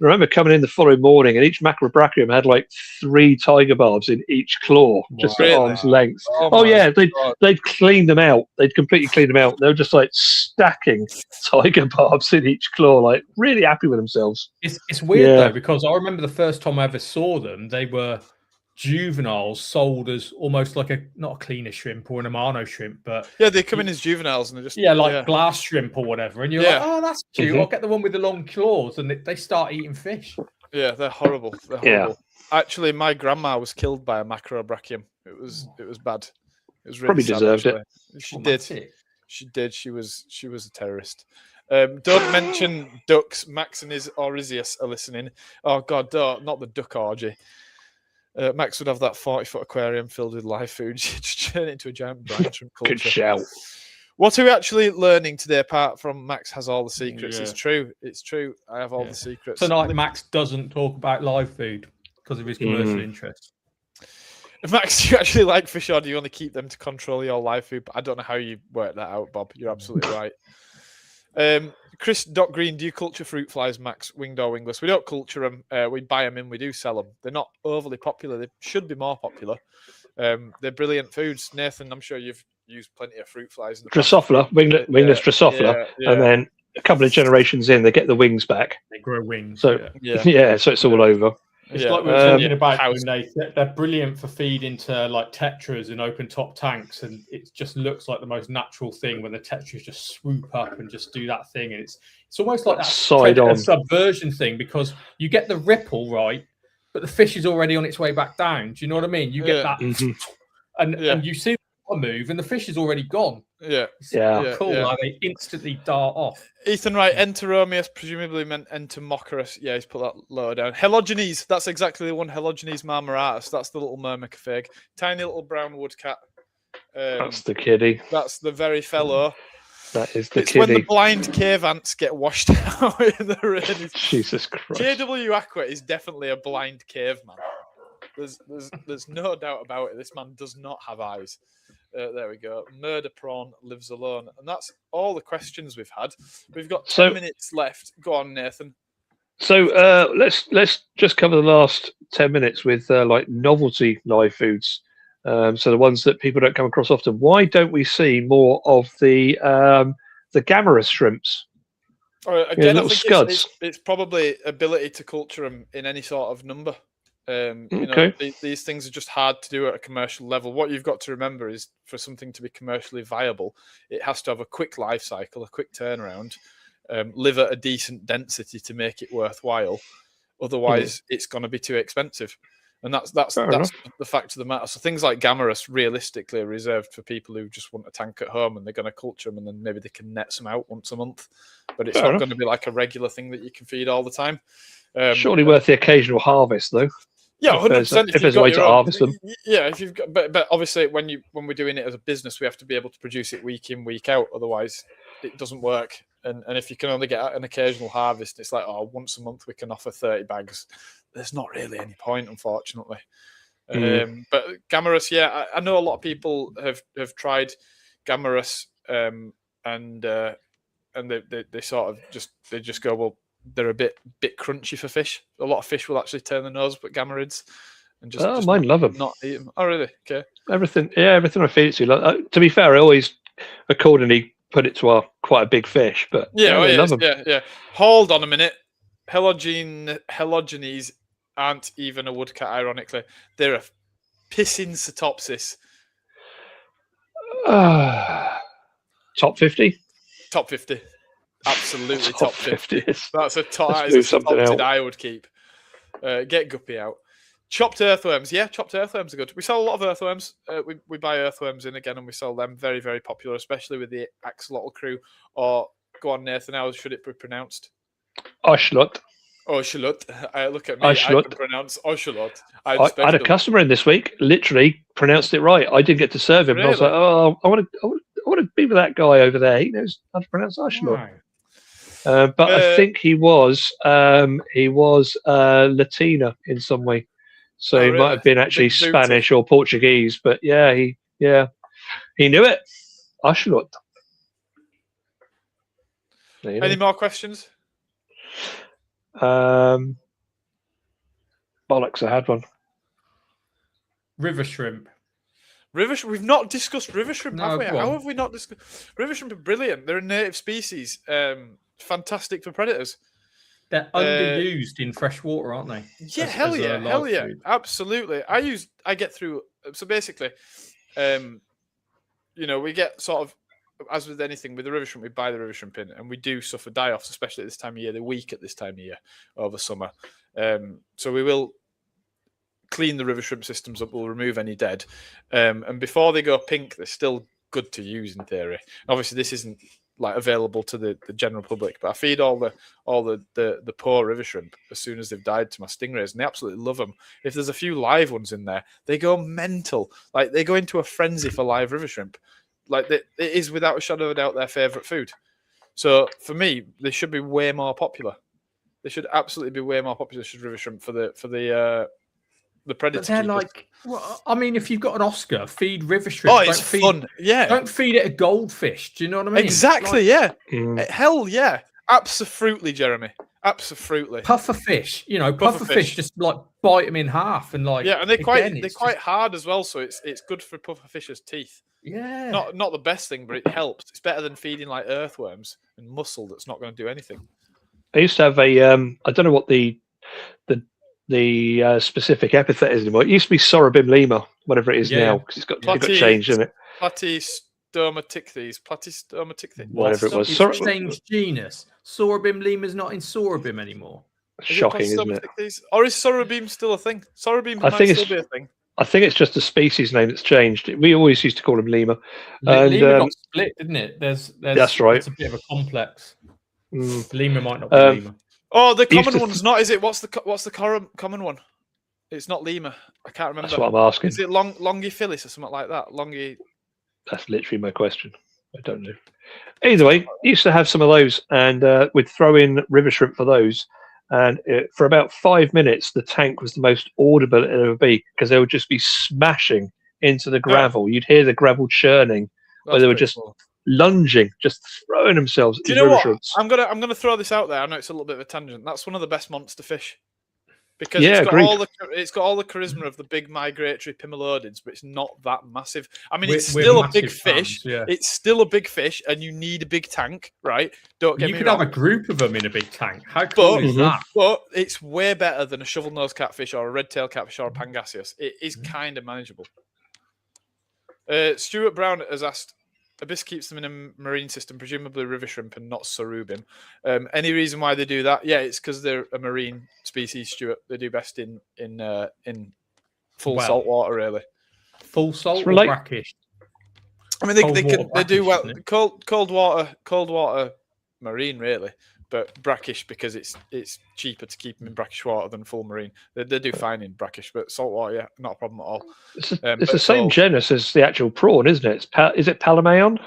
I remember coming in the following morning, and each Macrobrachium had like 3 tiger barbs in each claw, just at arm's length. Oh yeah, they'd cleaned them out. They'd completely cleaned them out. They were just like stacking tiger barbs in each claw, like really happy with themselves. It's weird though, because I remember the first time I ever saw them, they were juveniles sold as almost like not a cleaner shrimp or an Amano shrimp, but they come in as juveniles and they're just glass shrimp or whatever, and you're like, oh, that's cute. I'll get the one with the long claws, and they start eating fish. Yeah, they're horrible. They're horrible. Actually, my grandma was killed by a Macrobrachium. It was bad. It was really probably sad, deserved actually. it. She did. She did. She was a terrorist. Don't mention ducks. Max and his Orisius are listening. Oh God, not the duck orgy. Max would have that 40-foot aquarium filled with live food. She'd turn it into a giant brine shrimp culture. Good shout. What are we actually learning today, apart from Max has all the secrets? It's true. It's true. I have all the secrets. Tonight, Max doesn't talk about live food because of his commercial interests. Max, do you actually like fish, or do you want to keep them to control your live food? But I don't know how you work that out, Bob. You're absolutely right. Chris Green, do you culture fruit flies, Max? Winged or wingless? We don't culture them. We buy them in. We do sell them. They're not overly popular. They should be more popular. They're brilliant foods. Nathan, I'm sure you've used plenty of fruit flies. Drosophila, wingless Drosophila, and then a couple of generations in, they get the wings back. They grow wings. So so it's all over. It's like we were talking about when they're brilliant for feeding to like tetras in open top tanks, and it just looks like the most natural thing when the tetras just swoop up and just do that thing, and it's almost like that side on subversion thing, because you get the ripple right, but the fish is already on its way back down. Do you know what I mean? You get that, and you see the move, and the fish is already gone. Cool. Like they instantly dart off. Ethan, right? Enteromius presumably meant Entomochorus. Yeah, he's put that lower down. Helogenes, that's exactly the one. Helogenes marmoratus. That's the little Myrmecophage. Tiny little brown woodcat. That's the kiddie. That's the very fellow. That is the It's when the kiddie. blind cave ants get washed out in the rain. Jesus Christ. JW Aqua is definitely a blind caveman. There's no doubt about it. This man does not have eyes. There we go. Murder prawn lives alone, and that's all the questions we've had. We've got 10 minutes left. Go on, Nathan. So let's just cover the last 10 minutes with like novelty live foods. So the ones that people don't come across often. Why don't we see more of the Gammarus shrimps? Again, I little think scuds. it's probably ability to culture them in any sort of number. You know, Okay. these things are just hard to do at a commercial level. What you've got to remember is for something to be commercially viable, it has to have a quick life cycle, a quick turnaround, live at a decent density to make it worthwhile. Otherwise, it's going to be too expensive. And that's the fact of the matter. So things like Gammarus realistically are reserved for people who just want a tank at home and they're going to culture them and then maybe they can net some out once a month. But it's not going to be like a regular thing that you can feed all the time. Surely worth the occasional harvest, though. Yeah, 100%. If there's a way to harvest them. Yeah, if you've got, but obviously when we're doing it as a business, we have to be able to produce it week in, week out. Otherwise, it doesn't work. And if you can only get an occasional harvest, it's like, once a month we can offer 30 bags. There's not really any point, unfortunately. But Gammarus, yeah, I know a lot of people have tried Gammarus, and they sort of just go, well, they're a bit crunchy for fish. A lot of fish will actually turn their nose up at Gammarids and just mine love them. Not eat them. Oh, really? Okay. Everything I feed it to. Like, to be fair, I always accordingly put it to quite a big fish. But I love them. Yeah. Hold on a minute. Helogenes aren't even a woodcat. Ironically, they're a pissing cetopsis. Top 50. Top 50. Absolutely top 50. Yes. That's a top out. I would keep. Get Guppy out. Chopped earthworms. Yeah, chopped earthworms are good. We sell a lot of earthworms. We buy earthworms in again and we sell them. Very, very popular, especially with the axolotl crew. Or, go on, Nathan, how should it be pronounced? Ocelot. Look at me. Ocelot. I can pronounce Ocelot. I had a customer in this week, literally pronounced it right. I didn't get to serve him. Really? I was like, I want to be with that guy over there. He knows how to pronounce Ocelot. Right. But I think he was Latina in some way, so he might have been actually Spanish or Portuguese. But he knew it. Ocelot. Any more questions? Bollocks! I had one. River shrimp. We've not discussed river shrimp, have we? How have we not discussed? River shrimp are brilliant. They're a native species. Fantastic for predators. They're underused in freshwater, aren't they? Yeah, hell yeah, absolutely. I get through. So basically, we get sort of, as with anything with the river shrimp, we buy the river shrimp in, and we do suffer die-offs, especially at this time of year. They're weak at this time of year over summer. So we will clean the river shrimp systems up. We'll remove any dead, and before they go pink, they're still good to use in theory. Obviously, this isn't like available to the general public, but I feed all the poor river shrimp as soon as they've died to my stingrays, and they absolutely love them. If there's a few live ones in there, they go mental. Like, they go into a frenzy for live river shrimp. Like, it is without a shadow of a doubt their favorite food. So for me, they should be way more popular. They should absolutely be way more popular. Should river shrimp for the predator. But they're like, well, I mean, if you've got an Oscar, feed river shrimp. Oh, it's fun. Yeah. Don't feed it a goldfish. Do you know what I mean? Exactly. Yeah. Hell yeah. Absolutely, Jeremy. Absolutely. Puffer fish. Puffer fish just like bite them in half and like. Yeah, and they're quite hard as well. So it's good for puffer fish's teeth. Yeah. Not the best thing, but it helps. It's better than feeding like earthworms and mussel that's not going to do anything. I used to have a I don't know what the specific epithet is anymore. It used to be Sorabim lima, whatever it is now, because it's got changed, isn't it? Platystomaticthes. Whatever it was. It's changed genus. Sorabim lima's not in Sorabim anymore. Shocking, isn't it? Or is Sorabim still a thing? Sorabim might still be a thing. I think it's just a species name that's changed. We always used to call them lima. Lima got split, didn't it? That's right. It's a bit of a complex. Lima might not be lima. Oh, the common one's not, is it? What's the common one? It's not lima. I can't remember. That's what I'm asking. Is it Longiphilis or something like that? That's literally my question. I don't know. Either way, used to have some of those, and we'd throw in river shrimp for those. And for about 5 minutes, the tank was the most audible it ever be because they would just be smashing into the gravel. You'd hear the gravel churning, where they were just lunging, just throwing themselves at Do you these know river what? shrimps. I'm gonna throw this out there. I know it's a little bit of a tangent. That's one of the best monster fish because Yeah, agreed. it's got all the charisma of the big migratory pimelodins, but it's not that massive. I mean, it's We're still a big massive fans, fish. yeah. It's still a big fish, and you need a big tank, right? Don't get You me could wrong. have a group of them in a big tank. How cool is that? But it's way better than a shovel-nosed catfish or a red-tailed catfish or a pangasius. It is kind of manageable. Stuart Brown has asked, Abyss keeps them in a marine system, presumably river shrimp and not sarubim. Any reason why they do that? Yeah, it's because they're a marine species, Stuart. They do best in full salt water, really. Full salt or brackish? I mean, they do well. Cold water marine, really. But brackish because it's cheaper to keep them in brackish water than full marine. They do fine in brackish, but salt water, yeah, not a problem at all. It's the same genus as the actual prawn, isn't it? Is it Palameon?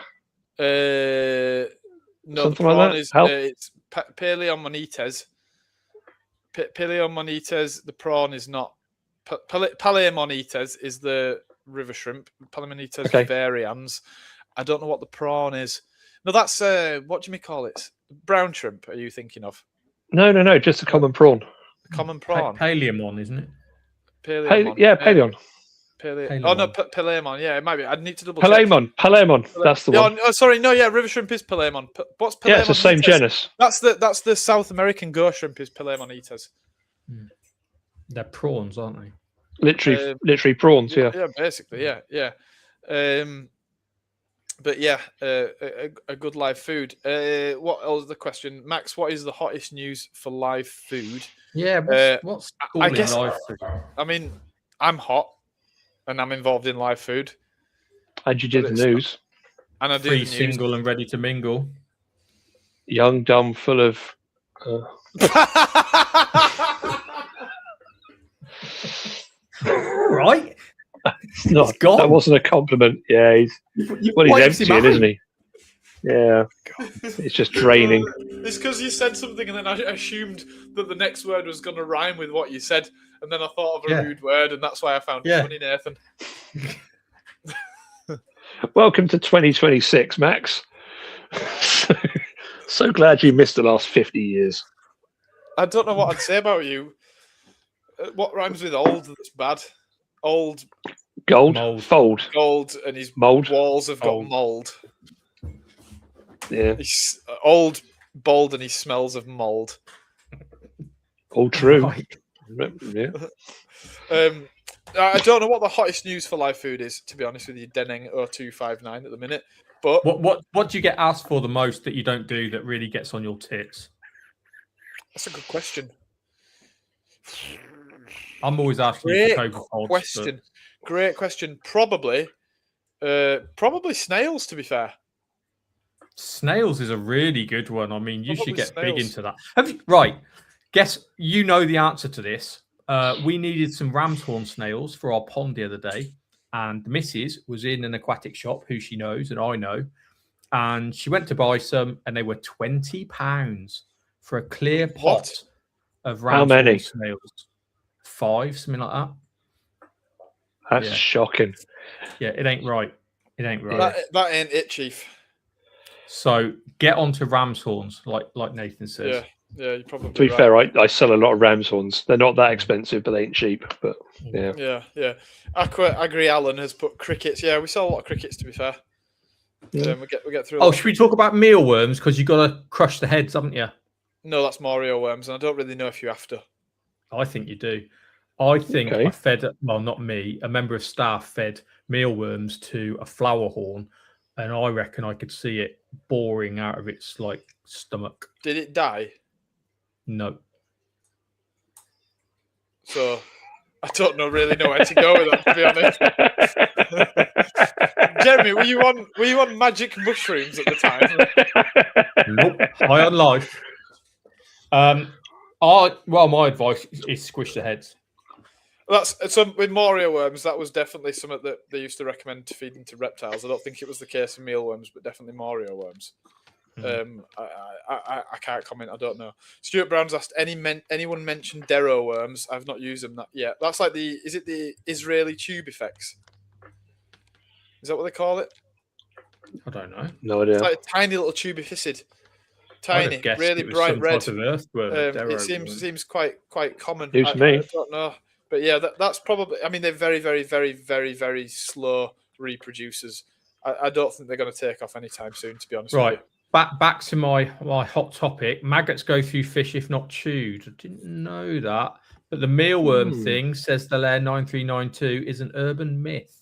No, Something the prawn like that? is it's Paleomonites. Paleomonites. The prawn is not. Paleomonites is the river shrimp. Paleomonites varians. I don't know what the prawn is. No, that's what do you call it? Brown shrimp. Are you thinking of? No, just a common prawn. The common prawn. Paleomon, isn't it? Paleomon. Paleon. Oh no, Paleomon. Yeah, it might be. I'd need to double check. Paleomon. That's the one. Oh, sorry, no, yeah, river shrimp is Paleomon. What's Paleomon? Yeah, it's the same genus. That's the South American ghost shrimp is Paleomonites. They're prawns, aren't they? Literally prawns. Yeah. Yeah, basically, yeah. But yeah, a good live food. What else is the question, Max? What is the hottest news for live food? Yeah, what's I guess live food? I mean, I'm hot, and I'm involved in live food. And you did the news. And I do Free, single, and ready to mingle. Young, dumb, full of. Right. That wasn't a compliment. Yeah, he's emptying, isn't he? Yeah, it's just draining. It's because you said something, and then I assumed that the next word was going to rhyme with what you said, and then I thought of a rude word, and that's why I found it funny, Nathan. Welcome to 2026, Max. So glad you missed the last 50 years. I don't know what I'd say about you. What rhymes with old that's bad? Old. Gold? Mold. Fold. Gold, and his Mold. walls have got mold. Yeah. He's old, bald, and he smells of mold. All true. Right. Yeah. I don't know what the hottest news for live food is, to be honest with you, Denning 0259 at the minute. But what do you get asked for the most that you don't do that really gets on your tits? That's a good question. I'm always asking you for Coca-Cola. Great question. Probably snails, to be fair. Snails is a really good one. I mean, you should get snails. big into that. Right. Guess you know the answer to this. We needed some ram's horn snails for our pond the other day. And the missus was in an aquatic shop who she knows and I know. And she went to buy some and they were £20 for a clear pot of ram's horn snails. 5, something like that. That's shocking. Yeah, it ain't right. It ain't right. That ain't it, Chief. So get onto ram's horns, like Nathan says. Yeah, you probably. To be fair, I sell a lot of ram's horns. They're not that expensive, but they ain't cheap. But yeah. Agri Allen has put crickets. Yeah, we sell a lot of crickets. To be fair, we get through. Oh, should we talk about mealworms? Because you got to crush the heads, haven't you? No, that's Mario worms, and I don't really know if you have to. I think you do. I think I fed, well, not me, a member of staff fed mealworms to a flower horn, and I reckon I could see it boring out of its stomach. Did it die? No. So I don't really know where to go with that, to be honest. Jeremy, were you on magic mushrooms at the time? Nope. High on life. My advice is squish the heads. That's some with Moria worms. That was definitely something that they used to recommend to feed into reptiles. I don't think it was the case of mealworms, but definitely Moria worms. I can't comment. I don't know. Stuart Brown's asked anyone mentioned Darrow worms. I've not used them yet. That's like is it the Israeli tube effects? Is that what they call it? I don't know. No idea. It's like a tiny little tubificid. Tiny, really bright red. It seems quite common. News to me. I don't know, but yeah, that's probably. I mean, they're very, very, very, very, very slow reproducers. I don't think they're going to take off anytime soon. To be honest, with you. Back to my hot topic. Maggots go through fish if not chewed. I didn't know that, but the mealworm thing says the Lair 9392 is an urban myth.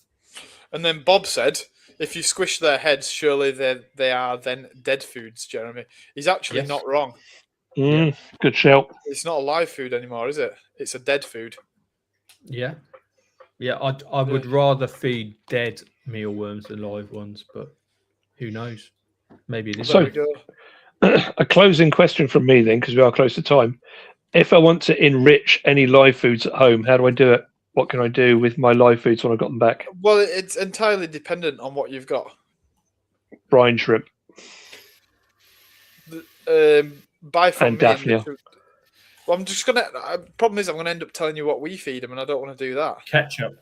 And then Bob said, if you squish their heads, surely they are then dead foods, Jeremy. He's actually not wrong. Good shout. It's not a live food anymore, is it? It's a dead food. Yeah. I would rather feed dead mealworms than live ones, but who knows? Maybe it is. So, a closing question from me then, because we are close to time. If I want to enrich any live foods at home, how do I do it? What can I do with my live foods when I've got them back? Well, it's entirely dependent on what you've got. Brine shrimp. Buy from and Daphnia. Well, I'm just gonna. Problem is, I'm gonna end up telling you what we feed them, and I don't want to do that. Ketchup,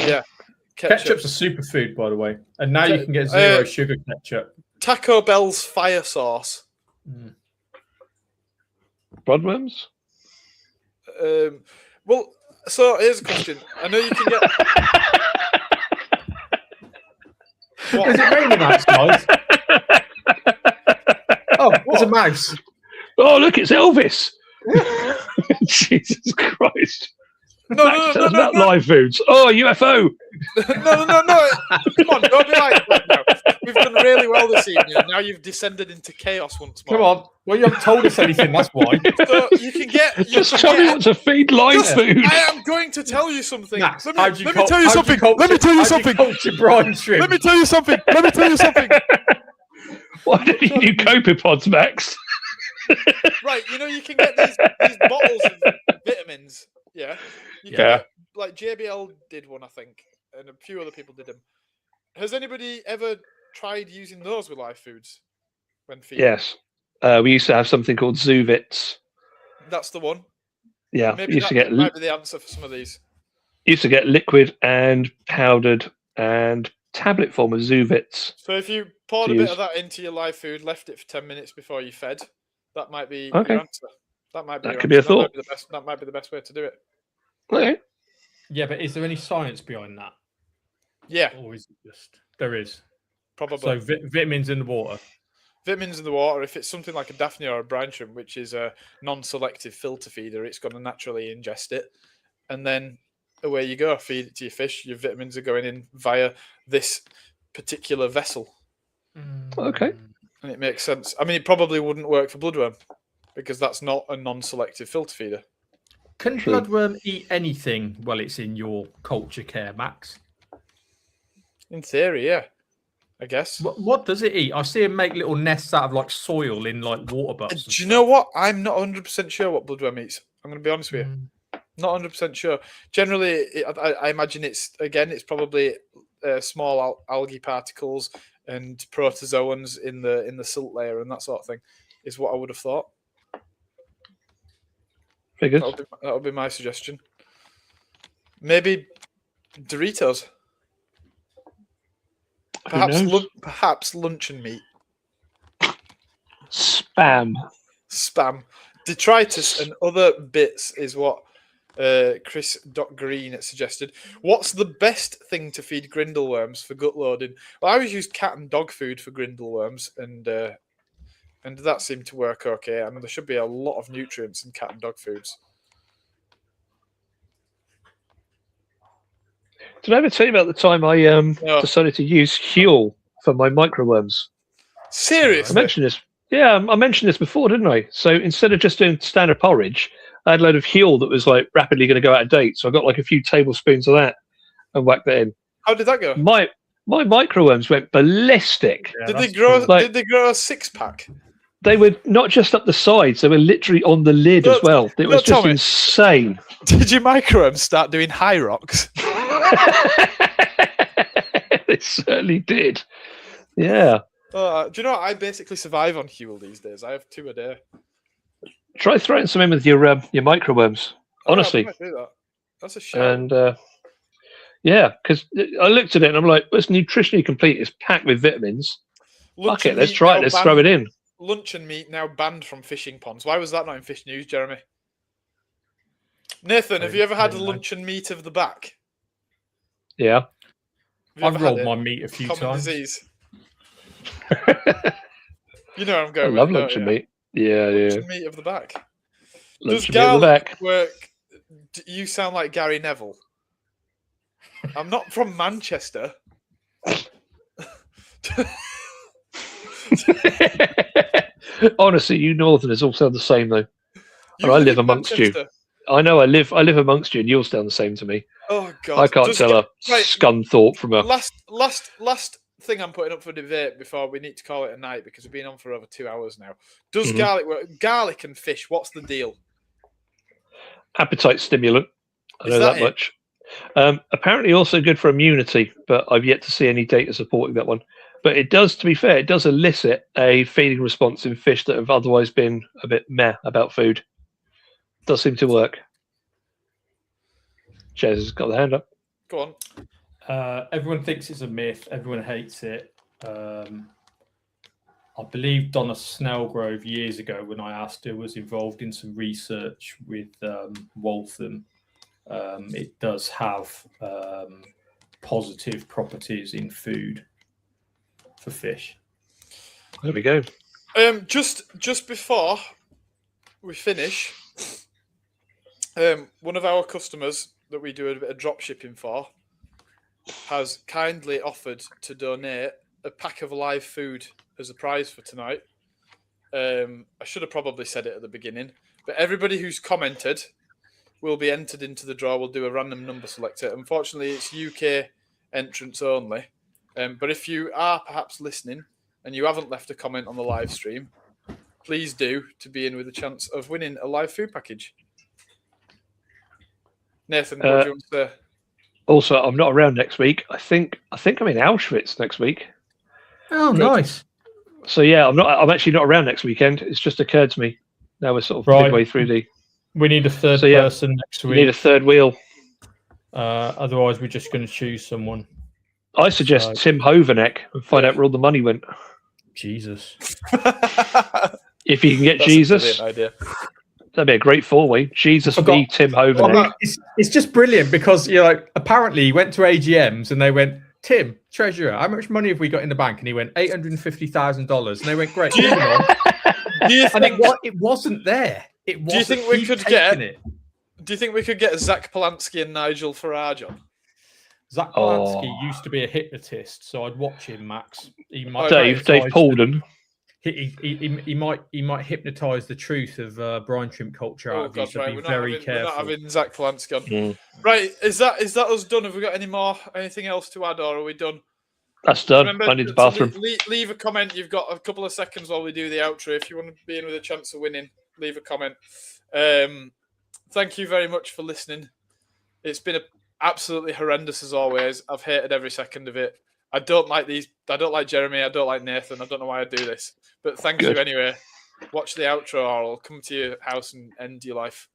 yeah. Ketchup's a superfood, by the way, and now you can get zero sugar ketchup. Taco Bell's fire sauce. Bloodworms? Well, so here's a question. I know you can get. What? Is it raining outside? Oh, it's a mouse. Oh, look, it's Elvis. Jesus Christ. No. Live foods. Oh, UFO. No. Come on, don't be like that now. We've done really well this evening. Now you've descended into chaos once more. Come on. Well, you haven't told us anything, that's why. So you can get... Just tell me what to feed live food. I am going to tell you something. Max, Let me tell you something. Let me tell you something. Let me tell you something. Why don't you do copepods, Max? Right, you can get these bottles of vitamins. Yeah. Like JBL did one, I think, and a few other people did them. Has anybody ever tried using those with live foods when feeding? Yes. We used to have something called Zuvits. That's the one. Yeah. Maybe that might be the answer for some of these. Used to get liquid and powdered and tablet form of Zuvits. So if you poured a bit of that into your live food, left it for 10 minutes before you fed, that might be your answer. That could be a thought. That might be the best way to do it. Okay. Yeah, but is there any science behind that? Yeah. Or is it just... There is. Probably. So vitamins in the water. Vitamins in the water. If it's something like a Daphnia or a brine shrimp, which is a non-selective filter feeder, it's going to naturally ingest it. And then away you go. Feed it to your fish. Your vitamins are going in via this particular vessel. Okay. And it makes sense. I mean, it probably wouldn't work for bloodworm because that's not a non-selective filter feeder. Can bloodworm eat anything while it's in your culture care, Max? In theory, yeah. I guess. What does it eat? I see it make little nests out of like soil in like water butts. Do you know what? I'm not 100% sure what bloodworm eats. I'm going to be honest with you. Not 100% sure. Generally, I imagine it's probably small algae particles and protozoans in the silt layer and that sort of thing. Is what I would have thought. Very good. That would be my suggestion. Maybe Doritos. Perhaps luncheon meat. Spam. Detritus and other bits is what Chris Green suggested. What's the best thing to feed grindleworms for gut loading? Well, I always use cat and dog food for grindleworms, and that seemed to work okay. I mean, there should be a lot of nutrients in cat and dog foods. Did I ever tell you about the time I decided to use Huel for my microworms? Seriously? I mentioned this. Yeah, I mentioned this before, didn't I? So instead of just doing standard porridge, I had a load of Huel that was like rapidly going to go out of date. So I got like a few tablespoons of that and whacked that in. How did that go? My microworms went ballistic. Yeah, did they grow a 6-pack? They were not just up the sides; they were literally on the lid as well. It was just Tommy, insane. Did your microworms start doing high rocks? They certainly did. Yeah. Do you know what? I basically survive on Huel these days. I have 2 a day. Try throwing some in with your microworms. Honestly. I might do that. That's a shame. And yeah, because I looked at it and I'm like, well, it's nutritionally complete. It's packed with vitamins. Lunch Fuck it, and let's meat try it. now Let's banned- throw it in. Lunch and meat now banned from fishing ponds. Why was that not in fish news, Jeremy? Nathan, have you ever had a lunch and meat of the back? Yeah. Have you I've ever rolled had my it? meat a few Common times. disease. You know where I'm I going love with it, lunch don't and you? meat. Yeah, Lunch yeah. and meat of the back. Lunch Does and meat on the garlic back. work? You sound like Gary Neville. I'm not from Manchester. Honestly, you Northerners all sound the same though. You I live live in amongst you. Manchester. I know I live amongst you, and you'll sound the same to me. Oh God! I can't Does tell a right, Scunthorpe from a. Last thing I'm putting up for debate before we need to call it a night because we've been on for over 2 hours now. Does Mhm. garlic work? Garlic and fish. What's the deal? Appetite stimulant. I Is know that that it? much. Apparently also good for immunity, but I've yet to see any data supporting that one. But it does, to be fair, it does elicit a feeding response in fish that have otherwise been a bit meh about food. Does seem to work. Jez has got the hand up. Go on. Everyone thinks it's a myth. Everyone hates it. I believe Donna Snellgrove years ago, when I asked her, was involved in some research with Waltham. It does have positive properties in food for fish. There we go. Just before we finish, one of our customers that we do a bit of drop shipping for has kindly offered to donate a pack of live food as a prize for tonight. I should have probably said it at the beginning, but everybody who's commented will be entered into the draw. We'll do a random number selector. Unfortunately, it's UK entrants only. But if you are perhaps listening and you haven't left a comment on the live stream, please do to be in with a chance of winning a live food package. Nathan, what do you want to say? Also, I'm not around next week. I think I'm in Auschwitz next week. Oh, Good. nice. So yeah, I'm actually not around next weekend. It's just occurred to me. Now we're sort of Right. midway through the. We need a third So, yeah, person next We need a week. third wheel. Otherwise, we're just going to choose someone. I suggest So- Tim Hovanek and find out where all the money went. Jesus. If you can get That's a Jesus, brilliant idea. that'd be a great four-way. Jesus Forgot- v Tim Well, Hovanek. it's just brilliant because apparently he went to AGMs and they went, Tim, treasurer, how much money have we got in the bank? And he went $850,000. And they went, great. moving on. Do you And think? it wasn't there. It wasn't. think we He'd could taken get- it. Do you think we could get Zach Polanski and Nigel Farage on? Zach Polanski used to be a hypnotist, so I'd watch him, Max. He might Dave hypnotise Paulden. He might hypnotise the truth of brine shrimp culture out Oh of you, God, so right. be We're very not careful. having Zach Polanski on. Mm. Right, is that us done? Have we got anything else to add, or are we done? That's done. Remember I need the to bathroom. leave a comment. You've got a couple of seconds while we do the outro. If you want to be in with a chance of winning, leave a comment. Thank you very much for listening. It's been absolutely horrendous as always. I've hated every second of it. I don't like these. I don't like Jeremy. I don't like Nathan. I don't know why I do this. But thank Good. you anyway. Watch the outro or I'll come to your house and end your life.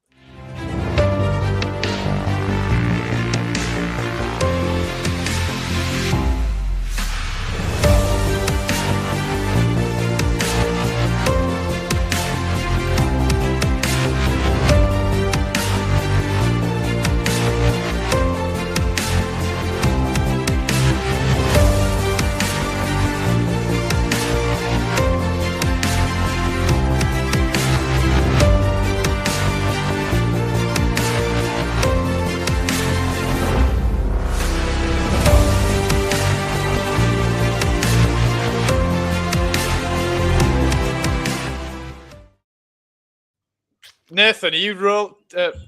Nathan, are you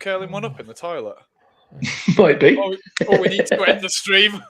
curling one up in the toilet? Might be. Oh, we need to end the stream.